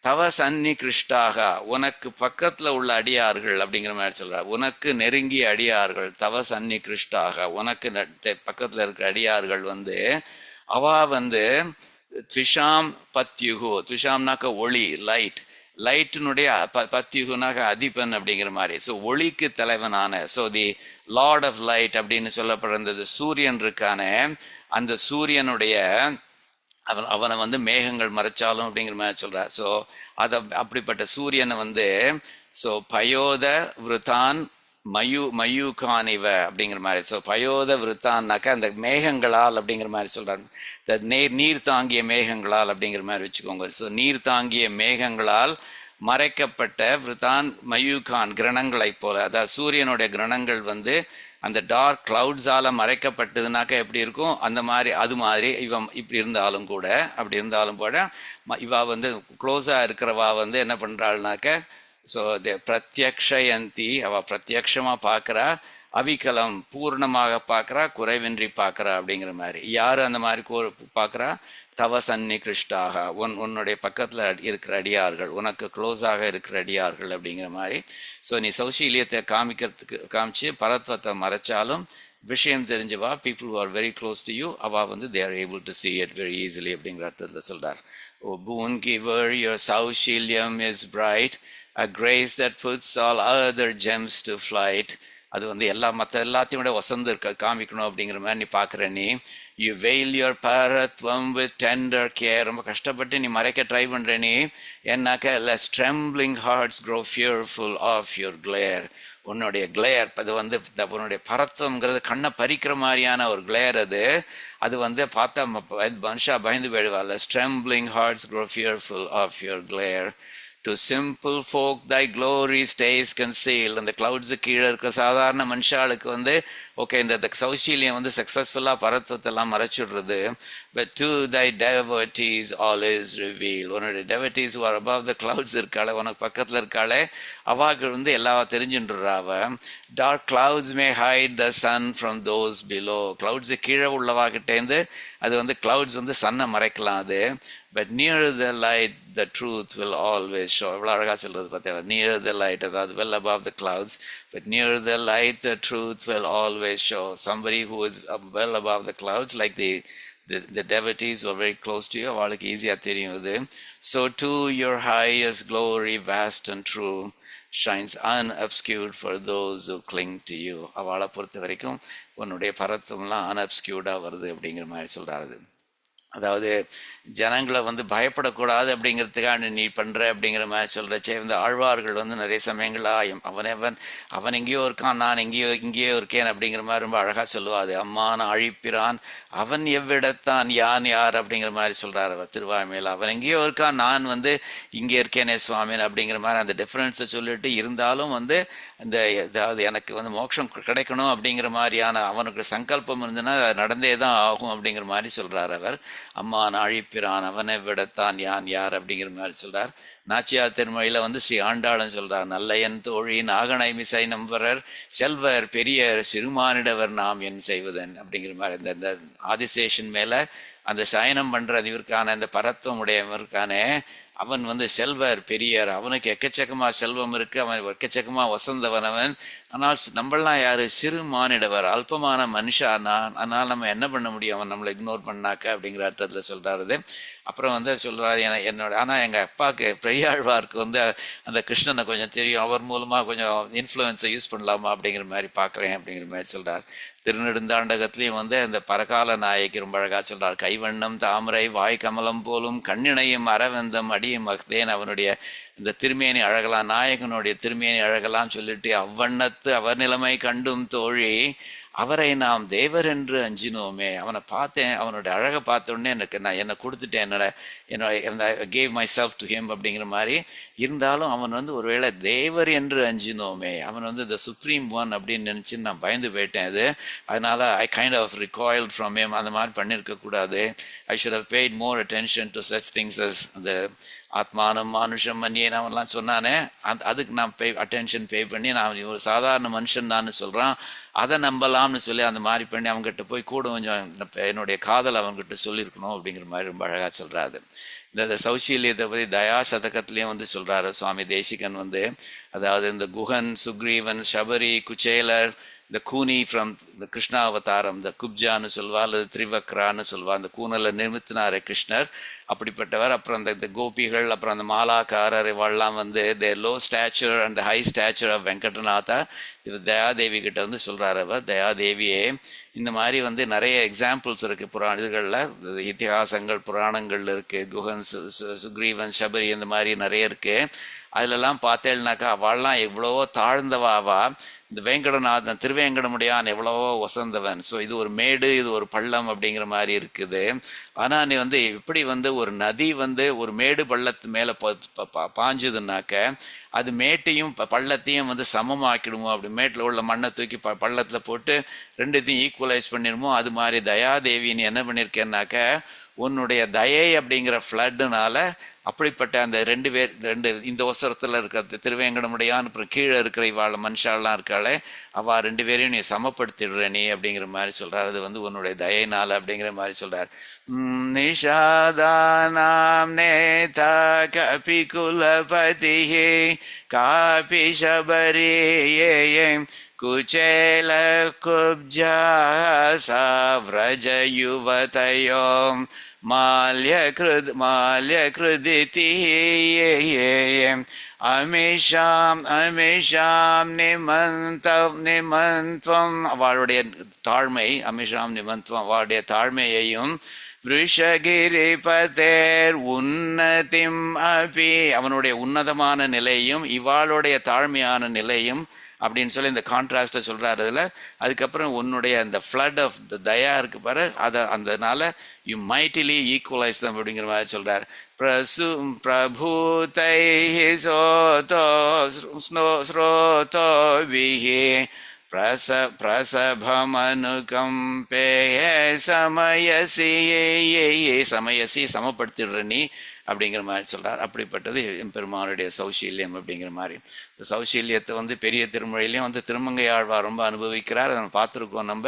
தவ சன்னி கிருஷ்டாக உனக்கு பக்கத்துல உள்ள அடியார்கள் அப்படிங்கிற மாதிரி சொல்றார். உனக்கு நெருங்கிய அடியார்கள் தவ சன்னி கிருஷ்டாக உனக்கு பக்கத்துல இருக்கிற அடியார்கள் வந்து அவா வந்து த்விஷாம் பத்யுகு, த்விஷாம்னாக்க ஒளி லைட்டினுடைய பத்யுகுனாக்க அதிபன் அப்படிங்கிற மாதிரி. ஸோ ஒளிக்கு தலைவனான, so the lord of light அப்படின்னு சொல்லப்படுறது சூரியன் இருக்கான, அந்த சூரியனுடைய அவனை வந்து மேகங்கள் மறைச்சாலும் அப்படிங்கிற மாதிரி சொல்றார். ஸோ அதை அப்படிப்பட்ட சூரியனை வந்து ஸோ பயோத விருத்தான் மயூகானிவ அப்படிங்கிற மாதிரி. ஸோ பயோத விருத்தான்னாக்கா அந்த மேகங்களால் அப்படிங்கிற மாதிரி சொல்றாரு. நீர் தாங்கிய மேகங்களால் அப்படிங்கிற மாதிரி வச்சுக்கோங்க. ஸோ நீர் தாங்கிய மேகங்களால் மறைக்கப்பட்ட விருத்தான் மயூகான் கிரணங்களை போல, அதாவது சூரியனுடைய கிரணங்கள் வந்து அந்த டார்க் கிளவுட்ஸால மறைக்கப்பட்டதுனாக்கா எப்படி இருக்கும் அந்த மாதிரி, அது மாதிரி இவன் இப்படி இருந்தாலும் கூட அப்படி இருந்தாலும் கூட இவா வந்து க்ளோஸா இருக்கிறவா வந்து என்ன பண்றாள்னாக்க ஸோ பிரத்யக்ஷயந்தி, அவள் பிரத்யக்ஷமாக பார்க்குறா, அவிகலம் பூர்ணமாக பார்க்குறா, குறைவின்றி பார்க்குறா அப்படிங்கிற மாதிரி. யார் அந்த மாதிரி பார்க்குறா? தவ சந்நிகிருஷ்டாக, உன்னுடைய பக்கத்தில் இருக்கிற அடியார்கள், உனக்கு க்ளோஸாக இருக்கிற அடியார்கள் அப்படிங்கிற மாதிரி. ஸோ நீ சௌஷீல்யத்தை காமிச்சு பரத்வத்தை மறைச்சாலும் விஷயம் தெரிஞ்சவா, people who are very close to you, அவள் வந்து they are able to see it very easily அப்படிங்கிற அர்த்தத்தில் சொல்கிறார். ஓ boon giver, your சௌஷீல்யம் is bright, a grace that puts all other gems to flight. அது வந்து எல்லாத்தையும் விட வசந்து காமிக்கணும் அப்படிங்கிற மாதிரி நீ பார்க்குற. நீ யூ வெயில் யுவர் பரத்வம் வித் டெண்டர் கேர், ரொம்ப கஷ்டப்பட்டு நீ மறைக்க ட்ரை பண்ணுற. நீ என்னாக்க less trembling hearts grow fearful of your glare. உன்னுடைய கிளேர் அது வந்து உன்னுடைய பரத்வங்கிறது கண்ணை பறிக்கிற மாதிரியான ஒரு கிளேர். அது வந்து பார்த்தா மனுஷா பயந்து போயிடுவா. Less trembling hearts grow fearful of your glare. To simple folk thy glory stays concealed. அந்த கிளவுட்ஸு கீழே இருக்கிற சாதாரண மனுஷாளுக்கு வந்து ஓகே இந்த சௌஷீல்யம் வந்து சக்ஸஸ்ஃபுல்லாக பரத்வத்தெல்லாம் மறைச்சிடுறது. But to thy devotees all is revealed. உன்னுடைய devotees who are above the clouds இருக்காளே, உனக்கு பக்கத்தில் இருக்காளே, அவாக்கு வந்து எல்லா தெரிஞ்சுன்றா. அவ dark clouds may hide the sun from those below. Clouds கீழே உள்ளவாக்கிட்டேருந்து அது வந்து கிளவுட்ஸ் வந்து சன்னை மறைக்கலாம். அது but near the light the truth will always show. எவ்வளோ அழகாக சொல்கிறது பார்த்தீங்களா? near the light, அதாவது well above the clouds, but near the light the truth will always show. Somebody who is well above the clouds, like the devotees who are very close to you, அவளுக்கு ஈஸியாக தெரியும் இது. So too your highest glory vast and true shines unobscured for those who cling to you. அவளை பொறுத்த வரைக்கும் உன்னுடைய பரத்துவம்லாம் unobscured-ஆக வருது அப்படிங்கிற மாதிரி சொல்கிறாரு. அதாவது ஜனங்களை வந்து பயப்படக்கூடாது அப்படிங்கிறதுக்காக நீ பண்ணுற அப்படிங்கிற மாதிரி சொல்கிறச்சே வந்து ஆழ்வார்கள் வந்து நிறைய சமயங்களாக அவன் எங்கேயோ இருக்கான், நான் இங்கேயோ இருக்கேன் அப்படிங்கிற மாதிரி ரொம்ப அழகாக சொல்லுவாது. அம்மான் அழிப்பிறான் அவன் எவ்விடத்தான் யான் யார் அப்படிங்கிற மாதிரி சொல்கிறார் அவர் திருவாய்மையில். அவன் எங்கேயோ இருக்கான், நான் வந்து இங்கே இருக்கேனே சுவாமின் அப்படிங்கிற மாதிரி அந்த டிஃப்ரென்ஸை சொல்லிட்டு இருந்தாலும் வந்து இந்த அதாவது எனக்கு வந்து மோட்சம் கிடைக்கணும் அப்படிங்கிற மாதிரியான அவனுக்கு சங்கல்பம் இருந்ததுன்னா அது நடந்தே தான் ஆகும் அப்படிங்கிற மாதிரி சொல்கிறார் அவர். அம்மான் அழிப்பிறான் அவனை விடத்தான் யான் யார் அப்படிங்கிற மாதிரி சொல்கிறார். நாச்சியார் திருமொழியில் வந்து ஸ்ரீ ஆண்டாளன் சொல்கிறார், நல்லயன் தோழி நாகனை மிசை நம்பரர் செல்வர் பெரியர் சிறுமானிடவர் நாம் என் செய்வதன் அப்படிங்கிற மாதிரி இந்த ஆதிசேஷன் மேலே அந்த சயனம் பண்ணுறது இவருக்கான அந்த பரத்துவம் உடையவருக்கானே அவன் வந்து செல்வர் பெரியர், அவனுக்கு எக்கச்சக்கமாக செல்வம் இருக்குது, அவன் எக்கச்சக்கமாக வசந்தவன் அவன். ஆனால் நம்மளாம் யார்? சிறு மானிடவர், அல்பமான மனுஷா. அதனால் நம்ம என்ன பண்ண முடியும் அவன் நம்மளை இக்னோர் பண்ணாக்க அப்படிங்கிற அர்த்தத்தில் சொல்கிறாரு. அப்புறம் வந்து சொல்கிறாரு என்னோட ஆனால் எங்கள் அப்பாவுக்கு பெரியாழ்வாருக்கு வந்து அந்த கிருஷ்ணனை கொஞ்சம் தெரியும், அவர் மூலமாக கொஞ்சம் இன்ஃப்ளூயன்ஸை யூஸ் பண்ணலாமா அப்படிங்கிற மாதிரி பார்க்குறேன் அப்படிங்கிற மாதிரி சொல்கிறார். திருநெடுந்தாண்டகத்துலேயும் வந்து அந்த பரகால நாயகி ரொம்ப அழகாக சொல்கிறார். கைவண்ணம் தாமரை வாய் கமலம் போலும் கண்ணிணையும் அரவந்தம் அடியும் மக்தேன். அவனுடைய இந்த திருமேனி அழகலாம், நாயகனுடைய திருமேனி அழகலாம் சொல்லிட்டு அவ்வண்ணத்து அவர் நிலைமை கண்டும் தோழி அவரை நாம் தேவர் என்று அஞ்சினோமே. அவனை பார்த்தேன், அவனுடைய அழகை பார்த்த உடனே நான் என்னை கொடுத்துட்டேன், என்னோட cave my self to him அப்படிங்கிற மாதிரி. இருந்தாலும் அவன் வந்து ஒருவேளை தேவர் என்று அஞ்சினோமே, அவன் வந்து த சுப்ரீம் ஒன் அப்படின்னு நினச்சி நான் பயந்து போயிட்டேன். அதனால I kind of recoiled from him. அந்த மாதிரி பண்ணியிருக்கக்கூடாது. I should have paid more attention to such things as அந்த ஆத்மானம் மானுஷம் மன்னியன் அவன்லாம் சொன்னானே, அதுக்கு நான் அட்டென்ஷன் பே பண்ணி நான் ஒரு சாதாரண மனுஷன் தான் சொல்கிறான், அதை நம்பலாம்னு சொல்லி அந்த மாதிரி பண்ணி அவங்ககிட்ட போய் கூட கொஞ்சம் என்னுடைய காதல் அவங்ககிட்ட சொல்லியிருக்கணும் அப்படிங்கிற மாதிரி ரொம்ப அழகாக சொல்கிறாரு. இந்த சௌஷீல்யத்தை பற்றி தயா சதகத்துலேயும் வந்து சொல்கிறாரு சுவாமி தேசிகன் வந்து. அதாவது இந்த குஹன், சுக்ரீவன், சபரி, குச்சேலர், இந்த கூனி ஃப்ரம் இந்த கிருஷ்ணா அவதாரம், இந்த குப்ஜான்னு சொல்வா அல்லது திரிவக்ரான்னு சொல்வா, அந்த கூனலை நிறுத்தினார் கிருஷ்ணர், அப்படிப்பட்டவர். அப்புறம் இந்த கோபிகள், அப்புறம் அந்த மாலாக்காரர் இவெல்லாம் வந்து the low stature and the high stature of Venkatanatha. இது தயாதேவி கிட்ட வந்து சொல்கிறார் அவர். தயாதேவியே இந்த மாதிரி வந்து நிறைய எக்ஸாம்பிள்ஸ் இருக்குது இதுகளில், இத்திஹாசங்கள் புராணங்கள் இருக்குது. குஹன், சுக்ரீவன், சபரி இந்த மாதிரி நிறைய இருக்குது. அதிலெல்லாம் பார்த்தேன்னாக்கா அவள்லாம் எவ்வளவோ தாழ்ந்தவாவா, இந்த வேங்கடநாதன் திருவேங்கடமுடியான் எவ்வளவோ வசந்தவன். ஸோ இது ஒரு மேடு, இது ஒரு பள்ளம் அப்படிங்கிற மாதிரி இருக்குது. ஆனால் நீ வந்து எப்படி வந்து ஒரு நதி வந்து ஒரு மேடு பள்ளத்து மேலே பாஞ்சுதுன்னாக்க அது மேட்டையும் பள்ளத்தையும் வந்து சமமாக்கிடுமோ, அப்படி மேட்டில் உள்ள மண்ணை தூக்கி பள்ளத்தில் போட்டு ரெண்டுத்தையும் ஈக்குவலைஸ் பண்ணிடுமோ. அது மாதிரி தயாதேவி நீ என்ன பண்ணியிருக்கேன்னாக்க உன்னுடைய தயை அப்படிங்கிற ஃப்ளட்டுனால அப்படிப்பட்ட அந்த ரெண்டு இந்த ஒசரத்தில் இருக்கிற திருவேங்கடமுடையான் அப்புறம் கீழே இருக்கிற இவாள் மனுஷாலாம் இருக்காளே அவள் ரெண்டு பேரையும் நீ சமப்படுத்திடுற நீ அப்படிங்கிற மாதிரி சொல்கிறார். அது வந்து உன்னுடைய தயைனால அப்படிங்கிற மாதிரி சொல்கிறார். நிஷாதானாம் நேதா கபி குலபதி காபி சபரியே குச்சேல குப்ஜா சாவ்ரஜ யுவதயோம் மால்யக்ருதிதி அமிஷாம் நிமந்த்வம் அவளுடைய தாழ்மை, அமிஷாம் நிமந்த்வம் அவளுடைய தாழ்மையையும் விருஷகிரிபதேர் உன்னதிம் அபி அவனுடைய உன்னதமான நிலையும் இவாளுடைய தாழ்மையான நிலையும் அப்படின்னு சொல்லி இந்த கான்ட்ராஸ்டை சொல்கிறார் அதில். அதுக்கப்புறம் உன்னுடைய அந்த ஃப்ளட் ஆஃப் த தயா இருக்கு பாரு, அதை அதனால யூ மைட்டிலி ஈக்குவலைஸ் தம் அப்படிங்கிற மாதிரி சொல்கிறார். பிரபூதை சோதோ ஸ்ரோதோ விஹி பிரசபமனுகம்பே சமயசி சமப்படுத்திடுற நீ அப்படிங்கிற மாதிரி சொல்கிறார். அப்படிப்பட்டது எம்பெருமானுடைய சௌஷீல்யம் அப்படிங்கிற மாதிரி. இந்த சௌஷீல்யத்தை வந்து பெரிய திருமொழியிலையும் வந்து திருமங்கை ஆழ்வார் ரொம்ப அனுபவிக்கிறார். அதை நம்ம பார்த்துருக்கோம் நம்ம.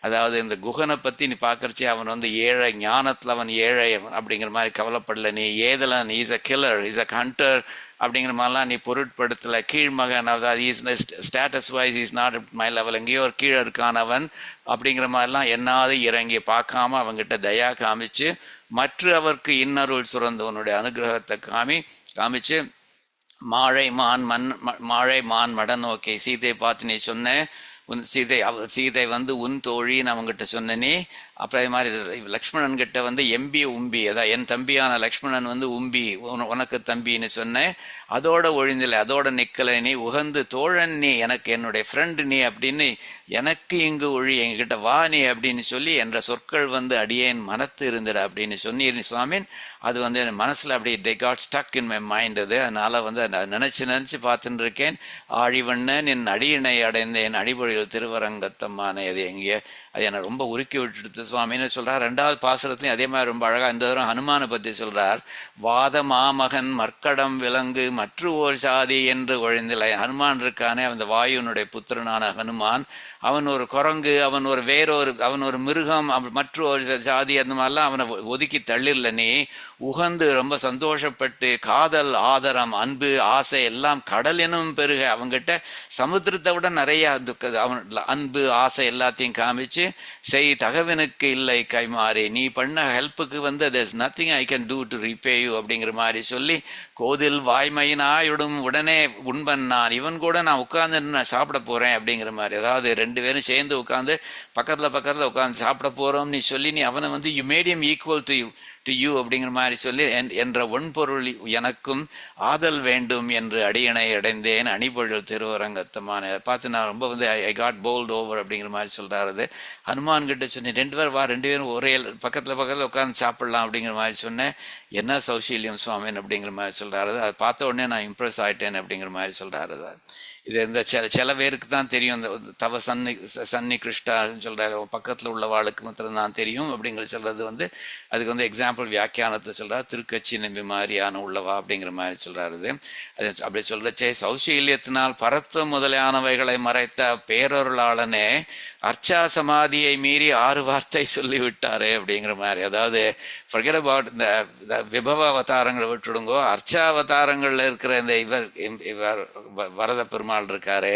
அதாவது இந்த குகனை பற்றி நீ பார்க்கறச்சே அவன் வந்து ஏழை, ஞானத்தில் அவன் ஏழை அப்படிங்கிற மாதிரி கவலைப்படலை. நீ ஏதலன், is a killer, is a hunter அப்படிங்கிற மாதிரிலாம் நீ பொருட்படுத்தலை. கீழ்மகன், அதாவது is status wise is not my level, எங்கேயோ ஒரு கீழே இருக்கானவன் அப்படிங்கிற மாதிரிலாம் என்னாவது இறங்கி பார்க்காம அவங்ககிட்ட தயா காமிச்சு மற்ற அவருக்கு இன்னருள் சுரந்தவனுடைய அனுகிரகத்தை காமிச்சு மாழை மான் மட நோக்கி சீதை பார்த்து நீ சொன்ன உன் சீதை வந்து உன் தோழின்னு அவங்ககிட்ட சொன்னனே. அப்புறம் இது மாதிரி லக்ஷ்மணன்கிட்ட வந்து எம்பி உம்பி, அதான் என் தம்பியான லக்ஷ்மணன் வந்து உம்பி உனக்கு தம்பின்னு சொன்னேன். அதோட ஒழிந்தில்லை, அதோட நிக்கலை, நீ உகந்து தோழன் நீ, எனக்கு என்னுடைய ஃப்ரெண்டு நீ அப்படின்னு எனக்கு இங்கு ஒழி எங்ககிட்ட வா நீ அப்படின்னு சொல்லி என்ற சொற்கள் வந்து அடியேன் மனத்து இருந்துட அப்படின்னு சொன்னீர் சுவாமின். அது வந்து என் மனசில் அப்படி they got stuck in my mind. அது அதனால் வந்து நினச்சி பார்த்துட்டு இருக்கேன். ஆழிவண்ணன் என் அடியினை அடைந்தேன் அடிபொழியில் திருவரங்கத்தம்மான அது எங்கேயே அது என்னை ரொம்ப உருக்கி விட்டுடுத்து சுவாமின்னு சொல்கிறார். ரெண்டாவது பாசுரத்துலையும் அதே மாதிரி ரொம்ப அழகாக இந்த தடவை ஹனுமானை பற்றி சொல்கிறார். வாத மாமகன் மர்க்கடம் விலங்கு மற்ற ஓர் சாதி என்று ஒழிந்தில்லை. ஹனுமான் இருக்கானே, அந்த வாயுனுடைய புத்திரனான ஹனுமான், அவன் ஒரு குரங்கு, அவன் ஒரு மிருகம், மற்ற ஒரு சாதி, அந்த மாதிரிலாம் அவனை ஒதுக்கி தள்ளிடல. நீ உகந்து ரொம்ப சந்தோஷப்பட்டு காதல், ஆதரம், அன்பு, ஆசை எல்லாம் கடல் எனும் பெருக அவங்ககிட்ட சமுத்திரத்தை விட நிறைய அவன் அன்பு ஆசை எல்லாத்தையும் காமிச்சு செய் தகவனுக்கு இல்லை கைமாறி, நீ பண்ண ஹெல்ப்புக்கு வந்து there's nothing I can do to repay you அப்படிங்கிற மாதிரி சொல்லி கோதில் வாய்மையினாயுடும் உடனே உண்பன் நான், இவன் கூட நான் உட்காந்து நான் சாப்பிட போறேன் அப்படிங்கிற மாதிரி. அதாவது ரெண்டு பேரும் சேர்ந்து உட்காந்து பக்கத்துல உட்காந்து சாப்பிட போறோம் நீ சொல்லி நீ அவனை வந்து you mat him equal to you அப்படிங்கிற மாதிரி சொல்லி என்ற ஒன்பொருள் எனக்கும் ஆதல் வேண்டும் என்று அடியணை அடைந்தேன் அணிபொழில் திருவரங்கத்தமான. பார்த்து நான் ரொம்ப வந்து ஐ காட் போல்ட் ஓவர் அப்படிங்கிற மாதிரி சொல்றாரு. ஹனுமான் கிட்ட சொன்னேன், ரெண்டு பேரும் ஒரே பக்கத்துல உட்காந்து சாப்பிடலாம் அப்படிங்கிற மாதிரி சொன்னேன். என்ன சௌஷீல்யம் சுவாமின் அப்படிங்கிற மாதிரி சொல்றாரு. அதை பார்த்த உடனே நான் இம்ப்ரெஸ் ஆயிட்டேன் அப்படிங்கிற மாதிரி சொல்றாரு. இது இந்த சில பேருக்கு தான் தெரியும், இந்த தவ சன்னி கிருஷ்டான்னு சொல்கிறாரு, பக்கத்தில் உள்ளவாளுக்கு மாத்திரம் தான் தெரியும் அப்படிங்கிற சொல்கிறது வந்து அதுக்கு வந்து எக்ஸாம்பிள் வியாக்கியானத்தை சொல்கிறார். திருக்கட்சி நம்பி மாதிரியான உள்ளவா அப்படிங்கிற மாதிரி சொல்கிறாரு. அது அப்படி சொல்கிறச்சே சௌஷீல்யத்தினால் பரத்துவம் முதலானவைகளை மறைத்த பேரொருளாளனே அர்ச்சா சமாதியை மீறி 6 வார்த்தை சொல்லிவிட்டாரு அப்படிங்கிற மாதிரி. அதாவது forget about இந்த விபவ அவதாரங்களை விட்டுடுங்கோ, அர்ச்சாவதாரங்கள்ல இருக்கிற இந்த இவர் வரத பெருமாள் இருக்காரு,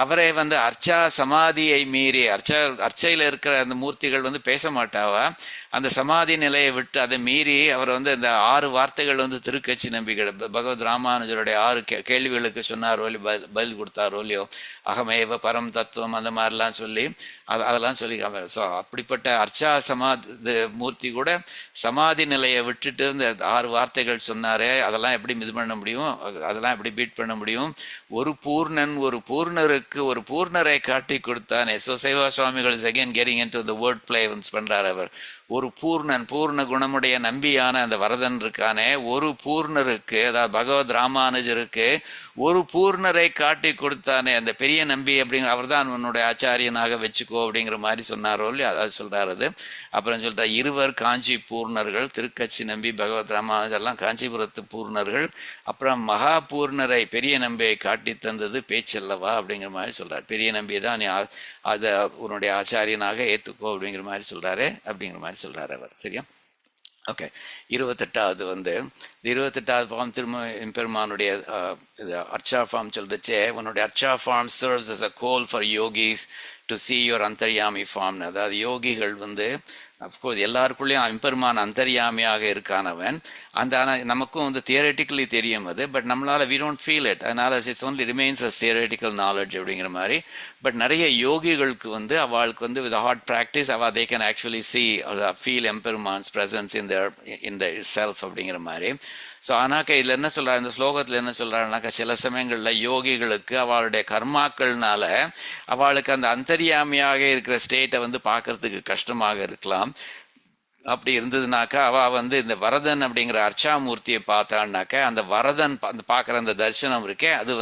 அவரை வந்து அர்ச்சா சமாதியை மீறி அர்ச்சையில் இருக்கிற அந்த மூர்த்திகள் வந்து பேச மாட்டாவா, அந்த சமாதி நிலையை விட்டு அதை மீறி அவர் வந்து இந்த 6 வார்த்தைகள் வந்து திருக்கட்சி நம்பிக்கை பகவத் ராமானுஜருடைய 6 கேள்விகளுக்கு சொன்னார் ஓலி, பதில் கொடுத்தார் ஓலியோ, அகமேவ பரம் தத்துவம் அந்த மாதிரிலாம் சொல்லி அதெல்லாம் சொல்லி. ஸோ அப்படிப்பட்ட அர்ச்சா சமாதி மூர்த்தி கூட சமாதி நிலையை விட்டுட்டு இந்த 6 வார்த்தைகள் சொன்னாரே, அதெல்லாம் எப்படி இது பண்ண முடியும், அதெல்லாம் எப்படி பீட் பண்ண முடியும்? ஒரு பூர்ணன் ஒரு பூர்ணருக்கு பூர்ணருக்கு ஒரு பூர்ணரை காட்டி கொடுத்தானே. ஸோ சேவா சுவாமிகள் is again getting into the word play பண்றார் அவர். ஒரு பூர்ண குணமுடைய நம்பியான அந்த வரதன் இருக்கானே, ஒரு பூர்ணருக்கு, அதாவது பகவத் ராமானுஜருக்கு ஒரு பூர்ணரை காட்டி கொடுத்தானே அந்த பெரிய நம்பி அப்படிங்கிற அவர் தான் உன்னுடைய ஆச்சாரியனாக வச்சுக்கோ அப்படிங்கிற மாதிரி சொன்னாரோ இல்லையா, அது சொல்றாரு. அது அப்புறம் சொல்லிட்டா இருவர் காஞ்சி பூர்ணர்கள், திருக்கட்சி நம்பி பகவத் ராமானுஜர் எல்லாம் காஞ்சிபுரத்து பூர்ணர்கள். அப்புறம் மகா பூர்ணரை பெரிய நம்பியை காட்டி தந்தது பேச்சல்லவா அப்படிங்கிற மாதிரி சொல்றாரு. பெரிய நம்பி தான் நீ அதை உன்னுடைய ஆச்சாரியனாக ஏத்துக்கோ அப்படிங்கிற மாதிரி சொல்றாரு, அப்படிங்கிற மாதிரி சொல்றாரு அவர். சரியா? ஓகே. 28வது 28வது ஃபார்ம் திரும்ப எம்பெருமானுடைய அர்ச்சா ஃபார்ம் சொல்றச்சே, உன்னுடைய அர்ச்சா form serves as a call for yogis to see your அந்தர்யாமி ஃபார்ம். அதாவது யோகிகள் அஃப்கோர்ஸ் எல்லாருக்குள்ளேயும் எம்பெருமான் அந்தர்யாமியாக இருக்கானவன். ஆனால் நமக்கும் தியரட்டிக்கலி தெரியும் அது, பட் நம்மளால வி டோன்ட் ஃபீல் இட். அதனால it's only remains as theoretical knowledge அப்படிங்கிற மாதிரி. பட் நிறைய யோகிகளுக்கு அவளுக்கு with hard practice they can actually feel எம்பெருமான்ஸ் பிரசன்ஸ் இன் த செல்ஃப் அப்படிங்கிற மாதிரி. ஸோ ஆனாக்கா இதில் என்ன சொல்கிறார், இந்த ஸ்லோகத்தில் என்ன சொல்கிறாருனாக்கா, சில சமயங்களில் யோகிகளுக்கு அவளுடைய கர்மாக்கள்னால அவளுக்கு அந்த அந்தர்யாமியாக இருக்கிற ஸ்டேட்டை பார்க்கறதுக்கு கஷ்டமாக இருக்கலாம். அப்படி இருந்ததுனாக்கா அவள் இந்த வரதன் அப்படிங்கிற அர்ச்சாமூர்த்தியை பார்த்தான்னாக்கா அந்த வரதன் பார்க்குற அந்த தரிசனம் இருக்கே, அது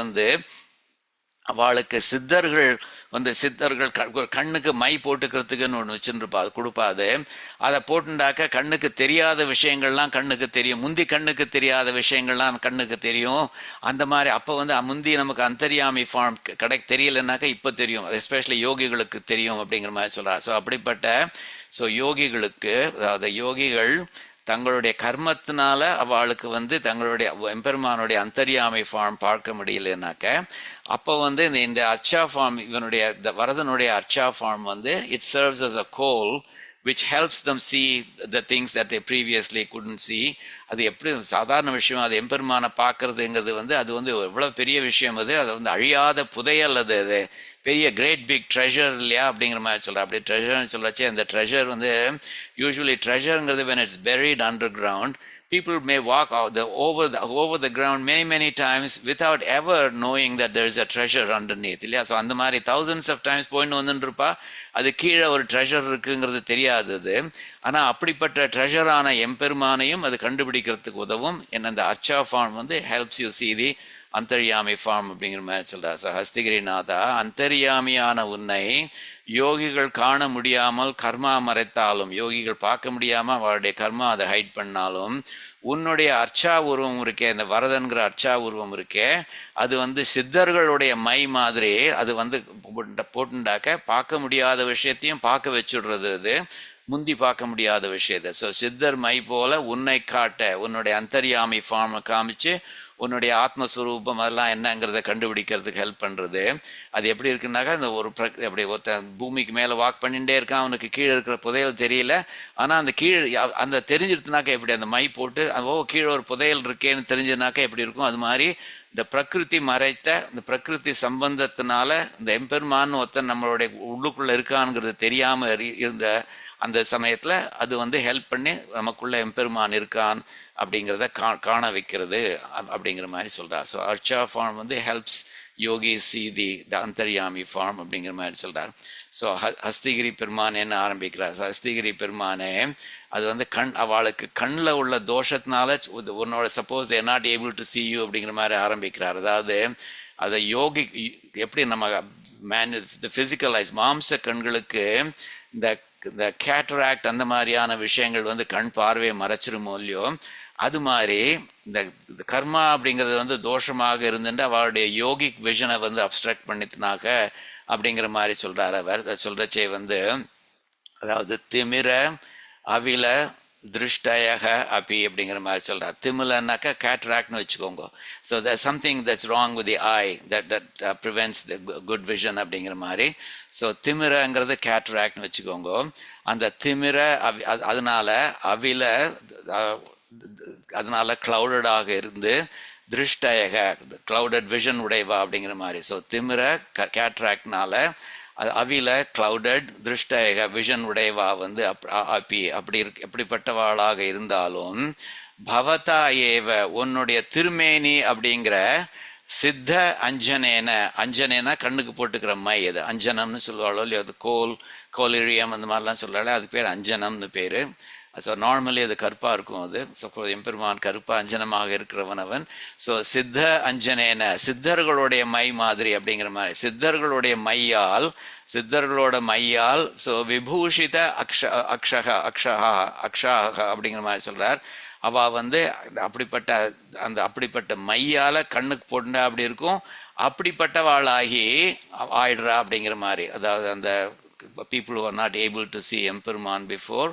அவளுக்கு சித்தர்கள் கண்ணுக்கு மை போட்டுக்கிறதுக்குன்னு ஒன்று வச்சுருப்பா, அது கொடுப்பாது. அதை போட்டுண்டாக்க கண்ணுக்கு தெரியாத விஷயங்கள்லாம் கண்ணுக்கு தெரியும், முந்தி கண்ணுக்கு தெரியாத விஷயங்கள்லாம் கண்ணுக்கு தெரியும். அந்த மாதிரி அப்போ முந்தி நமக்கு அந்தர்யாமி ஃபார்ம் தெரியலைன்னாக்கா இப்போ தெரியும், எஸ்பெஷலி யோகிகளுக்கு தெரியும் அப்படிங்கிற மாதிரி சொல்கிறார். ஸோ அப்படிப்பட்ட யோகிகளுக்கு, அதாவது யோகிகள் தங்களுடைய கர்மத்தினால அவளுக்கு தங்களுடைய எம்பெருமானுடைய அந்தர்யாமை ஃபார்ம் பார்க்க முடியலனாக்க அப்போ இந்த அர்ச்சா ஃபார்ம், இவனுடைய வரதனுடைய அர்ச்சா form it serves as a coal which helps them see the things that they previously couldn't see. அது எப்படி சாதாரண விஷயம், அது எம்பெருமான பார்க்கறதுங்கிறது அது எவ்வளவு பெரிய விஷயம். அது அழியாத புதையல், அது பெரிய கிரேட் பிக் ட்ரெஷர் இல்லையா அப்படிங்கிற மாதிரி சொல்கிறேன். அப்படி ட்ரெஷர்னு சொல்லச்சு, அந்த ட்ரெஷர் யூஸ்வலி ட்ரெஷருங்கிறது when it's buried underground, people may walk over the ground many times without ever knowing that there is a treasure underneath இல்லையா. ஸோ அந்த மாதிரி thousands of times போயின்னு வந்துருப்பா, அது கீழே ஒரு ட்ரெஷர் இருக்குங்கிறது தெரியாதது. ஆனால் அப்படிப்பட்ட ட்ரெஷரான எம்பெருமானையும் அது கண்டுபிடிக்கிறதுக்கு உதவும். என்ன அந்த அர்ச்சா form helps you see the அந்தர்யாமி ஃபார்ம் அப்படிங்கிற மாதிரி சொல்றார். ஸோ ஹஸ்திகிரிநாதா, அந்தர்யாமியான உன்னை யோகிகள் காண முடியாமல் கர்மா மறைத்தாலும், யோகிகள் பார்க்க முடியாம அவருடைய கர்மா அதை ஹைட் பண்ணாலும், உன்னுடைய அர்ச்சா உருவம் இருக்கே, இந்த வரதன்கிற அர்ச்சா உருவம் இருக்கே, அது சித்தர்களுடைய மை மாதிரி அது போட்டுண்டாக்க பார்க்க முடியாத விஷயத்தையும் பார்க்க வச்சுடுறது, அது முந்தி பார்க்க முடியாத விஷயத்தை. ஸோ சித்தர் மை போல உன்னை காட்ட, உன்னுடைய அந்தர்யாமி ஃபார்மை காமிச்சு உன்னுடைய ஆத்மஸ்வரூபம் அதெல்லாம் என்னங்கிறத கண்டுபிடிக்கிறதுக்கு ஹெல்ப் பண்ணுறது. அது எப்படி இருக்குன்னாக்கா, இந்த அப்படி பூமிக்கு மேலே வாக் பண்ணிகிட்டே இருக்கான், அவனுக்கு கீழே இருக்கிற புதையல் தெரியல. ஆனால் அந்த அந்த தெரிஞ்சிருத்துனாக்கா எப்படி அந்த மை போட்டு கீழே ஒரு புதையல் இருக்கேன்னு தெரிஞ்சதுனாக்கா எப்படி இருக்கும், அது மாதிரி இந்த பிரகிருதி மறைத்த இந்த பிரகிருதி சம்பந்தத்தினால இந்த எம்பெருமான்னு ஒருத்தன் நம்மளுடைய உள்ளுக்குள்ளே இருக்கான்ங்கிறது தெரியாமல் இருந்த அந்த சமயத்தில் அது ஹெல்ப் பண்ணி நமக்குள்ள எம்பெருமான் இருக்கான் அப்படிங்கிறத காண வைக்கிறது அப்படிங்கிற மாதிரி சொல்கிறார். ஸோ அர்ச்சா form helps yogi see the அந்தர்யாமி ஃபார்ம் அப்படிங்கிற மாதிரி சொல்கிறார். ஸோ ஹஸ்திகிரி பெருமான் என்ன ஆரம்பிக்கிறார், ஹஸ்திகிரி பெருமானே அது அவளுக்கு கண்ணில் உள்ள தோஷத்தினால உன்னோட suppose there not able to see you அப்படிங்கிற மாதிரி ஆரம்பிக்கிறார். அதாவது அதை யோகி எப்படி நம்ம ஃபிசிக்கலைஸ் மாம்ச கண்களுக்கு இந்த கேட்ராக்ட் அந்த மாதிரியான விஷயங்கள் கண் பார்வையை மறைச்சிருமோ இல்லையோ, அது மாதிரி இந்த கர்மா அப்படிங்கிறது தோஷமாக இருந்துட்டு அவளுடைய யோகிக் விஷனை அப்ஸ்ட்ராக்ட் பண்ணினாக்க அப்படிங்கிற மாதிரி சொல்றாரு அவர். சொல்றச்சே அதாவது திமிர அவில திருஷ்டயக அபி அப்படிங்கிற மாதிரி சொல்றார். திமிலன்னாக்கா கேட்ராக்ட்னு வச்சுக்கோங்க. So the something that's wrong with the I that prevents the good vision அப்படிங்கிற மாதிரி. ஸோ திமிரங்கிறது கேட்ராக்ட்னு வச்சுக்கோங்க. அந்த திமிர அதனால அவில அதனால கிளவுடடாக இருந்து திருஷ்டயக கிளவுடட் விஷன் உடைவா அப்படிங்கிற மாதிரி. ஸோ திமிர கேட்ராக்ட்னால அவில கிளவுடட் திருஷ்டயக விஷன் உடைவா அப்படி எப்படிப்பட்டவாளாக இருந்தாலும் பவதா ஏவ உன்னுடைய திருமேனி அப்படிங்கிற சித்த அஞ்சனேன, அஞ்சனேனா கண்ணுக்கு போட்டுக்கிற மை, அது அஞ்சனம்னு சொல்லுவாளோ இல்லையோ, அது கோலிரியம் அந்த மாதிரிலாம் சொல்கிறாள், அதுக்கு பேர் அஞ்சனம்னு பேர். ஸோ நார்மலி அது கருப்பாக இருக்கும். அது ஸோ எம்பெருமான் கருப்பா அஞ்சனமாக இருக்கிறவன் அவன். ஸோ சித்த அஞ்சனேன, சித்தர்களுடைய மை மாதிரி அப்படிங்கிற மாதிரி, சித்தர்களுடைய மையால், சித்தர்களோட மையால். ஸோ விபூஷித அக்ஷாக அப்படிங்கிற மாதிரி சொல்றார். அவ வந்து அப்படிப்பட்ட மையால கண்ணுக்கு போட்டா அப்படி இருக்கும், அப்படிப்பட்டவாளாகி ஆயிடுறா அப்படிங்கிற மாதிரி. அதாவது அந்த people who are not able to see எம்பெருமான் பிஃபோர்,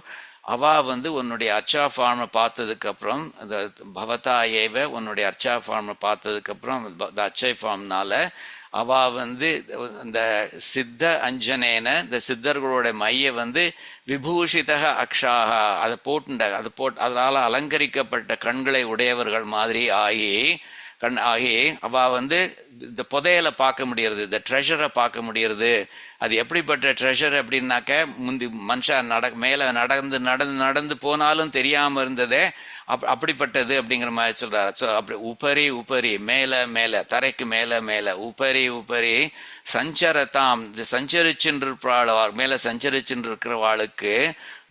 அவ வந்து உன்னுடைய அர்ச்சா ஃபார்மை பார்த்ததுக்கு அப்புறம், அந்த பவதா ஏவ உன்னுடைய அர்ச்சா ஃபார்மை பார்த்ததுக்கு அப்புறம், அச்சை ஃபார்ம்னால அவ வந்து இந்த சித்த அஞ்சனேன, இந்த சித்தர்களோட மைய வந்து விபூஷித அக்ஷாக, அதை அதனால அலங்கரிக்கப்பட்ட கண்களை உடையவர்கள் மாதிரி ஆகி அவ வந்து இந்த புதையலை பார்க்க முடியறது, இந்த ட்ரெஷரை பார்க்க முடியறது. அது எப்படிப்பட்ட ட்ரெஷர் அப்படின்னாக்க, முந்தி மனுஷன் மேலே நடந்து போனாலும் தெரியாமல் இருந்ததே அப்படிப்பட்டது அப்படிங்கிற மாதிரி சொல்றாரு. ஸோ அப்படி உபரி மேலே தரைக்கு மேலே உபரி சஞ்சரத்தாம், சஞ்சரிச்சுருப்பாள், மேலே சஞ்சரிச்சுருக்கிறவாளுக்கு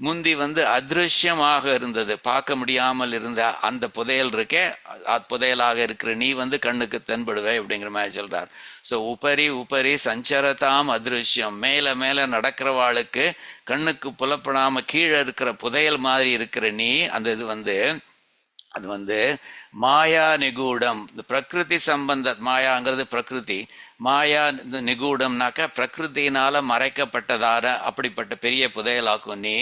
முந்தி வந்து அதிருஷ்யமாக இருந்தது, பார்க்க முடியாமல் இருந்த அந்த புதையல் இருக்கே, புதையலாக இருக்கிற நீ வந்து கண்ணுக்கு தென்படுவே அப்படிங்கிற மாதிரி சொல்றார். ஸோ உபரி சஞ்சரதாம் அதிருஷ்யம், மேலே நடக்கிறவாளுக்கு கண்ணுக்கு புலப்படாம கீழே இருக்கிற புதையல் மாதிரி இருக்கிற நீ, அந்த இது அது வந்து மாயா நிகூடம், இந்த பிரகிருதி சம்பந்த, மாயாங்கிறது பிரகிருதி, மாயா நிகூடம்னாக்க பிரகிருத்தினால மறைக்கப்பட்டதார அப்படிப்பட்ட பெரிய புதையலாக்கும் நீ.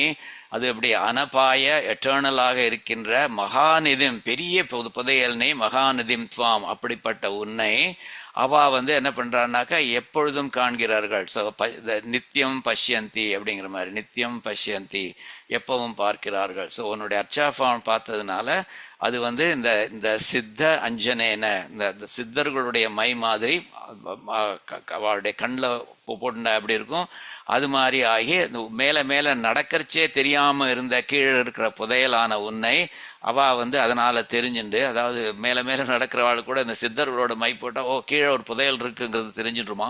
அது எப்படி அனபாய எட்டர்னலாக இருக்கின்ற மகாநிதிம், பெரிய புதையல் நீ, மகாநிதிம் துவாம், அப்படிப்பட்ட உன்னை அவ வந்து என்ன பண்றான்னாக்கா எப்பொழுதும் காண்கிறார்கள். ஸோ நித்தியம் பஷ்யந்தி அப்படிங்கிற மாதிரி, நித்தியம் பஷ்யந்தி எப்பவும் பார்க்கிறார்கள். ஸோ உன்னுடைய அர்ச்சா ஃபார்ம் பார்த்ததுனால அது வந்து இந்த சித்த அஞ்சனேன, இந்த சித்தர்களுடைய மை மாதிரி அவளுடைய கண்ணில் போட்டுண்டா எப்படி இருக்கும் அது மாதிரி ஆகி, மேலே நடக்கிறச்சே தெரியாமல் இருந்த கீழே இருக்கிற புதையலான உன்னை அவ வந்து அதனால தெரிஞ்சுண்டு, அதாவது மேலே நடக்கிறவாள் கூட இந்த சித்தர்களோட மை போட்டால் ஓ கீழே ஒரு புதையல் இருக்குங்கிறது தெரிஞ்சுட்டுருமா.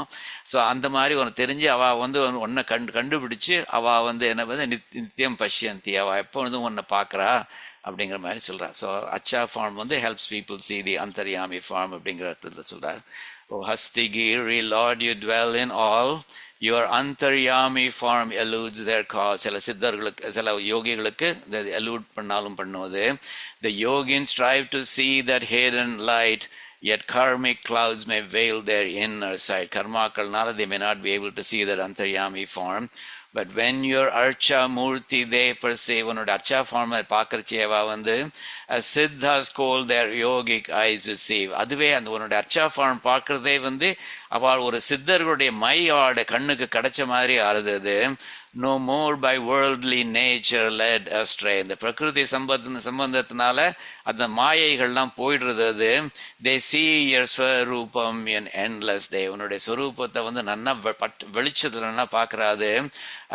ஸோ அந்த மாதிரி ஒன்று தெரிஞ்சு அவ வந்து ஒன்றை கண்டுபிடிச்சு அவ வந்து என்ன வந்து நித்தியம் பஷ்யந்தி, அவ எப்பொழுதும் ஒன்றை பார்க்குறா அப்படிங்கிற மாதிரி சொல்றார். ஸோ அச்சா ஃபார்ம் வந்து ஹெல்ப்ஸ் பீப்புள் see the அந்தர்யாமி ஃபார்ம் அப்படிங்கிற அர்த்தத்தில் சொல்றார். O Hastigiri lord you dwell in all, your அந்தர்யாமி ஃபார்ம் eludes their cause. சில சித்தர்களுக்கு, சில யோகிகளுக்கு எலூட் பண்ணாலும் பண்ணுவது. The yogins strive to see that hidden light, yet karmic clouds may veil their inner sight. கர்மாக்கள்னால they may not be able to see that அந்தர்யாமி form. But when your archa murti they perceive, உன்னோட அர்ச்சா ஃபார்மை பார்க்கறச்சேவா வந்து as siddhas call their yogic eyes receive, அதுவே அந்த உன்னோட அர்ச்சா form பார்க்கறதே வந்து அவள் ஒரு சித்தர்களுடைய மையோட கண்ணுக்கு கிடைச்ச மாதிரி ஆறுது. No more by worldly nature led astray, இந்த பிரகிருதி சம்பந்தத்தினால அந்த மாயைகள்லாம் போயிடுறது. அது they see your ஸ்வரூபம் in endless day, உன்னுடைய ஸ்வரூபத்தை வந்து நன்னா வெளிச்சத்துல நல்லா பார்க்கறாது.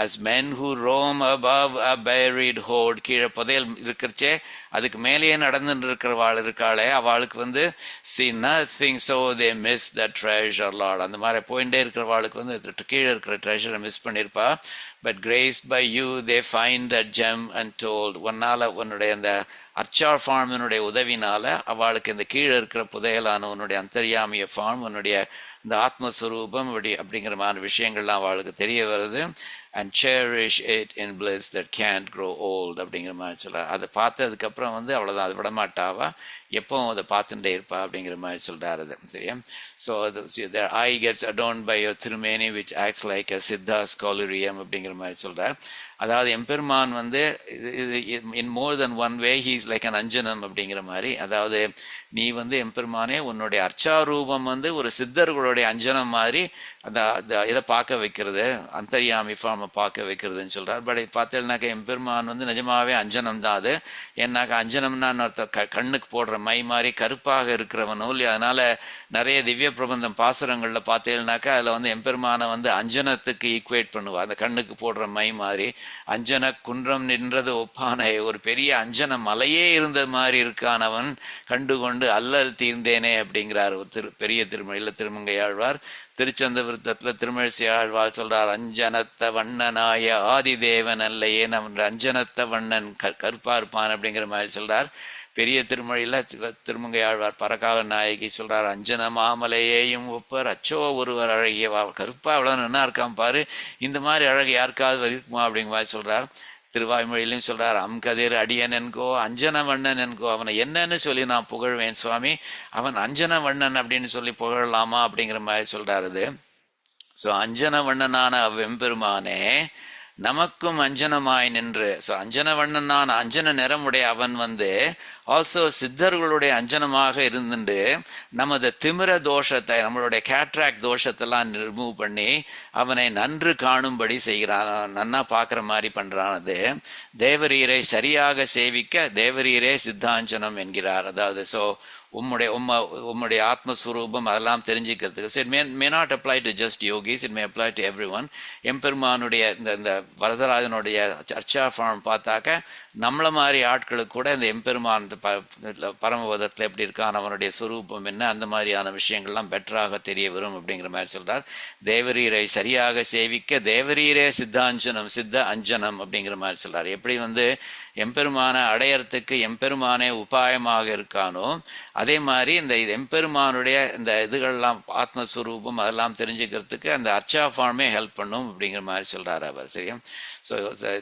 as men who roam above a buried hoard, கீழே புதையல் இருக்கிறச்சே அதுக்கு மேலேயே நடந்துட்டு இருக்கிறவாள் இருக்காளே, அவளுக்கு வந்து see nothing so they miss the treasure Lord, அந்த மாதிரி போயிட்டே இருக்கிறவாளுக்கு வந்து கீழே இருக்கிற ட்ரெஷரை miss பண்ணியிருப்பா. But graced by you they find that gem untold, உன்னால உன்னுடைய அந்த அர்ச்சா ஃபார்மினுடைய உதவினால அவளுக்கு இந்த கீழே இருக்கிற புதையலான உன்னுடைய அந்தர்யாமிய ஃபார்ம், உன்னுடைய இந்த ஆத்மஸ்வரூபம் அப்படிங்கிற மாதிரி விஷயங்கள்லாம் அவளுக்கு தெரிய வருது. and cherish it in bliss that can't grow old அப்படிங்கிற மாதிரி சொல்ற. அதை பார்த்ததுக்கப்புறம் வந்து அவ்வளோதான், அதை விடமாட்டாவா, எப்பவும் அதை பார்த்துட்டே இருப்பா அப்படிங்கிற மாதிரி சொல்றாரு. சரியா? So their eye gets adorned by your திருமேனி which acts like a சித்தாஸ் collyrium அப்படிங்கிற மாதிரி சொல்றார். அதாவது எம்பெருமான் வந்து in more than one way he is like an அஞ்சனம் அப்படிங்கிற மாதிரி. அதாவது நீ வந்து எம்பெருமானே உன்னுடைய அர்ச்சா ரூபம் வந்து ஒரு சித்தர்களுடைய அஞ்சனம் மாதிரி அந்த இதை பார்க்க வைக்கிறது, அந்தர்யாமி ஃபார்மை பார்க்க வைக்கிறதுன்னு சொல்றார். பட் பார்த்தேன்னாக்கா எம்பெருமான் வந்து நிஜமாவே அஞ்சனம் தான். அது ஏன்னாக்கா அஞ்சனம்னா கண்ணுக்கு போடுற மை மாதிரி கருப்பாக இருக்கிறவனும் இல்லையா. அதனால நிறைய திவ்ய பிரபந்தம் பாசுரங்கள்ல பார்த்தேன்னாக்கா அதுல வந்து எம்பெருமானை வந்து அஞ்சனத்துக்கு ஈக்குவேட் பண்ணுவா, அந்த கண்ணுக்கு போடுற மை மாதிரி. அஞ்சன குன்றம் நின்றது ஒப்பானை, ஒரு பெரிய அஞ்சன மலையே இருந்த மாதிரி இருக்கான் அவன், கண்டுகொண்டு அல்லல் தீர்ந்தேனே அப்படிங்கிறார் பெரிய திருமொழியில் திருமங்கையாழ்வார். திருச்சந்தபுரத்தில் திருமழிசை ஆழ்வார் சொல்றார், அஞ்சனத்த வண்ணனாய ஆதிதேவன் அல்லையே, நம்ம அஞ்சனத்த வண்ணன் கருப்பா இருப்பான் அப்படிங்கிற மாதிரி சொல்றார். பெரிய திருமொழியில திருமங்கை ஆழ்வார் பரகால நாயகி சொல்றார், அஞ்சன மாமலையையும் ஒப்பர் அச்சோ ஒருவர் அழகிய, கருப்பா அவ்வளவு நல்லா இருக்கான் பாரு, இந்த மாதிரி அழகு யாருக்காவது இருக்குமா அப்படிங்கிற மாதிரி சொல்றார். திருவாய்மொழியிலையும் சொல்றார், அம்கதிர் அடியன் என்கோ அஞ்சன வண்ணன் என்கோ, அவனை என்னன்னு சொல்லி நான் புகழ்வேன் சுவாமி, அவன் அஞ்சன வண்ணன் அப்படின்னு சொல்லி புகழலாமா அப்படிங்கிற மாதிரி சொல்றாரு. இது ஸோ அஞ்சன வண்ணனான வெம்பெருமானே நமக்கும் அஞ்சனமாய் நின்று, ஸோ அஞ்சன வண்ணனான அஞ்சன நிறமுடைய அவன் ஆல்சோ சித்தர்களுடைய அஞ்சனமாக இருந்துட்டு நமது திமிர தோஷத்தை, நம்மளுடைய கேட்ராக்ட் தோஷத்தெல்லாம் ரிமூவ் பண்ணி அவனை நன்று காணும்படி செய்கிறான், நன்னா பார்க்குற மாதிரி பண்றானது. தேவரீரை சரியாக சேவிக்க தேவரீரே சித்தாஞ்சனம் என்கிறார். அதாவது ஸோ உம்முடைய ஆத்மஸ்வரூபம் அதெல்லாம் தெரிஞ்சுக்கிறதுக்கு. So it may not apply to just yogis, it may apply to every one. எம்பெருமானுடைய இந்த வரதராஜனுடைய அர்ச்சா ஃபார்ம் பார்த்தாக்க நம்மள மாதிரி ஆட்களுக்கு கூட இந்த எம்பெருமான் பரமபதத்தில் எப்படி இருக்கான், அவனுடைய சுரூபம் என்ன, அந்த மாதிரியான விஷயங்கள்லாம் பெட்டராக தெரிய வரும் அப்படிங்கிற மாதிரி சொல்றார். தேவரீரை சரியாக சேவிக்க தேவரீரே சித்தாஞ்சனம், சித்த அஞ்சனம் அப்படிங்கிற மாதிரி சொல்றார். எப்படி எம்பெருமான அடையறதுக்கு எம்பெருமானே உபாயமாக இருக்கானோ, அதே மாதிரி இந்த எம்பெருமானுடைய இந்த இதுகள்லாம் ஆத்மஸ்வரூபம் அதெல்லாம் தெரிஞ்சுக்கிறதுக்கு அந்த அர்ச்சா ஃபார்மே ஹெல்ப் பண்ணும் அப்படிங்கிற மாதிரி சொல்றாரு அவர். சரியா? ஸோ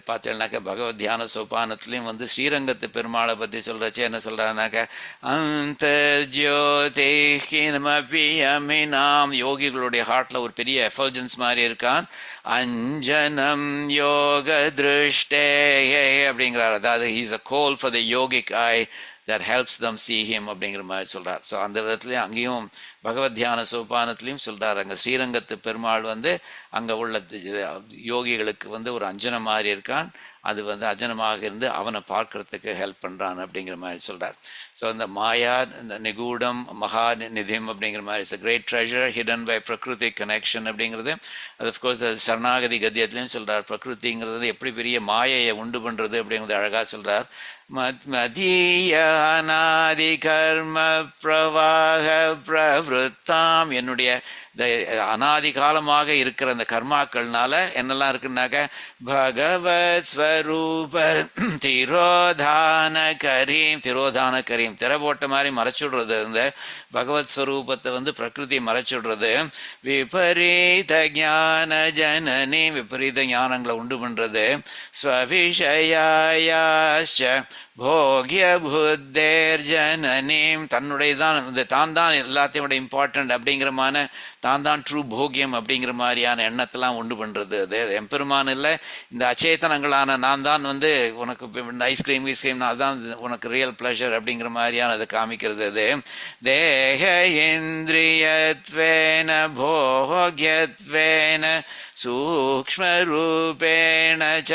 பார்த்தீங்கன்னாக்க பகவத் தியான சோபானத்துலேயும் ஸ்ரீரங்கத்து பெருமாளை பற்றி சொல்கிறச்சே என்ன சொல்கிறாருனாக்க, அந்த ஜோதிஹினமபியமினாம், யோகிகளுடைய ஹார்ட்டில் ஒரு பெரிய எஃபல்ஜன்ஸ் மாதிரி இருக்கான். அஞ்சனம் யோக திருஷ்டே அப்படிங்கிறார். அதாவது he's a goal for the yogic I that helps them see him அப்படிங்கிற மாதிரி சொல்றார். ஸோ அந்த விதத்துலேயும் அங்கேயும் பகவத் தியான சோபானத்திலையும் சொல்றார், அங்கே ஸ்ரீரங்கத்து பெருமாள் அங்கே உள்ள யோகிகளுக்கு ஒரு அஞ்சனம் மாதிரி இருக்கான், அது அஞ்சனமாக இருந்து அவனை பார்க்கறதுக்கு ஹெல்ப் பண்றான் அப்படிங்கிற மாதிரி சொல்றார். ஸோ அந்த மாயா, இந்த நிகூடம், மகா நிதியம் அப்படிங்கிற மாதிரி it's a great treasure hidden by பிரகிருதி கனெக்ஷன் அப்படிங்கிறது. அது அஃப்கோர்ஸ் அது சரணாகதி கத்தியத்திலையும் சொல்றார். பிரகிருதிங்கிறது எப்படி பெரிய மாயையை உண்டு பண்றது அப்படிங்கிறது அழகா சொல்றார். மதீய அநாதி கர்ம பிரவாக பிரவருத்தாம், என்னுடைய அநாதி காலமாக இருக்கிற அந்த கர்மாக்கள்னால என்னெல்லாம் இருக்குன்னாக்க, பகவத் ஸ்வரூப திரோதான கரீம், திரோதான கரீம் திரை போட்ட மாதிரி மறைச்சுடுறது, இந்த பகவத் ஸ்வரூபத்தை பிரகிருதி மறைச்சுடுறது. விபரீத ஞான ஜனனி, விபரீத ஞானங்களை உண்டு பண்றது. ஸ்வவிஷயாயாச்ச போகிய புத்தேர் ஜனனீம், தான் தான் எல்லாத்தையும் விட இம்பார்ட்டன்ட் அப்படிங்கிறமான தான் தான் ட்ரூ போகியம் அப்படிங்கிற மாதிரியான எண்ணத்தெல்லாம் உண்டு பண்றது. அது எம்பெருமான் இல்லை, இந்த அச்சேதனங்களான நான் தான் உனக்கு ஐஸ்கிரீம் அதான் உனக்கு ரியல் பிளஷர் அப்படிங்கிற மாதிரியான அதை காமிக்கிறது. அது தேக இந்திரியத்வேன போகியத்வேன சூக்ஷ்ம ரூபேண ச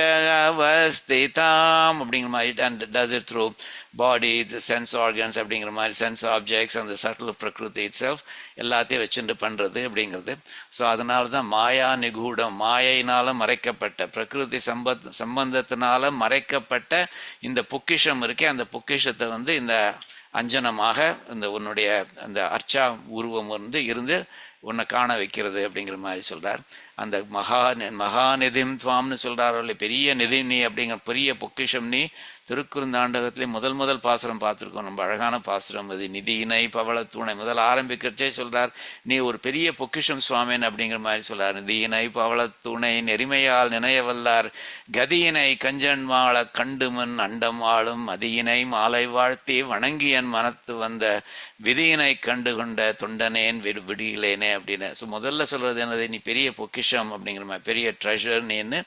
அவஸ்திதாம் அப்படிங்கிற மாதிரி, and does it through body, the sense organs அப்படிங்கிற மாதிரி, sense objects and the subtle பிரகிருதி itself எல்லாத்தையும் வச்சுட்டு பண்றது அப்படிங்கிறது. ஸோ அதனால தான் மாயா நிகூடம், மாயினால மறைக்கப்பட்ட, பிரகிருதி சம்பந்தத்தினால மறைக்கப்பட்ட இந்த பொக்கிஷம் இருக்கே, அந்த பொக்கிஷத்தை இந்த அஞ்சனமாக இந்த உன்னுடைய அந்த அர்ச்சா உருவம் இருந்து உன்னை காண வைக்கிறது அப்படிங்கிற மாதிரி சொல்றார். அந்த மகாநிதிம் துவாம்னு சொல்றாரு, பெரிய நிதி நீ அப்படிங்கிற பெரிய பொக்கிஷம் நீ. திருக்குறுந்தாண்டகத்திலே முதல் பாசுரம் பார்த்துருக்கோம், நம்ம அழகான பாசுரம் அது. நிதியினை பவள தூணை முதல் ஆரம்பிக்கிறச்சே சொல்றார், நீ ஒரு பெரிய பொக்கிஷம் சுவாமின் அப்படிங்கிற மாதிரி சொல்றார். நிதியினை பவள தூணை நெறிமையால் நினையவல்லார், கதியினை கஞ்சன்மாள கண்டுமன் அண்டம் ஆளும், மதியினை மாலை வாழ்த்தி வணங்கியன் மனத்து வந்த விதியினை கண்டு கொண்ட தொண்டனேன் விடுகிலேனே அப்படின்னு. ஸோ முதல்ல சொல்றது என்னது, நீ பெரிய பொக்கிஷம் அப்படிங்கிற மாதிரி, பெரிய ட்ரெஷர் நீன்னு.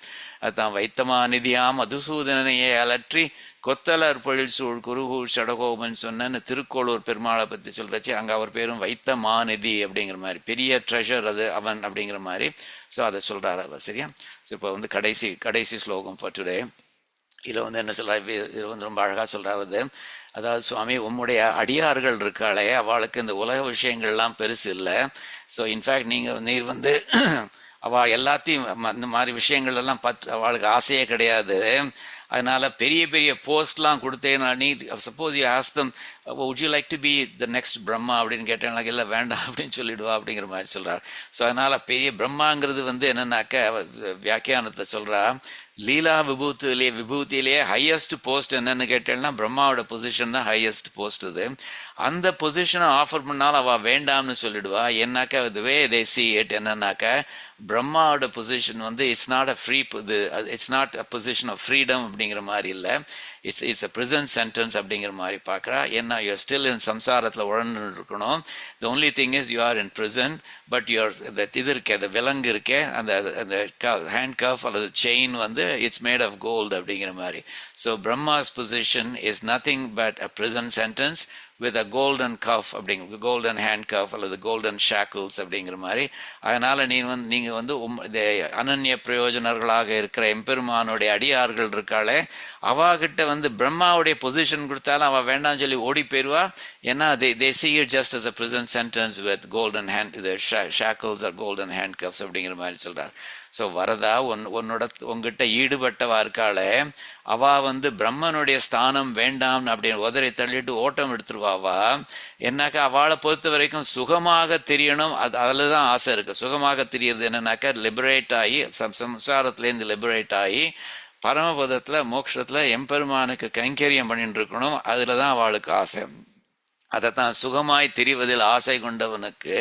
அதுதான் வைத்தமா நிதியாம் மதுசூதனையை அலற்றி கொத்தலர் பொழில் சூழ் குருகூர் சடகோபன் சொன்னு திருக்கோளூர் பெருமாளை பற்றி சொல்றச்சு, அங்கே அவர் பேரும் வைத்த மாநிதி அப்படிங்கிற மாதிரி, பெரிய ட்ரெஷர் அது அவன் அப்படிங்கிற மாதிரி. ஸோ அதை சொல்றாரு அவர். சரியா? ஸோ இப்போ கடைசி ஸ்லோகம் ஃபார் டுடே. இதில் என்ன சொல்றாரு, இது ரொம்ப அழகா சொல்றாரு. அதாவது சுவாமி, உம்முடைய அடியார்கள் இருக்காளே, அவளுக்கு இந்த உலக விஷயங்கள்லாம் பெருசு இல்லை. ஸோ இன்ஃபேக்ட் நீர் அவள் எல்லாத்தையும் இந்த மாதிரி விஷயங்கள் எல்லாம் அவளுக்கு ஆசையே கிடையாது. அதனால பெரிய பெரிய போஸ்ட்லாம் கொடுத்தேன்னா, நீ suppose you ask them would you like to be the next Brahma அப்படின்னு கேட்டேன்னா, இல்லை வேண்டாம் அப்படின்னு சொல்லிடுவா அப்படிங்கிற மாதிரி சொல்றார். ஸோ அதனால பெரிய பிரம்மாங்கிறது வந்து என்னன்னாக்க வியாக்கியானத்தை சொல்றா, லீலா விபூதியிலேயே ஹையஸ்ட் போஸ்ட் என்னன்னு கேட்டேன்னா பிரம்மாவோட பொசிஷன் தான் ஹையஸ்ட் போஸ்ட். இது அந்த பொசிஷனை ஆஃபர் பண்ணாலும் அவள் வேண்டாம்னு சொல்லிடுவா. ஏன்னாக்கா தி வே தே சீ இட் என்னன்னாக்கா பிரம்மாவோட பொசிஷன் வந்து it's not a free, it's not a position of freedom அப்படிங்கிற மாதிரி இல்லை, இட்ஸ் அ ப்ரிசன்ட் சென்டென்ஸ் அப்படிங்கிற மாதிரி பார்க்குறா. ஏன்னா யூஆர் ஸ்டில் இன் சம்சாரத்தில் உழந்து இருக்கணும். The only thing is you are in prison, but you are இது இருக்கே, அந்த விலங்கு இருக்கே, அந்த ஹேண்ட் கஃப் அல்லது செயின் வந்து இட்ஸ் மேட் ஆஃப் கோல்டு அப்படிங்கிற மாதிரி. So Brahma's position is nothing but a ப்ரிசன்ட் sentence with a golden cuff அப்படிங்கிற கோல்டன் ஹேண்ட் கஃப் அல்லது கோல்டன் ஷாக்கிள்ஸ் அப்படிங்கிற மாதிரி. அதனால நீங்கள் வந்து அனன்ய பிரயோஜனர்களாக இருக்கிற எம்பெருமானுடைய அடியார்கள் இருக்காளே, அவாகிட்ட வந்து பிரம்மாவுடைய பொசிஷன் கொடுத்தாலும் அவள் வேண்டாம் சொல்லி ஓடி போயிடுவா. ஏன்னா they see it just as a present sentence with golden hand, the shackles or golden handcuffs அப்படிங்கிற மாதிரி சொல்றார். ஸோ வரதா உங்ககிட்ட ஈடுபட்டவா இருக்காளே, அவா வந்து பிரம்மனுடைய ஸ்தானம் வேண்டாம் அப்படின்னு உதறி தள்ளிட்டு ஓட்டம் எடுத்துருவாவா. என்னாக்கா அவளை பொறுத்த வரைக்கும் சுகமாக தெரியணும், அதில் தான் ஆசை இருக்கு. சுகமாக தெரியறது என்னன்னாக்கா லிபரேட் ஆகி சம்சாரத்துலேருந்து லிபரேட் ஆகி பரமபதத்தில் மோட்சத்தில் எம்பெருமானுக்கு கைங்கரியம் பண்ணிட்டு இருக்கணும். அதில் தான் அவளுக்கு ஆசை. அதைத்தான் சுகமாய் தெரிவதில் ஆசை கொண்டவனுக்கு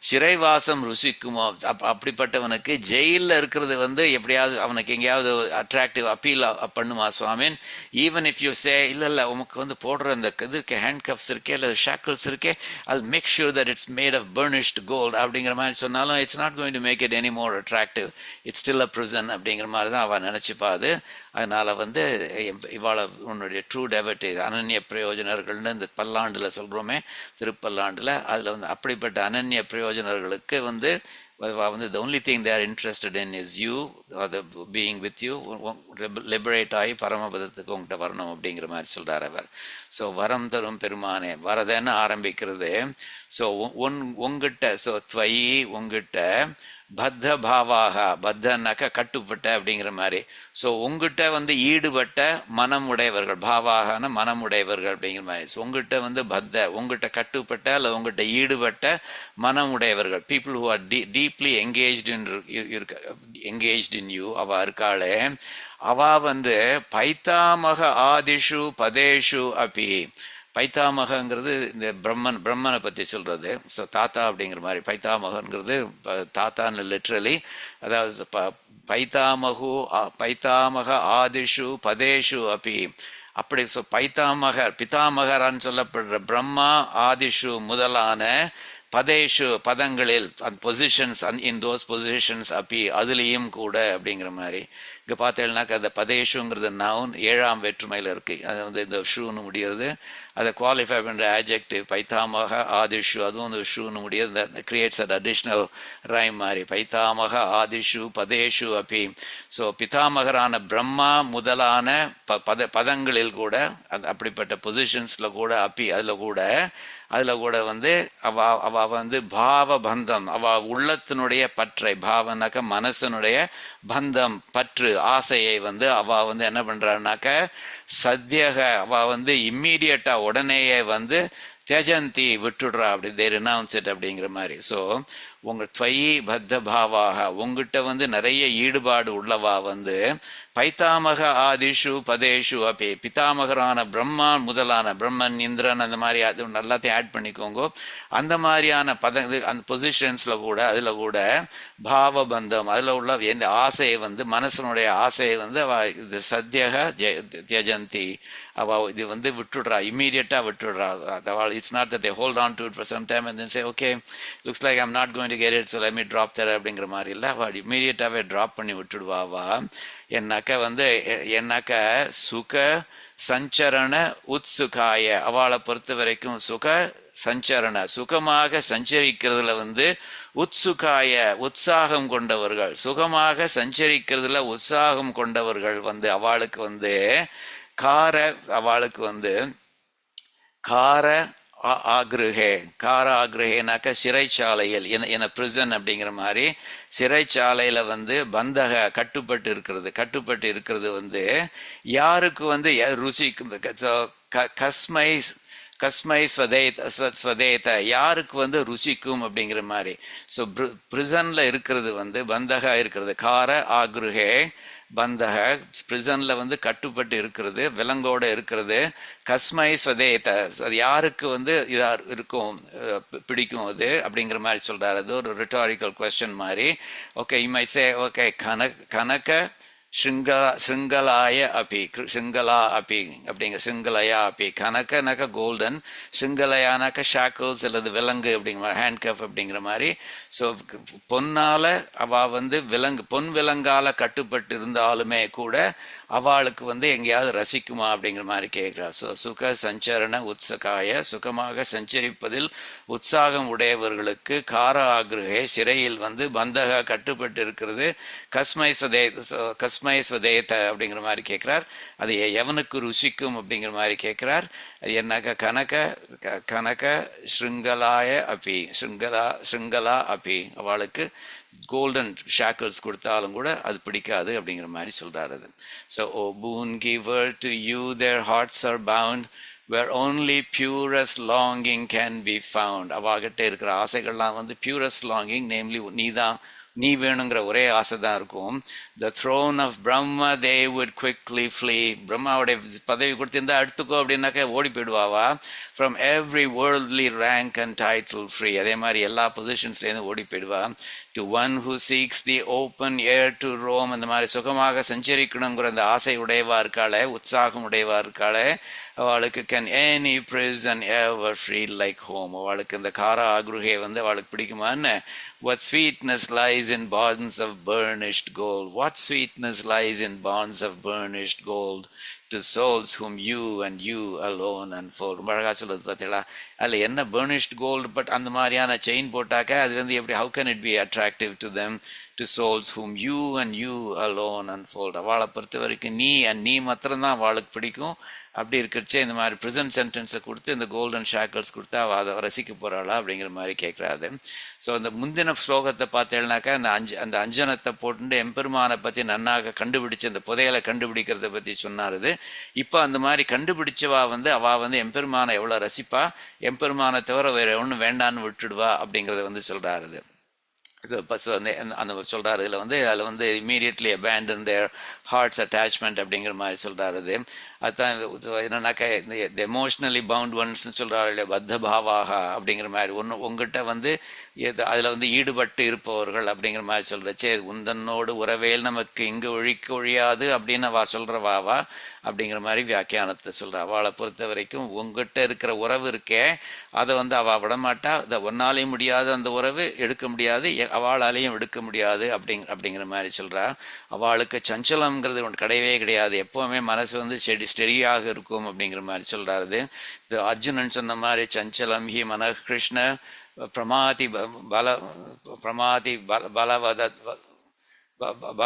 சிறைவாசம் ருசிக்குமோ, அப்படிப்பட்டவனுக்கு ஜெயிலில் இருக்கிறது வந்து எப்படியாவது அவனுக்கு எங்கேயாவது அட்ராக்டிவ் அப்பீல் பண்ணுமா சுவாமின். ஈவன் இஃப் யூ சே இல்லை உனக்கு வந்து போடுற இந்த இதுக்கு ஹேண்ட் கப்ஸ் இருக்கே இல்லை ஷாக்கிள்ஸ் இருக்கே, அது make sure that it's made of burnished gold அப்படிங்கிற மாதிரி சொன்னாலும் it's not going to make it any more attractive, it's still a prison அப்படிங்கிற மாதிரி தான் அவள் நினச்சிப்பாது. அதனால வந்து இவாளை உன்னுடைய ட்ரூ டெவட்டி அனன்ய பிரயோஜனர்கள்னு இந்த பல்லாண்டில் சொல்கிறோமே, திருப்பல்லாண்டில், அதில் வந்து அப்படிப்பட்ட அனன்ய பிரயோஜனர்களுக்கு வந்து the only thing they are interested in is you, or the being with you, liberate ஆகி பரமபதத்துக்கு உங்கள்கிட்ட வரணும் அப்படிங்கிற மாதிரி சொல்கிறார் அவர். ஸோ வரம் தரும் பெருமானே வரதேன்னு ஆரம்பிக்கிறது. ஸோ உங்ககிட்ட, ஸோ துவயி உங்ககிட்ட, பத்த பாவாக, பத்தன்னாக்கா கட்டுப்பட்ட அப்படிங்கிற மாதிரி. ஸோ உங்ககிட்ட வந்து ஈடுபட்ட மனம் உடையவர்கள், பாவாகனா மனம் உடையவர்கள் அப்படிங்கிற மாதிரி. ஸோ உங்ககிட்ட வந்து பத்த, உங்ககிட்ட கட்டுப்பட்ட இல்லை உங்ககிட்ட ஈடுபட்ட மனம் உடையவர்கள், people who R deeply engaged in you, அவ இருக்காளே, அவ வந்து பைத்தாமக ஆதிஷு பதேஷு அப்பி. பைத்தாமகங்கிறது இந்த பிரம்மனை பற்றி சொல்கிறது. ஸோ தாத்தா அப்படிங்கிற மாதிரி பைத்தாமகங்கிறது தாத்தான்னு லிட்ரலி, அதாவது பைத்தாமக ஆதிஷு பதேஷு அப்பி அப்படி. ஸோ பிதாமகரான்னு சொல்லப்படுற பிரம்மா, ஆதிஷு முதலான, பதேஷு பதங்களில், பொசிஷன்ஸ் இன் தோஸ் பொசிஷன்ஸ் அப்பி அதுலேயும் கூட அப்படிங்கிற மாதிரி. இங்கே பார்த்தேன்னாக்கா அந்த பதேஷுங்கிறது நவுன் 7ஆம் வேற்றுமையில் இருக்குது. அது வந்து இந்த ஷூன்னு முடியாது, அதை குவாலிஃபை பண்ணுற ஆட்ஜெக்டிவ் பைத்தாமக ஆதிஷு, அதுவும் வந்து ஷூன்னு முடியாது, கிரியேட்ஸ் அட் அடிஷ்னல் ரைம் மாதிரி. பைத்தாமக ஆதிஷு பதேஷு அப்பி. ஸோ பிதாமகரான பிரம்மா முதலான பதங்களில் கூட, அப்படிப்பட்ட பொசிஷன்ஸில் கூட அப்பி அதில் கூட வந்து அவ வந்து பாவ பந்தம், அவ உள்ளத்தினுடைய பற்றை, பாவனாக்க மனசனுடைய பந்தம் பற்று ஆசையை வந்து அவ வந்து என்ன பண்றான்னாக்க சத்தியக அவ வந்து இம்மீடியட்டா உடனேயே வந்து தேஜந்தி விட்டுடுறா, அப்படி தே ரினவுன்ஸ் இட் அப்படிங்கிற மாதிரி. ஸோ உங்க துவயி பத்த பாவாக, உங்ககிட்ட வந்து நிறைய ஈடுபாடு உள்ளவா வந்து பைத்தாமக ஆதிஷு பதேஷு அப்பே, பிதாமகரான பிரம்மா முதலான, பிரம்மன் இந்திரன் அந்த மாதிரி அது எல்லாத்தையும் ஆட் பண்ணிக்கோங்க. அந்த மாதிரியான அந்த பொசிஷன்ஸில் கூட அதில் கூட பாவபந்தம், அதில் உள்ள எந்த ஆசையை வந்து மனசனுடைய ஆசையை வந்து அவ இது சத்தியக தியஜந்தி, அவள் இது வந்து விட்டுடுறா, இம்மீடியட்டாக விட்டுடுறா. It's not that they hold on to it for some time and then say okay looks like I'm not going to get it so let me drop that அப்படிங்கிற மாதிரி இல்லை, அவள் இம்மீடியட்டாகவே ட்ராப் பண்ணி விட்டுடுவாவா. என்னாக்க சுக சஞ்சரண உத்சுகாய, அவளை பொறுத்த வரைக்கும் சுக சஞ்சரண, சுகமாக சஞ்சரிக்கிறதுல வந்து உத்சுகாய உற்சாகம் கொண்டவர்கள், சுகமாக சஞ்சரிக்கிறதுல உற்சாகம் கொண்டவர்கள் வந்து அவளுக்கு வந்து அவளுக்கு வந்து கார ஆக்ருஹே, கார ஆக்ருஹேனாக்க சிறைச்சாலையில், என பிரிசன் அப்படிங்கிற மாதிரி சிறைச்சாலையில் வந்து பந்தக கட்டுப்பட்டு இருக்கிறது வந்து யாருக்கு வந்து ருசி கஸ்மை கஸ்மை ஸ்வதேத யாருக்கு வந்து ருசிக்கும் அப்படிங்கிற மாதிரி. ஸோ பிரிசன்ல இருக்கிறது வந்து பந்தகா இருக்கிறது, கார ஆக்ருஹே பந்தக பிரிசன்ல வந்து கட்டுப்பட்டு இருக்கிறது, விலங்கோட இருக்கிறது. கஸ்மை ஸ்வதேத அது யாருக்கு வந்து இதா இருக்கும் பிடிக்கும் அது அப்படிங்கிற மாதிரி சொல்றாரு. அது ஒரு ரிட்டாரிக்கல் கொஸ்டின் மாதிரி. Okay, you may say okay கனக ஸ்ருங்கலாய அப்பி, ஸ்ருங்கலா அப்பி அப்படிங்கிற ஸ்ருங்கலையா அப்பி, கனக கோல்டன், ஸ்ருங்கலையானாக்க ஷாக்கிள்ஸ் அல்லது விலங்கு அப்படிங்கிற மாதிரி, ஹேண்ட் கஃப் அப்படிங்கிற மாதிரி. ஸோ பொன்னால அவ வந்து பொன் விலங்கால கட்டுப்பட்டு இருந்தாலுமே கூட அவளுக்கு வந்து எங்கேயாவது ரசிக்குமா அப்படிங்கிற மாதிரி கேட்கிறார். ஸோ சுக சஞ்சரண உற்சகாய, சுகமாக சஞ்சரிப்பதில் உற்சாகம் உடையவர்களுக்கு கார ஆக்ருஹே சிறையில் வந்து பந்தக கட்டுப்பட்டு இருக்கிறது, கஸ்மை ஸ்வதேத அப்படிங்கிற மாதிரி கேட்கிறார். அது எவனுக்கு ருசிக்கும் அப்படிங்கிற மாதிரி கேட்கிறார். அது என்னக்க கனக ஸ்ருங்கலாய அப்பி, ஸ்ருங்கலா அப்பி அவளுக்கு கோல்டன் ஷாக்கிள்ஸ் கொடுத்தாலும் கூட அது பிடிக்காது அப்படிங்கிற மாதிரி சொல்றாரு. அது so O boon giver, to you their hearts are bound, where only purest longing can be found. அவாகிட்ட இருக்கிற ஆசைகள்லாம் வந்து purest longing, namely நீ வேணுங்கிற ஒரே ஆசை தான் இருக்கும். The throne of Brahma they would quickly flee. பிரம்மாவுடைய பதவி கொடுத்திருந்தா எடுத்துக்கோ அப்படின்னாக்க ஓடி போயிடுவாவா. From every worldly rank and title free. அதே மாதிரி எல்லா பொசிஷன்ஸ்லேருந்து ஓடி போயிடுவா. To one who seeks the open air to roam, அந்த மாதிரி சுகமாக சஞ்சரிக்கணுங்கிற அந்த ஆசை உடையவா இருக்காளே, உற்சாகம் உடையவா இருக்காளே, அவளுக்கு can any prison ever free like home. அவளுக்கு இந்த கார ஆக்ருஹே வந்து அவளுக்கு பிடிக்குமான்னு. What sweetness lies in bonds of burnished gold. What sweetness lies in bonds of burnished gold to souls whom you and you alone unfold. ரொம்ப அழகா சொல்லுது பார்த்தீங்களா. அதில் என்ன burnished gold, பட் அந்த மாதிரியான செயின் போட்டாக்க அது வந்து எப்படி, how can it be attractive to them, to souls whom you and you alone unfold. அவளை பொறுத்த வரைக்கும் நீ மாத்திரம்தான் அவளுக்கு பிடிக்கும். அப்படி இருக்கிறச்சே இந்த மாதிரி ப்ரிசன்ட் சென்டென்ஸை கொடுத்து இந்த கோல்டன் ஷாக்கிள்ஸ் கொடுத்தா அதை ரசிக்க போகிறாளா அப்படிங்கிற மாதிரி கேட்குறாரு. ஸோ அந்த முந்தின ஸ்லோகத்தை பார்த்தேன்னாக்கா அந்த அஞ்சனத்தை போட்டு எம்பெருமானை பற்றி நன்னாக கண்டுபிடிச்சு அந்த புதையலை கண்டுபிடிக்கிறத பற்றி சொன்னாருது. இப்போ அந்த மாதிரி கண்டுபிடிச்சவா வந்து அவள் வந்து எம்பெருமானை எவ்வளோ ரசிப்பா, எம்பெருமானை தவிர வேறு ஒன்றும் வேண்டான்னு விட்டுடுவா அப்படிங்கிறத வந்து சொல்கிறாருது. அந்த சொல்றாரு. இதில் வந்து immediately abandon their heart's attachment அப்படிங்கிற மாதிரி சொல்றாரு. அதுதான் என்னன்னாக்கா இந்த எமோஷ்னலி பவுண்ட் ஒன்ஸ்ன்னு சொல்றாரு இல்லையா, பத்த பாவாக அப்படிங்கிற மாதிரி உங்ககிட்ட வந்து அதில் வந்து ஈடுபட்டு இருப்பவர்கள் அப்படிங்கிற மாதிரி சொல்றச்சே, உந்தன்னோடு உறவேல் நமக்கு இங்கு ஒழியாது அப்படின்னு அவ சொல்றவாவா அப்படிங்கிற மாதிரி வியாக்கியானத்தை சொல்றா. அவளை பொறுத்த வரைக்கும் உங்ககிட்ட இருக்கிற உறவு இருக்கே அதை வந்து அவள் விடமாட்டா. அதை ஒன்னாலையும் முடியாது, அந்த உறவு எடுக்க முடியாது, அவளாலையும் எடுக்க முடியாது அப்படிங்கிற மாதிரி சொல்றா. அவளுக்கு சஞ்சலம்ங்கிறது ஒன்று கிடையவே கிடையாது, எப்பவுமே மனசு வந்து ஸ்டெடியாக இருக்கும் அப்படிங்கிற மாதிரி சொல்றாரு. இந்த அர்ஜுனன் சொன்ன மாதிரி சஞ்சலம் ஹி மன கிருஷ்ண பிரமாதி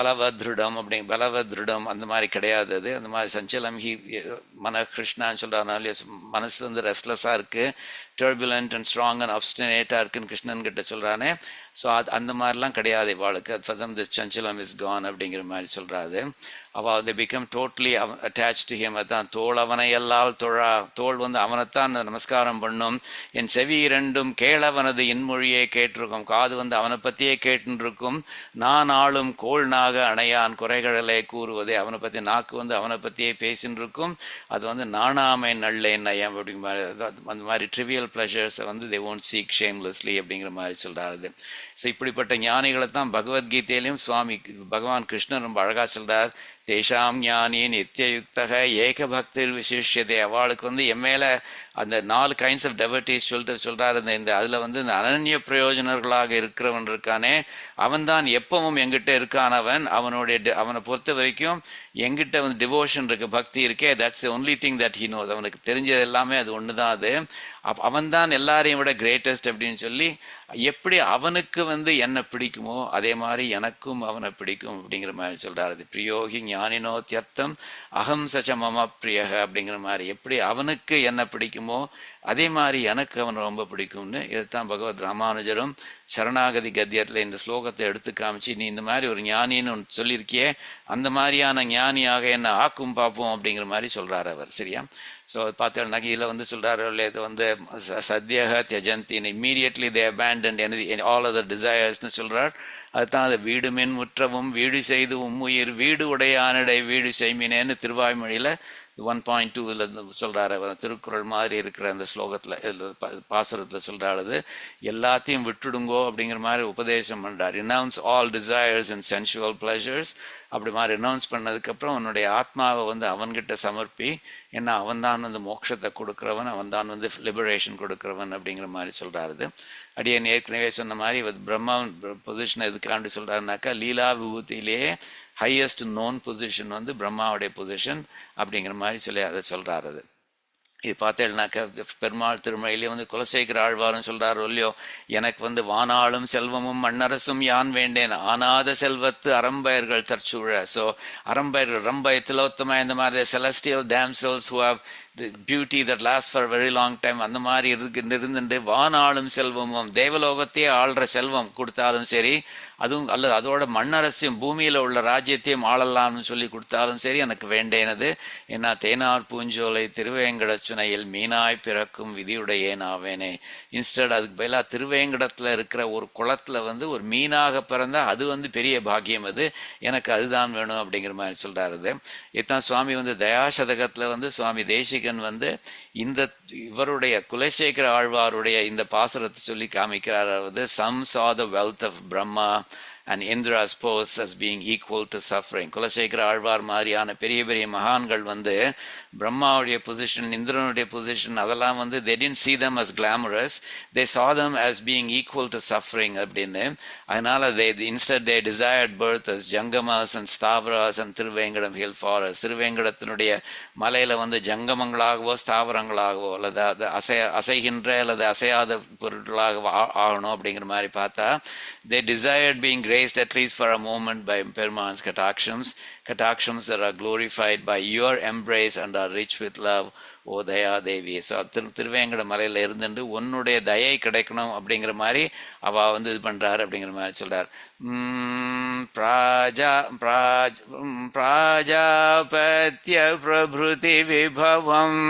பலவத்ருடம் பலவத்ருடம் அந்த மாதிரி கிடையாது. அது அந்த மாதிரி சஞ்சலம் ஹி மன கிருஷ்ணான்னு சொல்றதுனால மனசு வந்து ரெஸ்ட்லெஸ்ஸாக இருக்கு, டர்புலண்ட் அண்ட் ஸ்ட்ராங் அண்ட் அப்ஸ்டினேட்டாக இருக்குன்னு கிருஷ்ணன் கிட்ட சொல்றானே. ஸோ அந்த மாதிரிலாம் கிடையாது இவாளுக்கு. ஃபதம் திஸ் சஞ்சலம் இஸ் கான் அப்படிங்கிற மாதிரி சொல்றாரு. அவள் they become totally attached to him. அதான் தோள் அவனை எல்லால் தோள் வந்து அவனைத்தான் நமஸ்காரம் பண்ணும். என் செவி இரண்டும் கேளவனது இன்மொழியே கேட்டிருக்கும், காது வந்து அவனை பற்றியே கேட்டுருக்கும். நான் ஆளும் கோள் நாக அணையான் குறைகளே கூறுவதே, அவனை பற்றி நாக்கு வந்து அவனை பற்றியே பேசின்னு இருக்கும். அது வந்து நாணாமை நல்லேன் நயம் அப்படிங்கிற மாதிரி, அந்த மாதிரி ட்ரிவியல் ப்ளஷர்ஸை வந்து they won't seek shamelessly அப்படிங்கிற மாதிரி சொல்றாரு. ஸோ இப்படிப்பட்ட ஞானிகளை தான் பகவத்கீதையிலையும் பகவான் கிருஷ்ணன் ரொம்ப அழகா சொல்றார். தேஷாம் ஞானி நித்தியயுக்தக ஏக பக்திர் விசேஷியதே. அவளுக்கு வந்து எம்மேல அந்த 4 கைண்ட்ஸ் ஆஃப் டெவர்டீஸ் சொல்றாரு. இந்த அதில் வந்து இந்த அனன்ய பிரயோஜனர்களாக இருக்கிறவன் இருக்கானே, அவன் தான் எப்பவும் எங்கிட்ட இருக்கானவன். அவனை பொறுத்த வரைக்கும் எங்கிட்ட வந்து டிவோஷன் இருக்கு, பக்தி இருக்கே, that's the only thing that he knows. அவனுக்கு தெரிஞ்சது எல்லாமே அது ஒன்று தான். அது அவன் தான் எல்லாரையும் விட கிரேட்டஸ்ட் அப்படின்னு சொல்லி, எப்படி அவனுக்கு வந்து என்ன பிடிக்குமோ அதே மாதிரி எனக்கும் அவனை பிடிக்கும் அப்படிங்கிற மாதிரி சொல்றாரு. பிரியோகி ஞானினோத்யர்த்தம் அகம் சச்ச மம பிரியக அப்படிங்கிற மாதிரி எப்படி அவனுக்கு என்ன பிடிக்குமோ அதே மாதிரி எனக்கு அவன் ரொம்ப பிடிக்கும்னு இதுதான் பகவத் ராமானுஜரும் சரணாகதி கத்தியத்தில் இந்த ஸ்லோகத்தை எடுத்து காமிச்சு, நீ இந்த மாதிரி ஒரு ஞானின்னு ஒன்று சொல்லியிருக்கியே, அந்த மாதிரியான ஞானியாக என்ன ஆக்கும் பார்ப்போம் அப்படிங்கிற மாதிரி சொல்றாரு அவர். சரியா? ஸோ பார்த்தோம்னாக்கி இதில் வந்து சொல்றாரு இல்லை, இது வந்து சத்யக தியஜந்தின் இம்மீடியட்லி தே அபேண்டன்ட் ஆல் அதர் டிசையர்ஸ்னு சொல்றார். அதுதான் அது வீடுமென் முற்றவும் வீடு செய்து உம்முயிர் வீடு உடையானிடை வீடு செய்மினேன்னு திருவாய்மொழியில் 1.2 சொல்றாரு. திருக்குறள் மாதிரி இருக்கிற அந்த ஸ்லோகத்தில் பாசுரத்தில் சொல்றாரு, எல்லாத்தையும் விட்டுடுங்கோ அப்படிங்கிற மாதிரி உபதேசம் பண்றார். Renounce all desires and sensual pleasures. அப்படி மாதிரி ரினவுன்ஸ் பண்ணதுக்கப்புறம் உன்னுடைய ஆத்மாவை வந்து அவன்கிட்ட சமர்ப்பி, ஏன்னா அவன் தான் வந்து மோட்சத்தை கொடுக்குறவன், அவன் தான் வந்து லிபரேஷன் கொடுக்குறவன் அப்படிங்கிற மாதிரி சொல்றாரு. அடியேன் ஏற்கனவே சொன்ன மாதிரி பிரம்மா பொசிஷன் எதுக்காண்டி சொல்றாருனாக்கா, லீலா விபூதியிலேயே ஹையஸ்ட் நோன் பொசிஷன் வந்து பிரம்மாவுடைய பொசிஷன் அப்படிங்கிற மாதிரி சொல்லி அதை சொல்றாரு. அது இது பார்த்தேன்னாக்கா பெருமாள் திருமலையிலே வந்து குலசேகர ஆழ்வாரும் சொல்றாரு இல்லையோ, எனக்கு வந்து வானாளும் செல்வமும் மண்ணரசும் யான் வேண்டேன், ஆனாத செல்வத்து அரம்பயர்கள் தற்சூழ. ஸோ அரம்பயர்கள் ரம்பய திலோத்தமா இந்த மாதிரி celestial damsels who have beauty that last for very long time, அந்த மாதிரி இருந்துட்டு வானாளும் செல்வமும் தேவலோகத்தையே ஆள்ற செல்வம் கொடுத்தாலும் சரி, அதுவும் அல்லது அதோட மண்ணரசியம் பூமியில உள்ள ராஜ்யத்தையும் ஆளலாம்னு சொல்லி கொடுத்தாலும் சரி எனக்கு வேண்டேனது. ஏன்னா தேனார் பூஞ்சோலை திருவேங்கடச்சுனையில் மீனாய் பிறக்கும் விதியுடையேன் ஆவேனே. இன்ஸ்டட் அதுக்கு பதிலாக திருவேங்கடத்துல இருக்கிற ஒரு குளத்துல வந்து ஒரு மீனாக பிறந்தா அது வந்து பெரிய பாக்கியம், அது எனக்கு அதுதான் வேணும் அப்படிங்கிற மாதிரி சொல்றாரு. இதுதான் சுவாமி வந்து தயாசதகத்துல வந்து சுவாமி தேசிகன் வந்து இந்த இவருடைய குலசேகர ஆழ்வாருடைய இந்த பாசுரத்தை சொல்லி காமிக்கிறார். Some saw the wealth of Brahma and Indra's posts as being equal to suffering. Kulasekara Alvar மாதிரியான பெரிய பெரிய மகான்கள் வந்து பிரம்மாவுடைய பொசிஷன், இந்திரனுடைய பொசிஷன் அதெல்லாம் வந்து they didn't see them as glamorous, they saw them as being equal to suffering அப்படின்னு. அதனால instead they desired birth as ஜங்கமாஸ் and ஸ்தாவராஸ் and Thiruvengadam hill forest. திருவேங்கடத்தினுடைய மலையில வந்து ஜங்கமங்களாகவோ ஸ்தாவரங்களாகவோ அல்லது அசைகின்ற அல்லது அசையாத பொருட்களாக ஆகணும் அப்படிங்கிற மாதிரி பார்த்தா, they desired being graced at least for a moment by Peruman's katakshams that are glorified by your embrace and are rich with love, O Daya Devi. So Tiruvenkata மலையில இருந்துட்டு உன்னுடைய தயை கிடைக்கணும் அப்படிங்கிற மாதிரி அவ வந்து இது பண்றாரு அப்படிங்கிற மாதிரி சொல்றார். பிராஜாபத்ய பிரபுதி விபவம்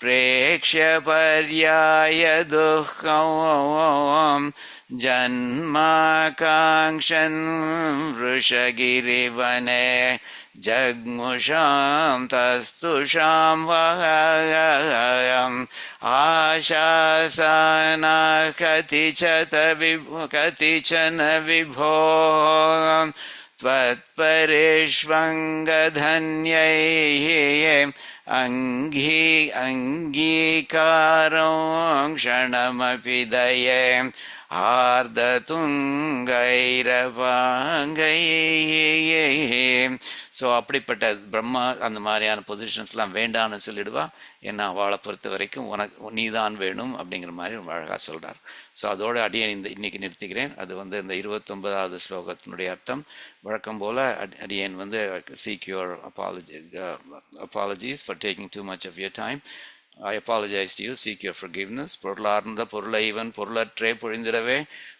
பிரேக்ஷ்ய பர்யாய துக்கம் ஜன்மாகாங்க்ஷன் விருஷகிரிவனே ஜக்முஷாம் தஸ்துஷாம் வஹயம் ஆசாசன கதிச்சன விபோ त्वत्परेष्वङ्गधन्यै अङ्गीकारं क्षणमपि दये ஆர்ததுங்கைரவாங்கை. ஸோ அப்படிப்பட்ட பிரம்மா அந்த மாதிரியான பொசிஷன்ஸ்லாம் வேண்டான்னு சொல்லிடுவா. ஏன்னா அவளை பொறுத்த வரைக்கும் உனக்கு நீதான் வேணும் அப்படிங்கிற மாதிரி அழகாக சொல்கிறார். ஸோ அதோட அடியேன் இன்னைக்கு நிறுத்திக்கிறேன். அது வந்து இந்த 29வது ஸ்லோகத்தினுடைய அர்த்தம். வழக்கம் போல் அடியேன் வந்து seek your apologies for taking too much of your time. I apologize to you, seek your forgiveness. பொருளார்ந்த பொருளை இவன் பொருளற்றே பொழிந்திடவே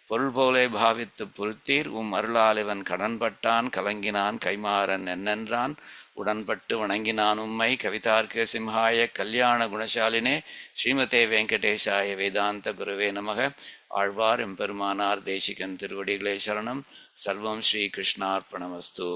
பொருள் போலே பாவித்து பொருத்தீர் அருளாலிவன் கடன்பட்டான் கலங்கினான் கைமாறன் என்னென்றான் உடன்பட்டு வணங்கினான் உம்மை. கவிதார்க்க சிம்ஹாய கல்யாண குணசாலினே ஸ்ரீமதே வெங்கடேஷாய வேதாந்த குருவே நமக. ஆழ்வார் எம்பெருமானார் தேசிகன் திருவடிகளே சரணம். சர்வம் ஸ்ரீ கிருஷ்ணார்ப்பணமஸ்து.